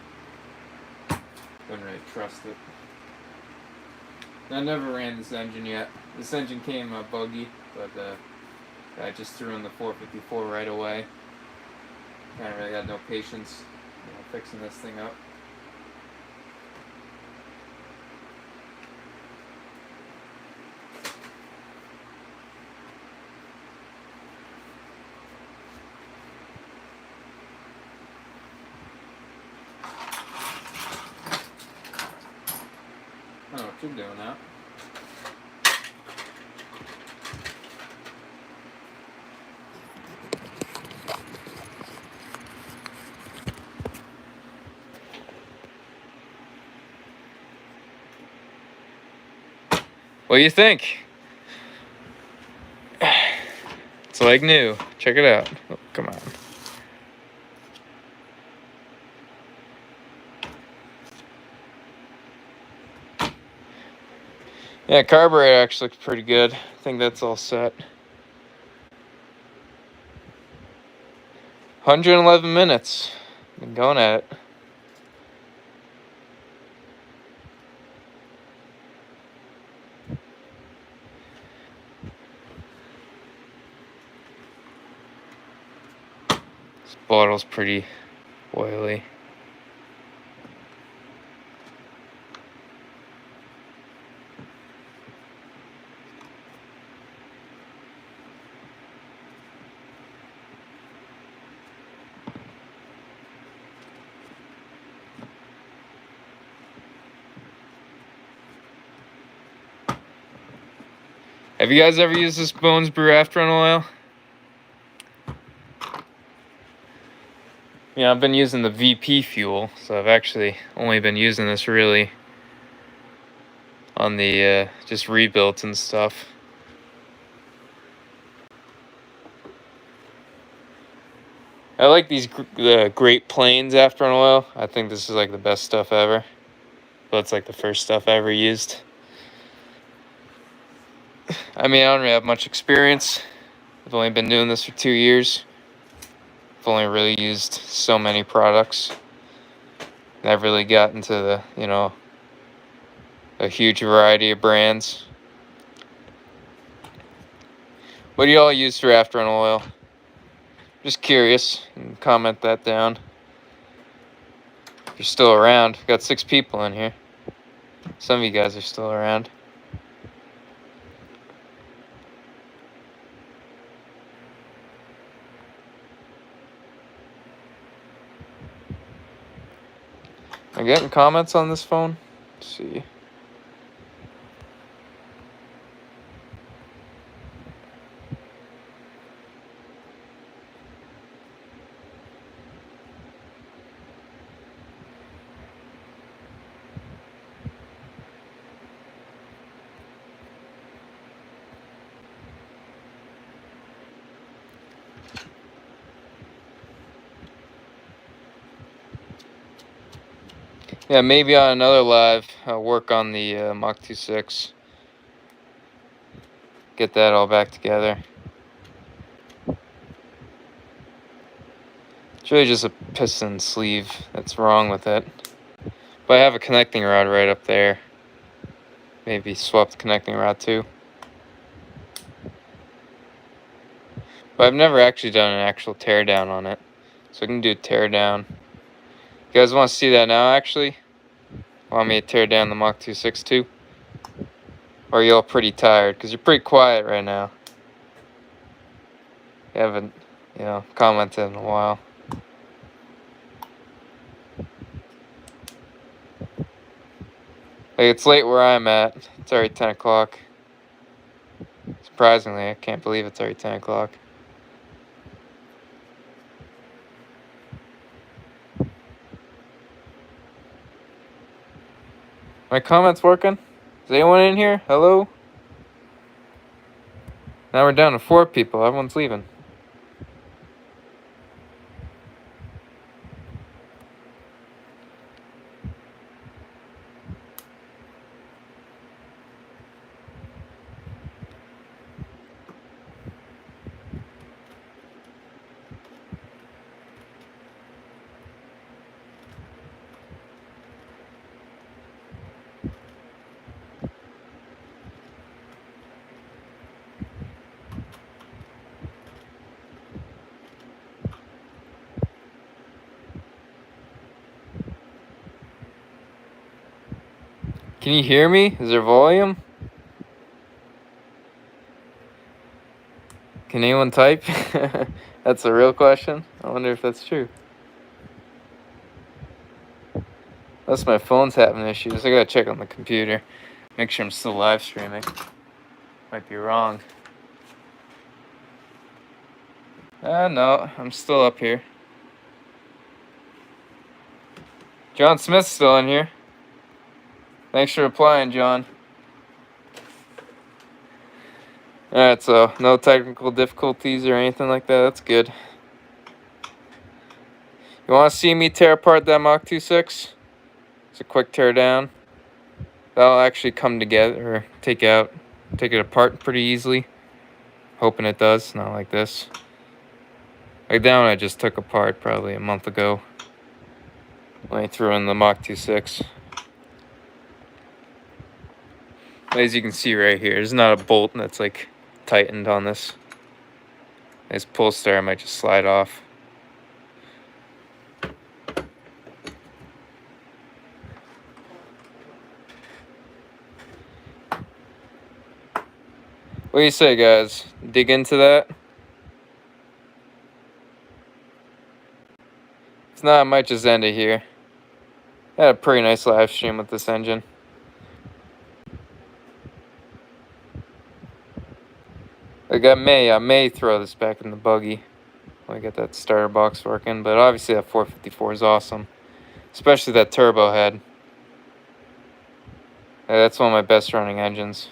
Wouldn't really trust it. I never ran this engine yet. This engine came buggy, but I just threw in the 454 right away. Kind of really got no patience fixing this thing up. I don't know what you're doing now. What do you think? It's like new. Check it out. Oh, come on. Yeah, carburetor actually looks pretty good. I think that's all set. 111 minutes. Been going at it. This bottle's pretty oily. Have you guys ever used this Bones Brew afterburner oil? Yeah, I've been using the VP fuel, so I've actually only been using this really on the just rebuilds and stuff. I like these the Great Plains afterburner oil. I think this is like the best stuff ever. But it's like the first stuff I ever used. I mean, I don't really have much experience. I've only been doing this for 2 years. I've only really used so many products. I've really got into the, you know, a huge variety of brands. What do y'all use for afterburner oil? Just curious. You can comment that down. If you're still around. We've got 6 people in here. Some of you guys are still around. Am I getting comments on this phone? Let's see. Yeah, maybe on another live, I'll work on the Mach 26. Get that all back together. It's really just a piston sleeve that's wrong with it. But I have a connecting rod right up there. Maybe swap the connecting rod too. But I've never actually done an actual teardown on it. So I can do a teardown. You guys want to see that now actually? Want me to tear down the Mach 26 too? Or are you all pretty tired? Because you're pretty quiet right now. You haven't, you know, commented in a while. Like, it's late where I'm at. It's already 10 o'clock. Surprisingly, I can't believe it's already 10 o'clock. My comments working? Is anyone in here? Hello? Now we're down to 4 people. Everyone's leaving. Can you hear me? Is there volume? Can anyone type? That's a real question. I wonder if that's true. Unless my phone's having issues. I gotta check on the computer. Make sure I'm still live streaming. Might be wrong. No, I'm still up here. John Smith's still in here. Thanks for replying, John. Alright, so no technical difficulties or anything like that. That's good. You want to see me tear apart that Mach 2.6? It's a quick tear down. That'll actually come together, or take it apart pretty easily. Hoping it does, not like this. Like that one I just took apart probably a month ago when I threw in the Mach 2.6. As you can see right here, there's not a bolt that's like tightened on this. This pull star might just slide off. What do you say, guys? Dig into that? If not, I might just end it here. I had a pretty nice live stream with this engine. I may throw this back in the buggy when I get that starter box working, but obviously that 454 is awesome. Especially that turbo head. That's one of my best running engines.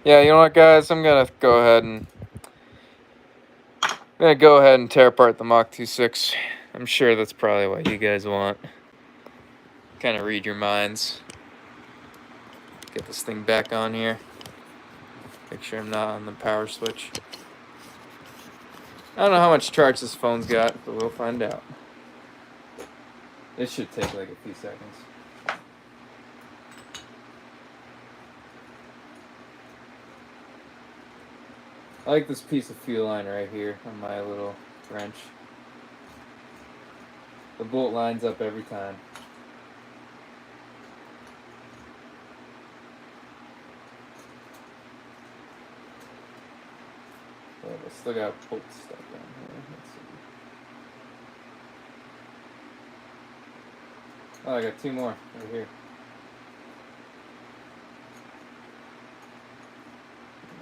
Yeah, you know what, guys? I'm gonna go ahead and tear apart the Mach 2.6. I'm sure that's probably what you guys want. Kind of read your minds. Get this thing back on here. Make sure I'm not on the power switch. I don't know how much charge this phone's got, but we'll find out. This should take like a few seconds. I like this piece of fuel line right here on my little wrench. The bolt lines up every time. Oh, I still got bolt stuck down here. Let's see. Oh, I got two more right here.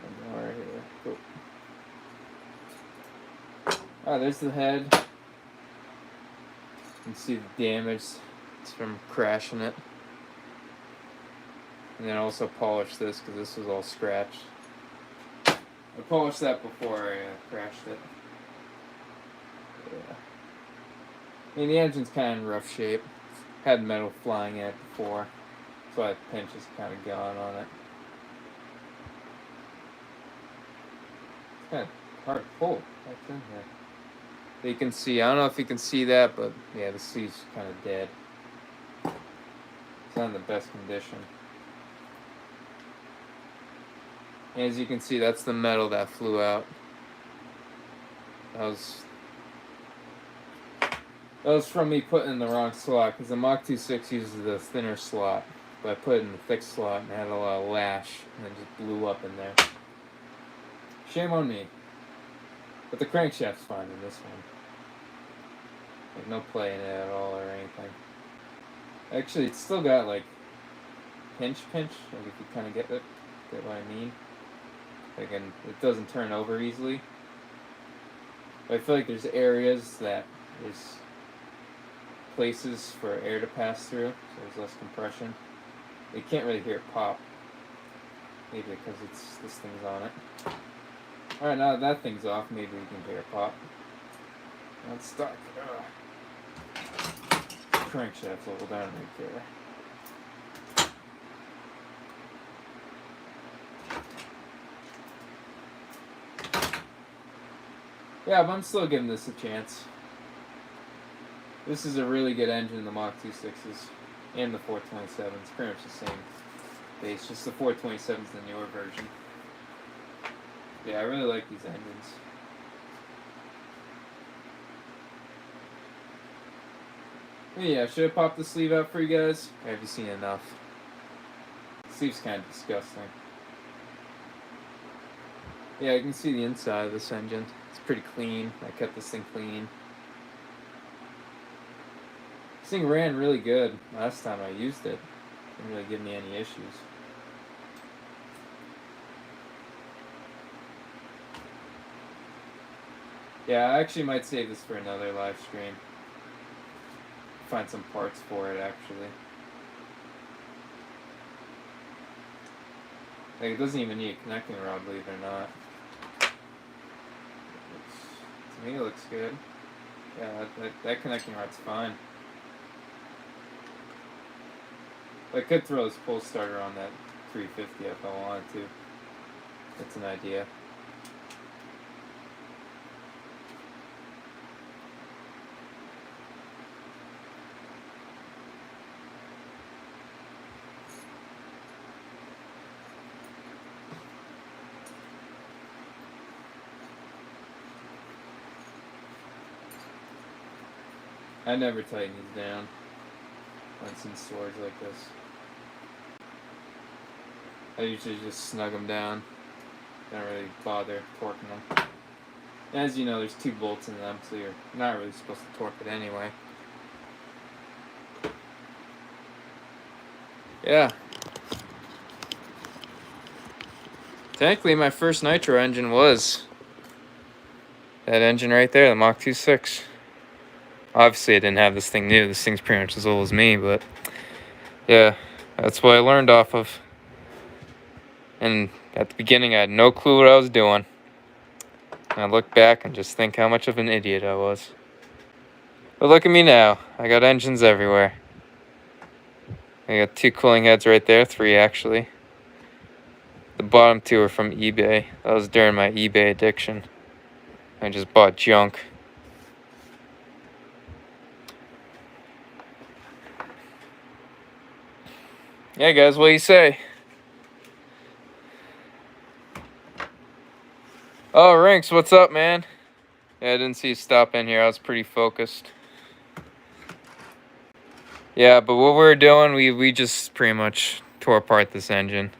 One more right here. Cool. Oh, there's the head. You can see the damage. It's from crashing it. And then also polish this because this was all scratched. I polished that before I crashed it. Yeah. I mean, the engine's kind of in rough shape. Had metal flying in it before. That's why the pinch is kind of gone on it. It's kind of hard to pull. That's in here. You can see, I don't know if you can see that, but yeah, the sleeve's kind of dead. It's not in the best condition. And as you can see, that's the metal that flew out. That was from me putting in the wrong slot, because the Mach 2.6 uses the thinner slot. But I put it in the thick slot and it had a lot of lash, and it just blew up in there. Shame on me. But the crankshaft's fine in this one. Like no play in it at all or anything. Actually, it's still got like pinch, like if you kind of get what I mean. Like, and it doesn't turn over easily. But I feel like there's areas that there's places for air to pass through, so there's less compression. You can't really hear it pop. Maybe because this thing's on it. Alright, now that that thing's off, maybe we can hear it pop. Now it's stuck. Crankshaft's level down right there. Yeah, but I'm still giving this a chance. This is a really good engine, the Mach 2.6s and the 427s. Pretty much the same base, just the 427's the newer version. Yeah, I really like these engines. Yeah, should I pop the sleeve out for you guys? Or have you seen enough? The sleeve's kind of disgusting. Yeah, you can see the inside of this engine. It's pretty clean. I kept this thing clean. This thing ran really good last time I used it. Didn't really give me any issues. Yeah, I actually might save this for another live stream. Find some parts for it, actually. Like, it doesn't even need a connecting rod, believe it or not. To me, it looks good. Yeah, that connecting rod's fine. I could throw this pull starter on that 350 if I wanted to. That's an idea. I never tighten these down when it's in stores like this. I usually just snug them down. Don't really bother torquing them. As you know, there's 2 bolts in them, so you're not really supposed to torque it anyway. Yeah. Technically, my first nitro engine was that engine right there, the Mach 2.6. Obviously, I didn't have this thing new. This thing's pretty much as old as me, but yeah, that's what I learned off of. And at the beginning, I had no clue what I was doing. And I look back and just think how much of an idiot I was. But look at me now. I got engines everywhere. I got 2 cooling heads right there, 3 actually. The bottom 2 are from eBay. That was during my eBay addiction. I just bought junk. Yeah, guys, what do you say? Oh, Rinks, what's up, man? Yeah, I didn't see you stop in here. I was pretty focused. Yeah, but what we're doing, we just pretty much tore apart this engine.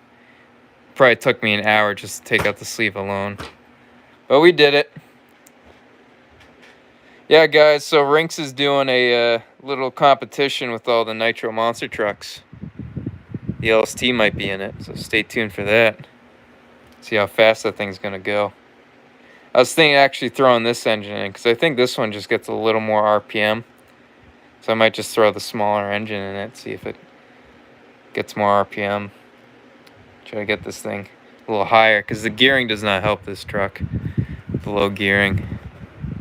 Probably took me an hour just to take out the sleeve alone. But we did it. Yeah, guys, so Rinks is doing a little competition with all the Nitro Monster trucks. The LST might be in it, so stay tuned for that. See how fast that thing's going to go. I was thinking actually throwing this engine in, because I think this one just gets a little more RPM. So I might just throw the smaller engine in it, see if it gets more RPM. Try to get this thing a little higher, because the gearing does not help this truck. The low gearing.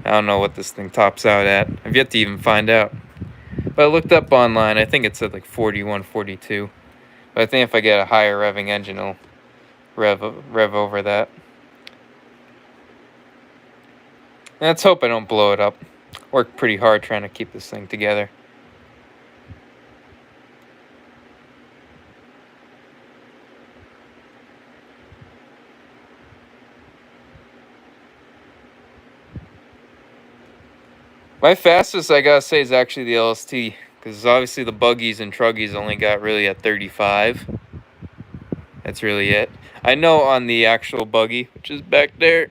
I don't know what this thing tops out at. I've yet to even find out. But I looked up online, I think it said like 41, 42. But I think if I get a higher revving engine, it'll rev over that. And let's hope I don't blow it up. Worked pretty hard trying to keep this thing together. My fastest, I gotta say, is actually the LST. Because obviously the buggies and truggies only got really at 35. That's really it. I know on the actual buggy, which is back there,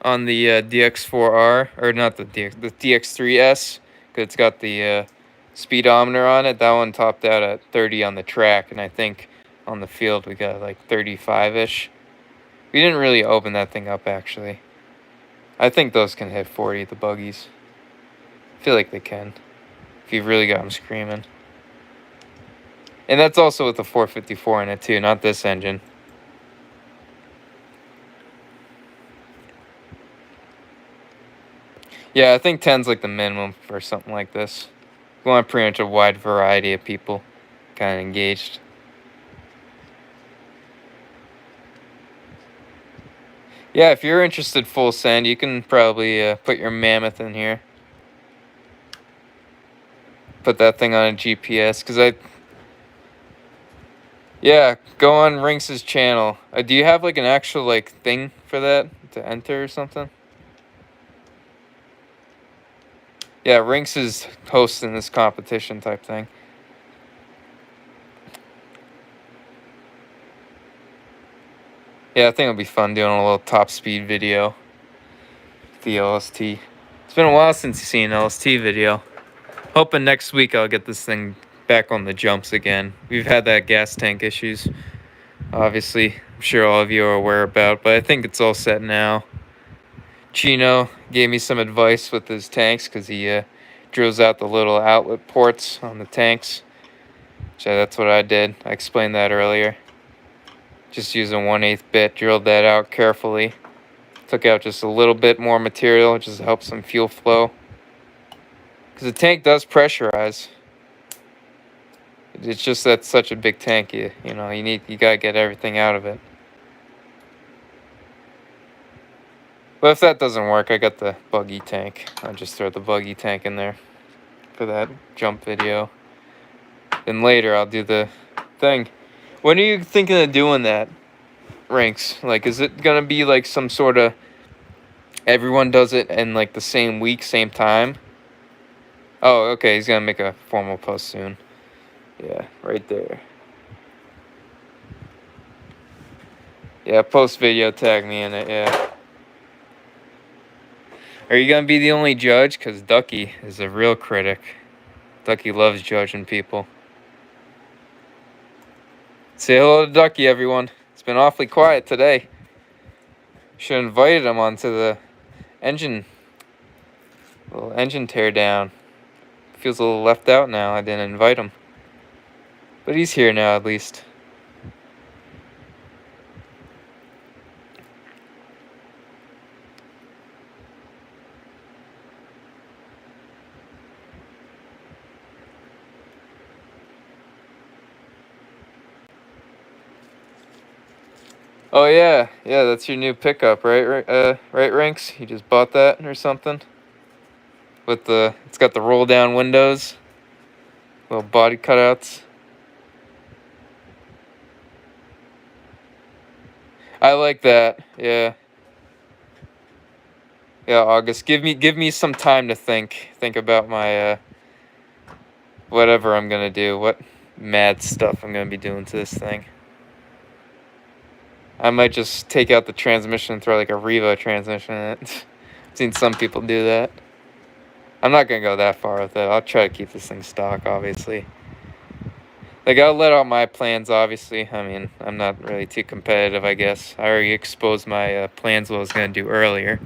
on the DX4R, or not the DX3S, because it's got the speedometer on it. That one topped out at 30 on the track, and I think on the field we got like 35-ish. We didn't really open that thing up, actually. I think those can hit 40, the buggies. I feel like they can, if you've really got them screaming. And that's also with the 454 in it too, not this engine. Yeah, I think 10's like the minimum for something like this. We want pretty much a wide variety of people kind of engaged. Yeah, if you're interested full send, you can probably put your Mammoth in here. Put that thing on a GPS, because yeah, go on Rinks' channel. Do you have like an actual like thing for that to enter or something? Yeah, Rinks is hosting this competition type thing. Yeah, I think it'll be fun doing a little top speed video with the LST. It's been a while since you've seen an LST video. Hoping next week I'll get this thing back on the jumps again. We've had that gas tank issues, obviously. I'm sure all of you are aware about, but I think it's all set now. Chino gave me some advice with his tanks because he drills out the little outlet ports on the tanks. So that's what I did. I explained that earlier. Just using 1/8 bit, drilled that out carefully. Took out just a little bit more material, just to help some fuel flow. Because the tank does pressurize. It's just that's such a big tank, you gotta get everything out of it. But if that doesn't work, I got the buggy tank. I'll just throw the buggy tank in there for that jump video. Then later I'll do the thing. When are you thinking of doing that, Rinks? Like, is it gonna be like some sort of everyone does it in like the same week, same time? Oh, okay, he's gonna make a formal post soon. Yeah, right there. Yeah, post video, tag me in it, yeah. Are you gonna be the only judge? Because Ducky is a real critic. Ducky loves judging people. Say hello to Ducky, everyone. It's been awfully quiet today. Should have invited him onto the little engine tear down. Feels a little left out now. I didn't invite him. But he's here now, at least. Oh yeah, that's your new pickup, right? Right, Rinks? You just bought that or something? It's got the roll down windows, little body cutouts. I like that. Yeah. Yeah, August. Give me some time to think about my whatever I'm gonna do, what mad stuff I'm gonna be doing to this thing. I might just take out the transmission and throw like a Revo transmission in it. I've seen some people do that. I'm not gonna go that far with it. I'll try to keep this thing stock, obviously. Like, I'll let out my plans, obviously. I mean, I'm not really too competitive, I guess. I already exposed my plans what I was gonna do earlier.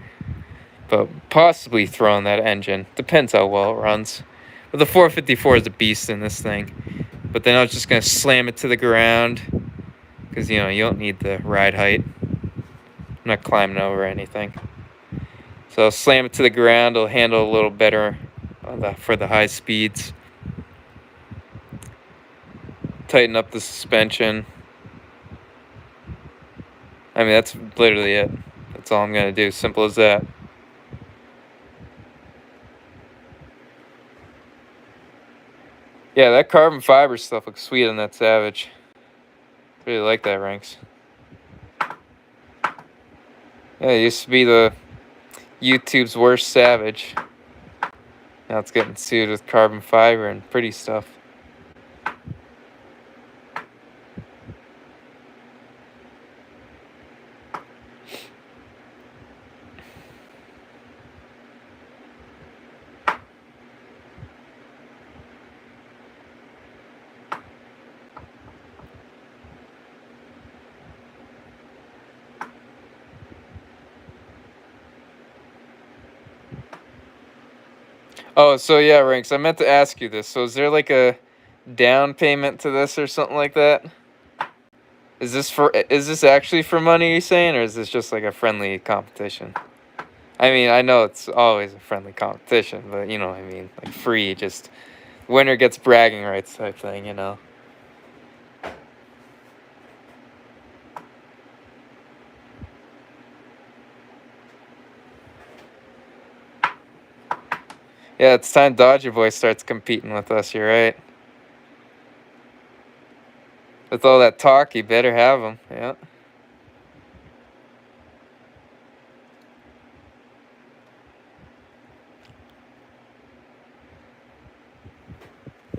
But possibly throwing that engine. Depends how well it runs. But the 454 is a beast in this thing. But then I was just gonna slam it to the ground. Because, you don't need the ride height. I'm not climbing over anything. So I'll slam it to the ground. It'll handle a little better for the high speeds. Tighten up the suspension. I mean, that's literally it. That's all I'm going to do. Simple as that. Yeah, that carbon fiber stuff looks sweet on that Savage. Really like that, Ranks. Yeah, it used to be the YouTube's worst Savage. Now it's getting sued with carbon fiber and pretty stuff. Oh, so yeah, Ranks, I meant to ask you this. So is there like a down payment to this or something like that? Is this actually for money, you're saying, or is this just like a friendly competition? I mean, I know it's always a friendly competition, but you know what I mean. Like free, just winner gets bragging rights type thing, Yeah, it's time Dodger Boy starts competing with us, you're right. With all that talk, you better have him, yeah.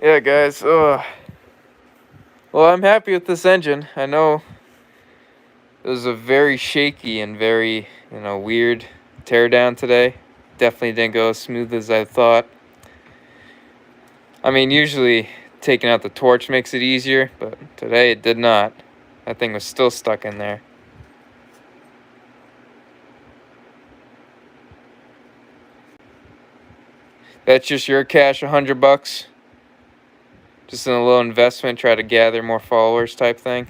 Yeah, guys. Well, I'm happy with this engine. I know it was a very shaky and very, weird teardown today. Definitely didn't go as smooth as I thought. I mean, usually taking out the torch makes it easier, but today it did not. That thing was still stuck in there. That's just your cash, $100. Just in a little investment, try to gather more followers type thing.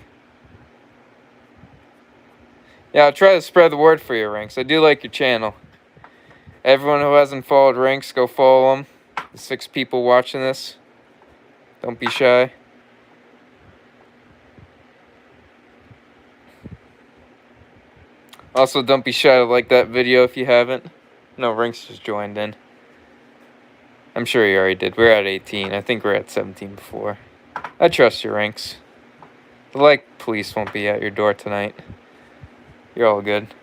Yeah, I'll try to spread the word for you, Rinks. I do like your channel. Everyone who hasn't followed Rinks, go follow him. The 6 people watching this. Don't be shy. Also, don't be shy to like that video if you haven't. No, Rinks just joined in. I'm sure he already did. We're at 18. I think we're at 17 before. I trust your Rinks. The like police won't be at your door tonight. You're all good.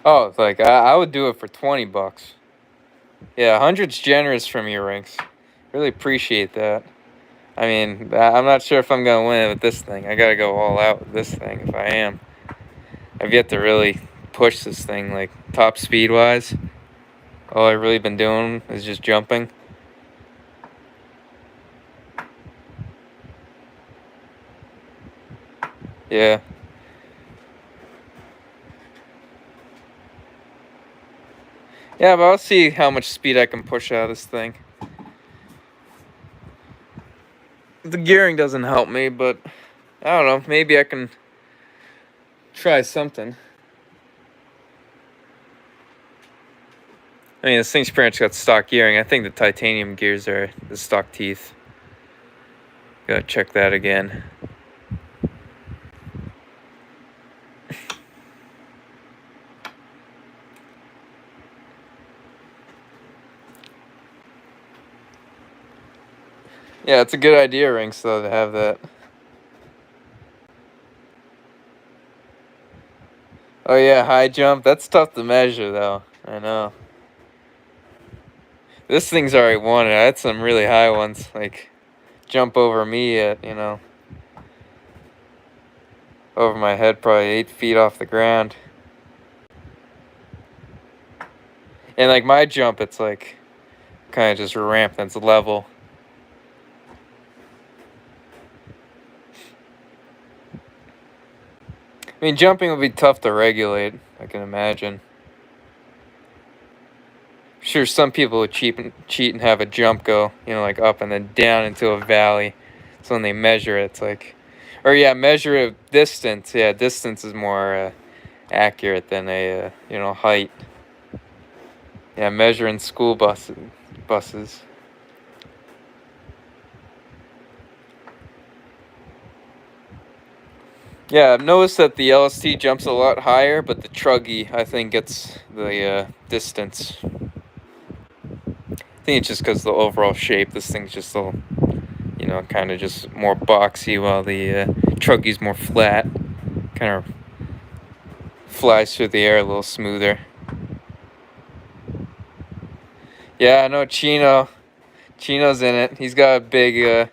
Oh, like I would do it for $20. Yeah, 100's generous from you, Rinks. Really appreciate that. I mean, I'm not sure if I'm gonna win it with this thing. I gotta go all out with this thing if I am. I've yet to really push this thing like top speed wise. All I've really been doing is just jumping. Yeah. Yeah, but I'll see how much speed I can push out of this thing. The gearing doesn't help me, but I don't know. Maybe I can try something. I mean, this thing's pretty much got stock gearing. I think the titanium gears are the stock teeth. Gotta check that again. Yeah, it's a good idea, Rinks, though, to have that. Oh yeah, high jump. That's tough to measure, though. I know. This thing's already won it. I had some really high ones, like jump over me at, over my head, probably 8 feet off the ground. And like my jump, it's like kind of just a ramp that's level. I mean, jumping would be tough to regulate, I can imagine. Sure, some people would cheat and have a jump go, like up and then down into a valley. So when they measure it, it's like, or yeah, measure a distance. Yeah, distance is more accurate than a height. Yeah, measuring school buses. Yeah, I've noticed that the LST jumps a lot higher, but the Truggy, I think, gets the distance. I think it's just because the overall shape. This thing's just a little, kind of just more boxy, while the Truggy's more flat. Kind of flies through the air a little smoother. Yeah, I know Chino. Chino's in it. He's got a big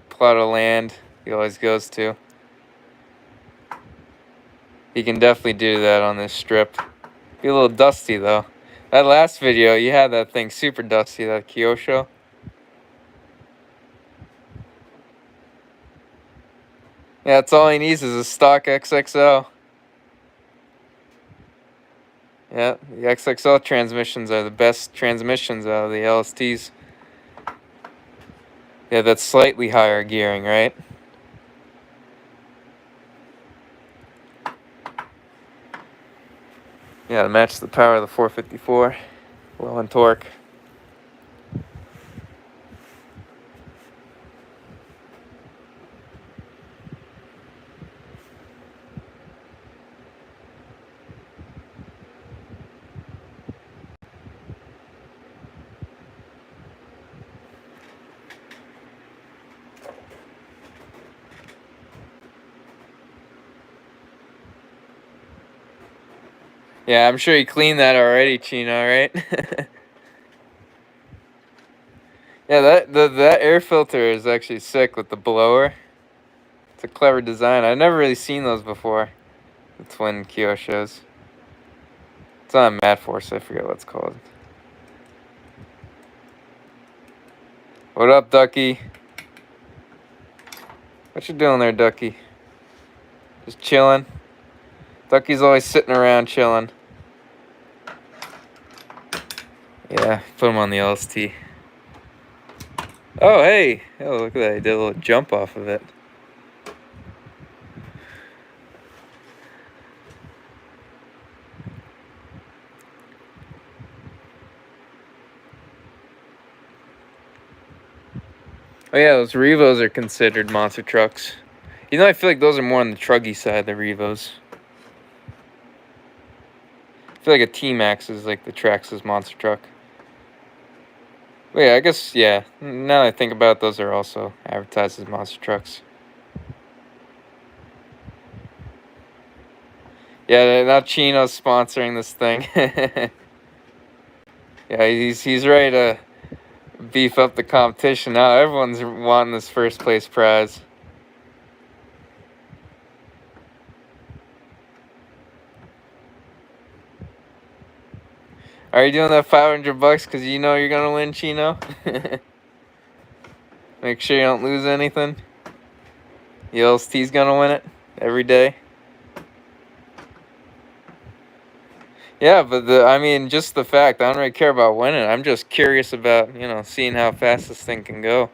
plot of land he always goes to. He can definitely do that on this strip. Be a little dusty, though. That last video, you had that thing super dusty, that Kyosho. Yeah, that's all he needs is a stock XXL. Yeah, the XXL transmissions are the best transmissions out of the LSTs. Yeah, that's slightly higher gearing, right? Yeah, to match the power of the 454. Low in torque. Yeah, I'm sure you cleaned that already, Chino, right? Yeah, that air filter is actually sick with the blower. It's a clever design. I've never really seen those before. The twin Kyoshos. It's not a Mad Force, I forget what it's called. What up, Ducky? What you doing there, Ducky? Just chilling? Ducky's always sitting around chilling. Yeah, put him on the LST. Oh, hey! Oh, look at that. He did a little jump off of it. Oh yeah, those Revos are considered monster trucks. You know, I feel like those are more on the truggy side, the Revos. I feel like a T-Max is like the Traxxas monster truck. But yeah, I guess, yeah. Now that I think about it, those are also advertised as monster trucks. Yeah, now Chino's sponsoring this thing. Yeah, he's ready to beef up the competition now. Everyone's wanting this first place prize. Are you doing that $500 because you know you're gonna win, Chino? Make sure you don't lose anything. The LST's gonna win it every day. Yeah, but I mean, just the fact, I don't really care about winning. I'm just curious about, seeing how fast this thing can go.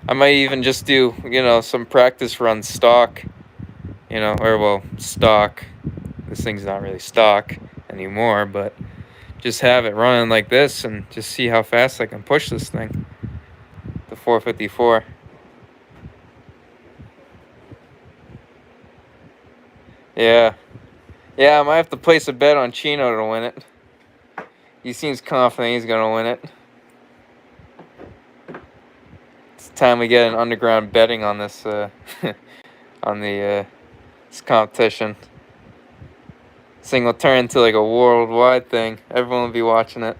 I might even just do, some practice runs stock, stock. This thing's not really stock anymore, but just have it running like this and just see how fast I can push this thing. The 454. Yeah. Yeah, I might have to place a bet on Chino to win it. He seems confident he's gonna win it. It's time we get an underground betting on this this competition. This thing will turn into like a worldwide thing. Everyone will be watching it.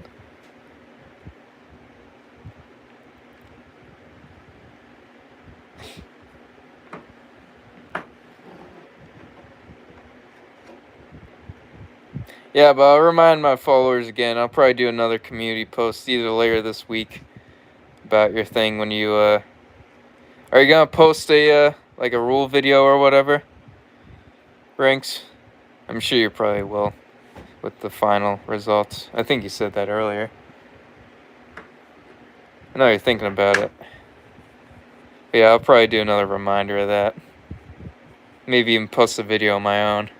Yeah, but I'll remind my followers again. I'll probably do another community post either later this week about your thing when you are you gonna post a like a rule video or whatever? Rinks? I'm sure you probably will with the final results. I think you said that earlier. I know you're thinking about it. But yeah, I'll probably do another reminder of that. Maybe even post a video of my own.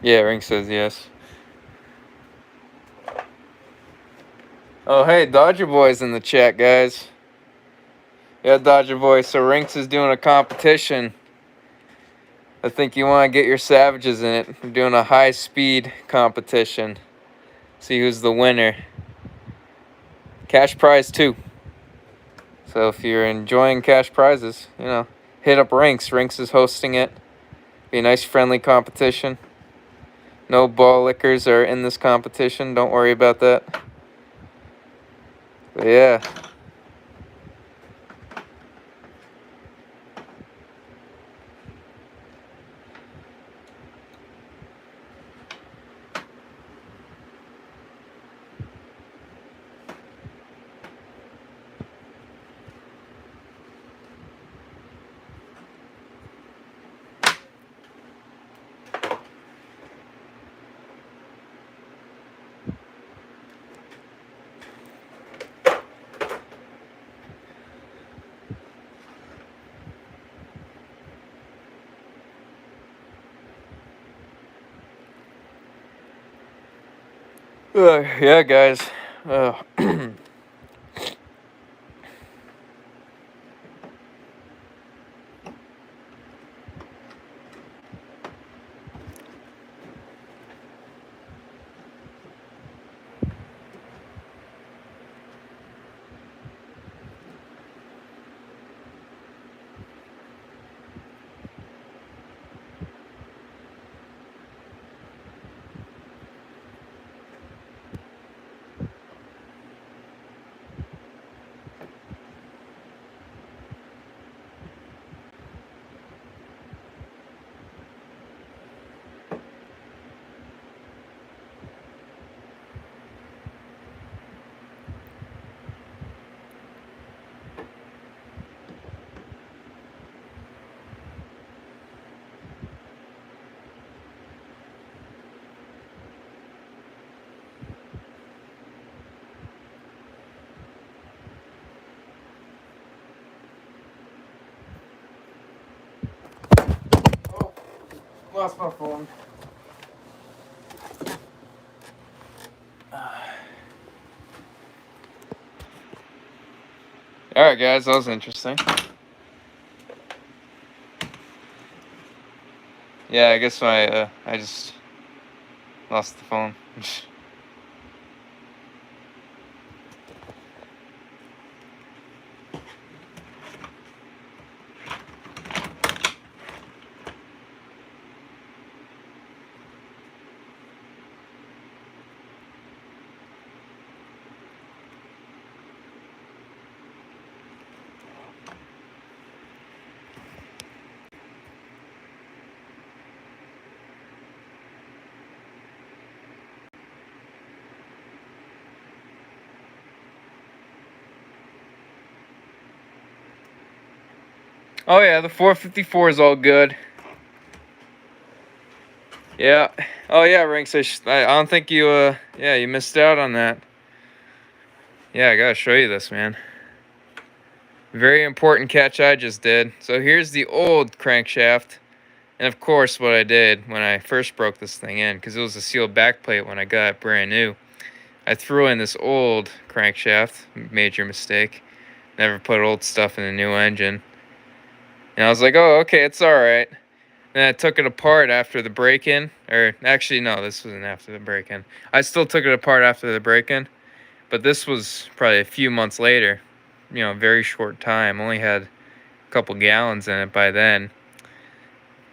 Yeah, Rink says yes. Oh, hey, Dodger Boy's in the chat, guys. Yeah, Dodger Boy. So Rinks is doing a competition. I think you want to get your savages in it. We're doing a high-speed competition. See who's the winner. Cash prize, too. So if you're enjoying cash prizes, hit up Rinks. Rinks is hosting it. Be a nice, friendly competition. No ball lickers are in this competition. Don't worry about that. But yeah. Yeah, guys. Oh, lost my phone. All right, guys, that was interesting. Yeah, I guess I just lost the phone. Oh yeah, the 454 is all good. Yeah. Oh yeah, Rinks. I don't think you yeah, you missed out on that. Yeah, I gotta show you this, man. Very important catch I just did. So here's the old crankshaft. And of course, what I did when I first broke this thing in, because it was a sealed backplate when I got it brand new, I threw in this old crankshaft. Major mistake. Never put old stuff in a new engine. And I was like, oh, okay, it's alright. Then I took it apart after the break-in. Or, actually, no, this wasn't after the break-in. I still took it apart after the break-in. But this was probably a few months later. You know, very short time. Only had a couple gallons in it by then.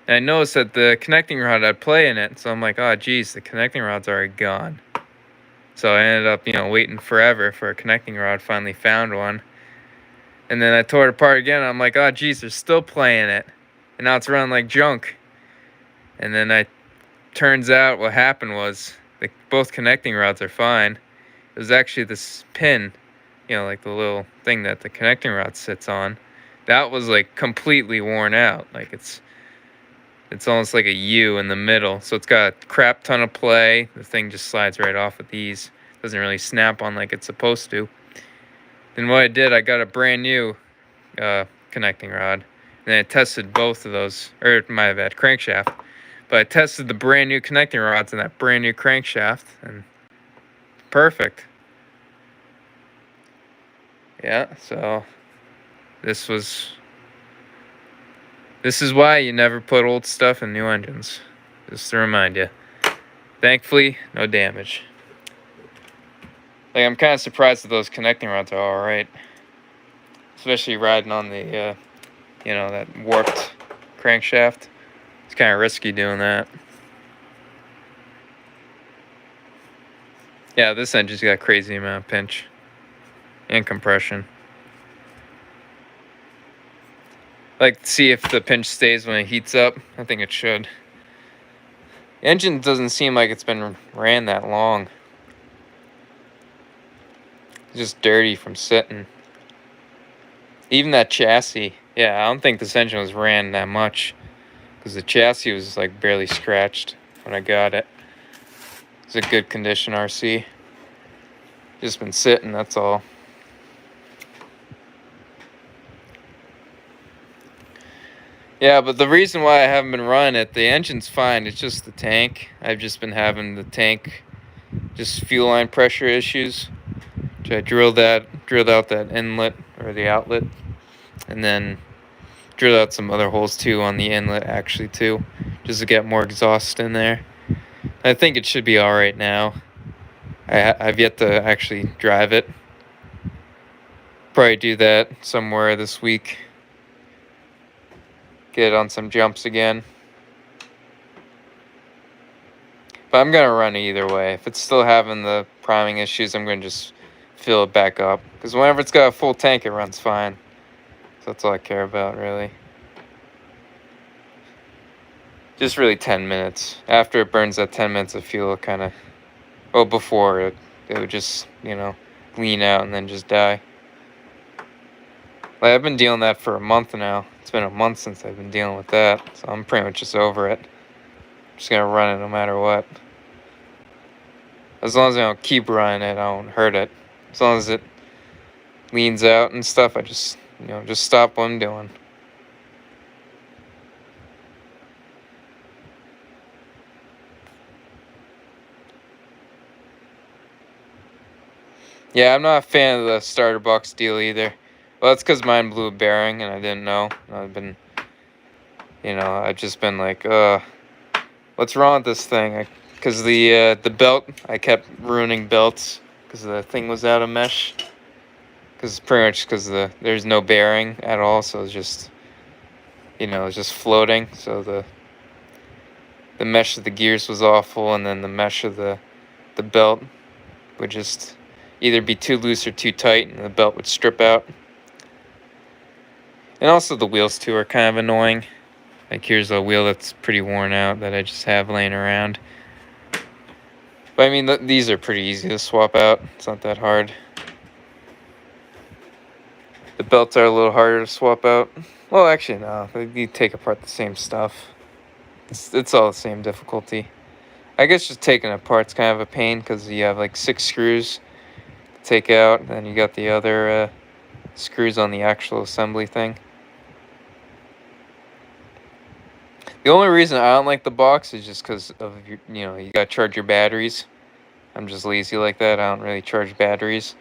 And I noticed that the connecting rod had play in it. So I'm like, oh, geez, the connecting rod's already gone. So I ended up, you know, waiting forever for a connecting rod. Finally found one. And then I tore it apart again. And I'm like, oh, geez, there's still play in it. And now it's running like junk. And then turns out what happened was both connecting rods are fine. It was actually this pin, you know, like the little thing that the connecting rod sits on. That was like completely worn out. Like it's almost like a U in the middle. So it's got a crap ton of play. The thing just slides right off with ease. Doesn't really snap on like it's supposed to. Then what I did, I got a brand new connecting rod. And I tested both of those, or my bad, crankshaft. But I tested the brand new connecting rods in that brand new crankshaft, and perfect. Yeah, so this is why you never put old stuff in new engines. Just to remind you. Thankfully, no damage. Like, I'm kind of surprised that those connecting rods are all right, especially riding on the, you know, that warped crankshaft. It's kind of risky doing that. Yeah, this engine's got a crazy amount of pinch and compression. Like, see if the pinch stays when it heats up. I think it should. The engine doesn't seem like it's been ran that long. It's just dirty from sitting. Even that chassis. Yeah, I don't think this engine was ran that much, because the chassis was like barely scratched when I got it. It's a good condition RC. Just been sitting, that's all. Yeah, but the reason why I haven't been running it, the engine's fine. It's just the tank. I've just been having the tank just fuel line pressure issues. So I drilled out that inlet or the outlet, and then drilled out some other holes too on the inlet actually too, just to get more exhaust in there. I think it should be all right now. I've yet to actually drive it. Probably do that somewhere this week. Get on some jumps again. But I'm gonna run it either way. If it's still having the priming issues, I'm gonna just fill it back up. Because whenever it's got a full tank, it runs fine. So that's all I care about, really. Just really 10 minutes. After it burns that 10 minutes of fuel, it kind of... Well, before it would just, lean out and then just die. Like, I've been dealing with that for a month now. It's been a month since I've been dealing with that. So I'm pretty much just over it. Just gonna run it no matter what. As long as I don't keep running it, I don't hurt it. As long as it leans out and stuff, I just, just stop what I'm doing. Yeah, I'm not a fan of the starter box deal either. Well, that's because mine blew a bearing and I didn't know. I've just been like, what's wrong with this thing? Because the belt, I kept ruining belts because the thing was out of mesh. Because pretty much because there's no bearing at all, so it's just, it's just floating. So the mesh of the gears was awful, and then the mesh of the belt would just either be too loose or too tight, and the belt would strip out. And also the wheels too are kind of annoying. Like here's a wheel that's pretty worn out that I just have laying around. But I mean, these are pretty easy to swap out. It's not that hard. The belts are a little harder to swap out. Well, actually, no. You take apart the same stuff. It's all the same difficulty. I guess just taking it apart's kind of a pain because you have like 6 screws to take out, and then you got the other screws on the actual assembly thing. The only reason I don't like the box is just because of you gotta charge your batteries. I'm just lazy like that. I don't really charge batteries.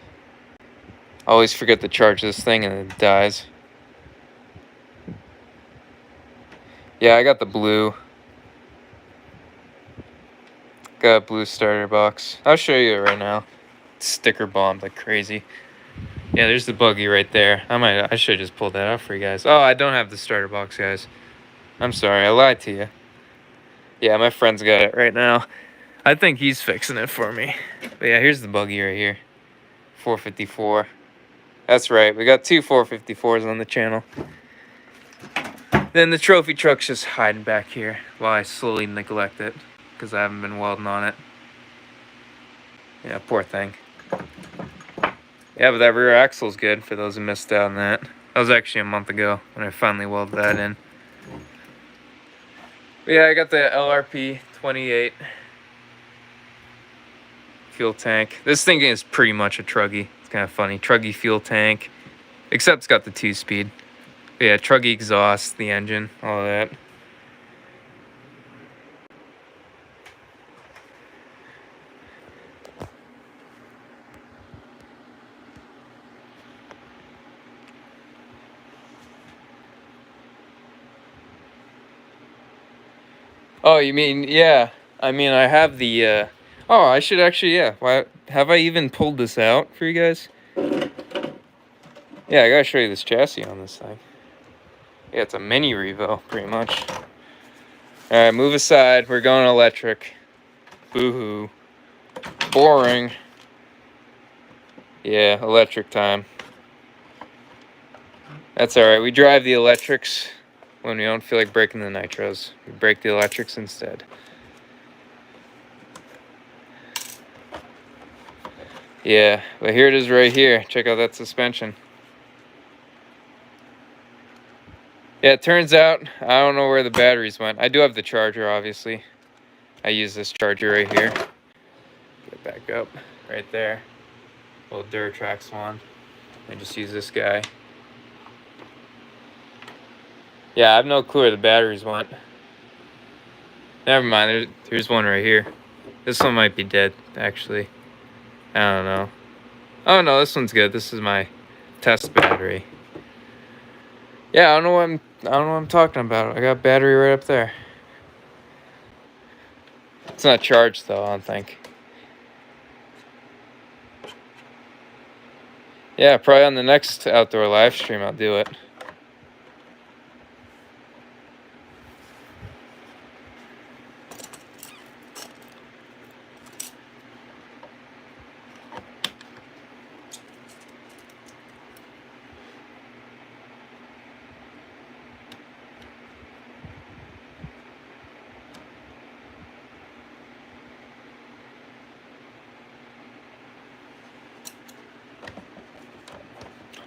I always forget to charge this thing and it dies. Yeah, I got the blue. Got a blue starter box. I'll show you it right now. It's sticker bombed like crazy. Yeah, there's the buggy right there. I should have just pulled that out for you guys. Oh, I don't have the starter box, guys. I'm sorry, I lied to you. Yeah, my friend's got it right now. I think he's fixing it for me. But yeah, here's the buggy right here. 454. That's right, we got 2 454s on the channel. Then the trophy truck's just hiding back here while I slowly neglect it because I haven't been welding on it. Yeah, poor thing. Yeah, but that rear axle's good for those who missed out on that. That was actually a month ago when I finally welded that in. But yeah, I got the LRP 28 fuel tank. This thing is pretty much a Truggy. It's kind of funny. Truggy fuel tank, except it's got the 2-speed. But yeah, Truggy exhaust, the engine, all of that. Oh, you mean, yeah. I mean, I have the, oh, I should actually, yeah. Why, have I even pulled this out for you guys? Yeah, I gotta show you this chassis on this thing. Yeah, it's a mini Revo, pretty much. Alright, move aside. We're going electric. Boo-hoo. Boring. Yeah, electric time. That's alright. We drive the electrics when we don't feel like breaking the nitros. We break the electrics instead. Yeah, but here it is right here. Check out that suspension. Yeah, it turns out, I don't know where the batteries went. I do have the charger, obviously. I use this charger right here. Get it back up, right there. Little Duratrax one. I just use this guy. Yeah, I have no clue where the batteries went. Never mind, there's one right here. This one might be dead, actually. I don't know. Oh no, this one's good. This is my test battery. Yeah, I don't know what I'm talking about. I got battery right up there. It's not charged though, I don't think. Yeah, probably on the next outdoor live stream I'll do it.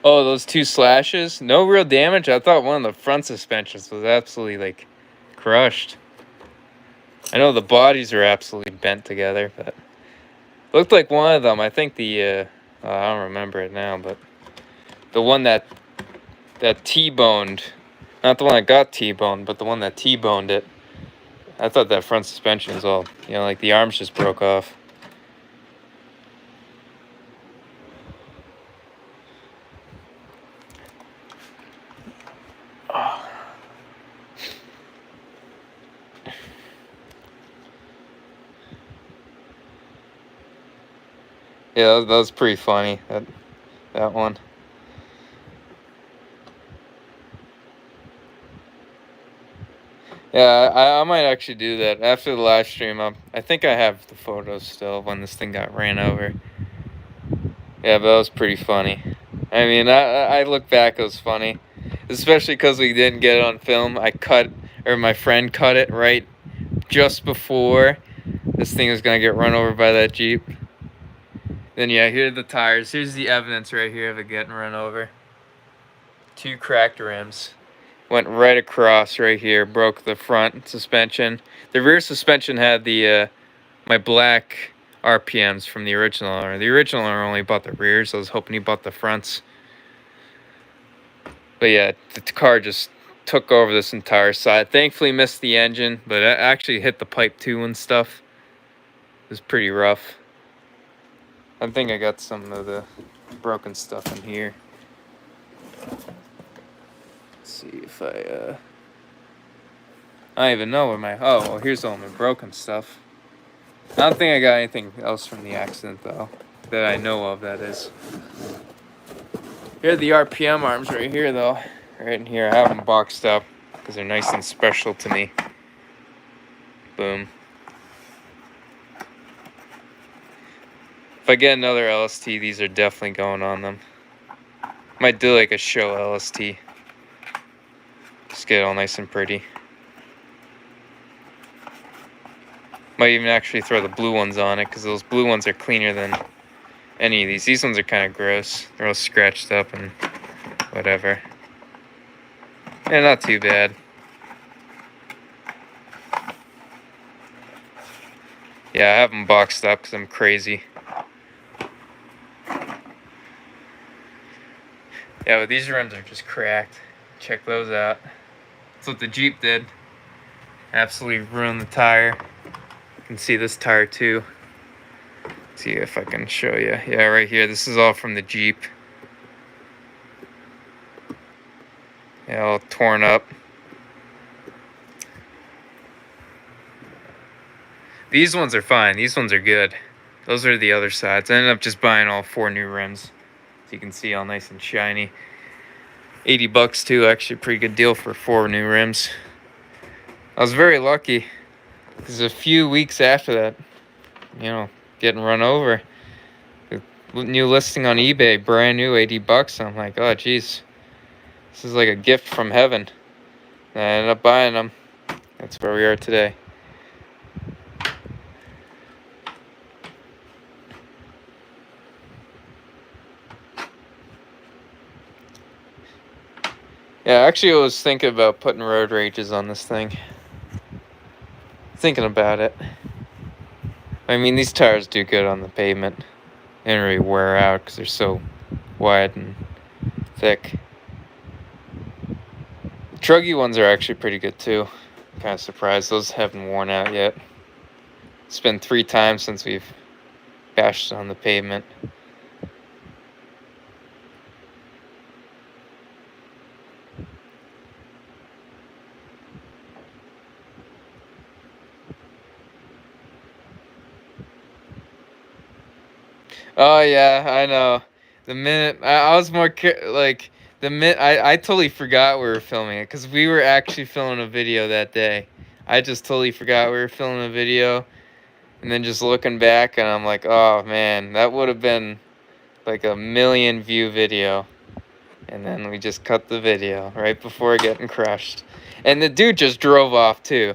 Oh, those two slashes? No real damage? I thought one of the front suspensions was absolutely, like, crushed. I know the bodies are absolutely bent together, but... Looked like one of them, I think I don't remember it now, but... The one that T-boned... Not the one that got T-boned, but the one that T-boned it. I thought that front suspension was all... You know, like, the arms just broke off. Yeah, that was pretty funny, that one. Yeah, I might actually do that after the live stream. I think I have the photos still when this thing got ran over. Yeah, but that was pretty funny. I mean, I look back, it was funny, especially because we didn't get it on film. My friend cut it right just before this thing was gonna get run over by that Jeep. Then yeah, here are the tires. Here's the evidence right here of it getting run over. 2 cracked rims. Went right across right here, broke the front suspension. The rear suspension had my black RPMs from the original owner. The original owner only bought the rears. I was hoping he bought the fronts. But yeah, the car just took over this entire side. Thankfully missed the engine, but it actually hit the pipe too and stuff. It was pretty rough. I think I got some of the broken stuff in here. Let's see if I don't even know where well, here's all my broken stuff. I don't think I got anything else from the accident though, that I know of, that is. Here are the RPM arms right here though. Right in here, I have them boxed up because they're nice and special to me. Boom. If I get another LST, these are definitely going on them. Might do like a show LST. Just get it all nice and pretty. Might even actually throw the blue ones on it because those blue ones are cleaner than any of these. These ones are kind of gross. They're all scratched up and whatever. Yeah, not too bad. Yeah, I have them boxed up because I'm crazy. Yeah, but these rims are just cracked. Check those out. That's what the Jeep did. Absolutely ruined the tire. You can see this tire too. Let's see if I can show you. Yeah, right here. This is all from the Jeep. Yeah, all torn up. These ones are fine. These ones are good. Those are the other sides. I ended up just buying all 4 new rims. So you can see all nice and shiny. $80 too, actually pretty good deal for 4 new rims. I was very lucky because a few weeks after that, you know, getting run over, the new listing on eBay, brand new, $80. I'm like, oh geez, this is like a gift from heaven. And I ended up buying them. That's where we are today. Yeah, actually I was thinking about putting road rages on this thing. Thinking about it. I mean, these tires do good on the pavement. They don't really wear out because they're so wide and thick. Truggy ones are actually pretty good too. Kind of surprised those haven't worn out yet. It's been 3 times since we've bashed on the pavement. Oh yeah, I know. The minute I was more like the minute I totally forgot we were filming it because we were actually filming a video that day. I just totally forgot we were filming a video, and then just looking back, and I'm like, oh man, that would have been like a 1,000,000 view video. And then we just cut the video right before getting crushed. And the dude just drove off too.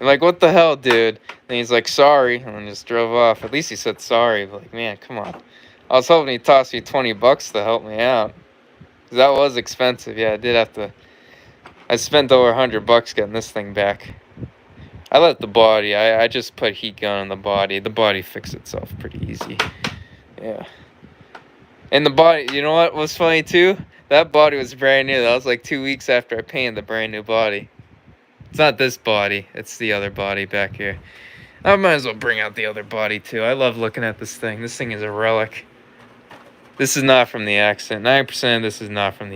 I'm like, what the hell, dude? And he's like, sorry, and then just drove off. At least he said sorry. But like, man, come on. I was hoping he'd toss me $20 to help me out. 'Cause that was expensive. Yeah, I did have to. I spent over $100 getting this thing back. I left the body. I just put heat gun on the body. The body fixed itself pretty easy. Yeah. And the body, you know what was funny too? That body was brand new. That was like 2 weeks after I painted the brand new body. It's not this body. It's the other body back here. I might as well bring out the other body too. I love looking at this thing. This thing is a relic. This is not from the accident. 9% of this is not from the